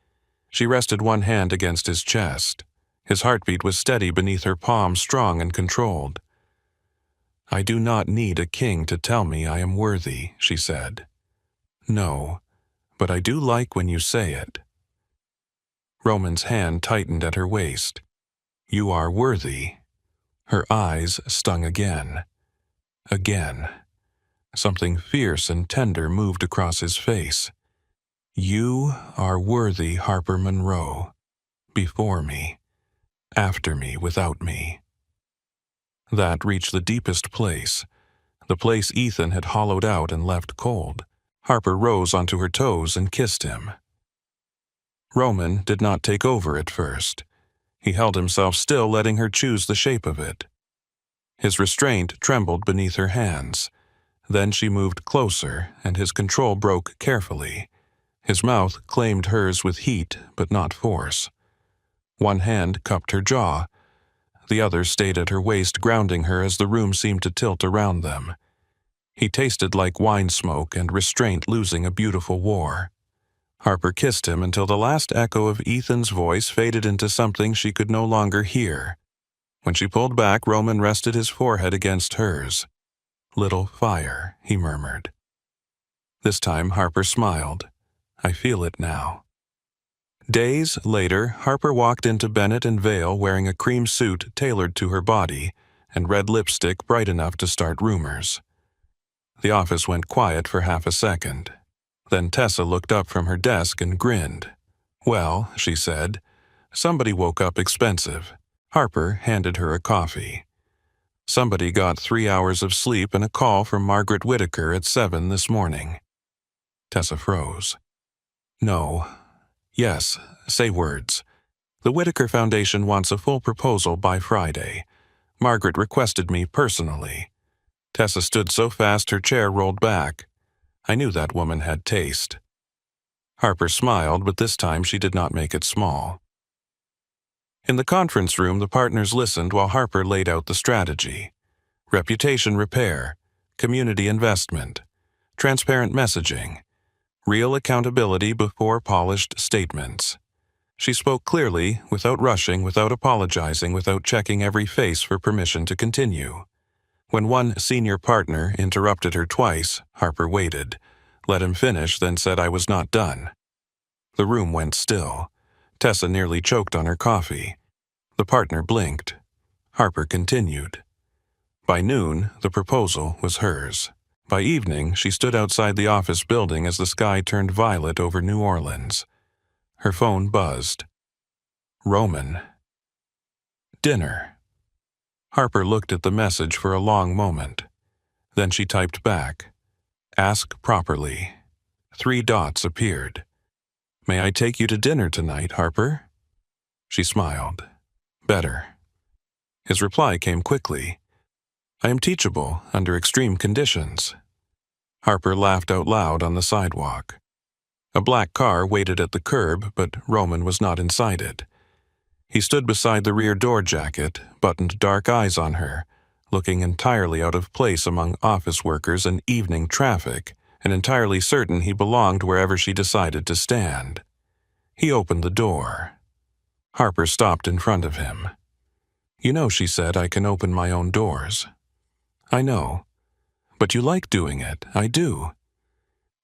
She rested one hand against his chest. His heartbeat was steady beneath her palm, strong and controlled. "I do not need a king to tell me I am worthy," she said. "No, but I do like when you say it." Roman's hand tightened at her waist. "You are worthy." Her eyes stung again. Again. Something fierce and tender moved across his face. "You are worthy, Harper Monroe. Before me. After me, without me." That reached the deepest place, the place Ethan had hollowed out and left cold. Harper rose onto her toes and kissed him. Roman did not take over at first. He held himself still, letting her choose the shape of it. His restraint trembled beneath her hands. Then she moved closer, and his control broke carefully. His mouth claimed hers with heat, but not force. One hand cupped her jaw. The other stayed at her waist, grounding her as the room seemed to tilt around them. He tasted like wine smoke and restraint losing a beautiful war. Harper kissed him until the last echo of Ethan's voice faded into something she could no longer hear. When she pulled back, Roman rested his forehead against hers. "Little fire," he murmured. This time Harper smiled. "I feel it now." Days later, Harper walked into Bennett and Vale wearing a cream suit tailored to her body and red lipstick bright enough to start rumors. The office went quiet for half a second. Then Tessa looked up from her desk and grinned. "Well," she said, "somebody woke up expensive." Harper handed her a coffee. "Somebody got 3 hours of sleep and a call from Margaret Whittaker at 7 this morning." Tessa froze. "No. Yes, say words. The Whittaker Foundation wants a full proposal by Friday. Margaret requested me personally." Tessa stood so fast her chair rolled back. I knew that woman had taste. Harper smiled, but this time she did not make it small. In the conference room, the partners listened while Harper laid out the strategy. Reputation repair, community investment, transparent messaging, real accountability before polished statements. She spoke clearly, without rushing, without apologizing, without checking every face for permission to continue. When one senior partner interrupted her twice, Harper waited, let him finish, then said I was not done. The room went still. Tessa nearly choked on her coffee. The partner blinked. Harper continued. By noon, the proposal was hers. By evening, she stood outside the office building as the sky turned violet over New Orleans. Her phone buzzed. Roman. Dinner. Harper looked at the message for a long moment. Then she typed back. Ask properly. 3 dots appeared. May I take you to dinner tonight, Harper? She smiled. Better. His reply came quickly. I am teachable under extreme conditions. Harper laughed out loud on the sidewalk. A black car waited at the curb, but Roman was not inside it. He stood beside the rear door jacket, buttoned dark eyes on her, looking entirely out of place among office workers and evening traffic, and entirely certain he belonged wherever she decided to stand. He opened the door. Harper stopped in front of him. You know, she said, I can open my own doors. I know. But you like doing it. I do.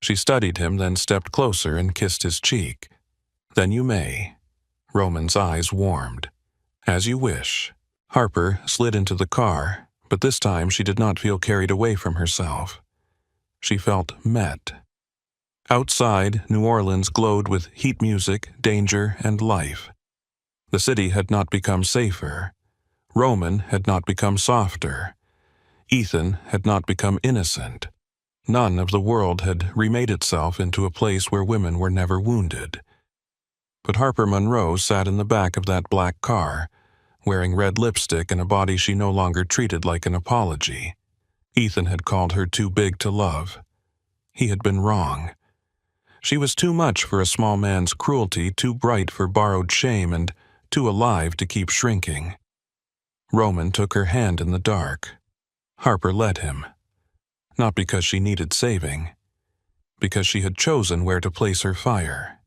She studied him, then stepped closer and kissed his cheek. Then you may. Roman's eyes warmed. As you wish. Harper slid into the car, but this time she did not feel carried away from herself. She felt met. Outside, New Orleans glowed with heat music, danger, and life. The city had not become safer. Roman had not become softer. Ethan had not become innocent. None of the world had remade itself into a place where women were never wounded. But Harper Monroe sat in the back of that black car, wearing red lipstick and a body she no longer treated like an apology. Ethan had called her too big to love. He had been wrong. She was too much for a small man's cruelty, too bright for borrowed shame, and too alive to keep shrinking. Roman took her hand in the dark. Harper let him. Not because she needed saving. Because she had chosen where to place her fire.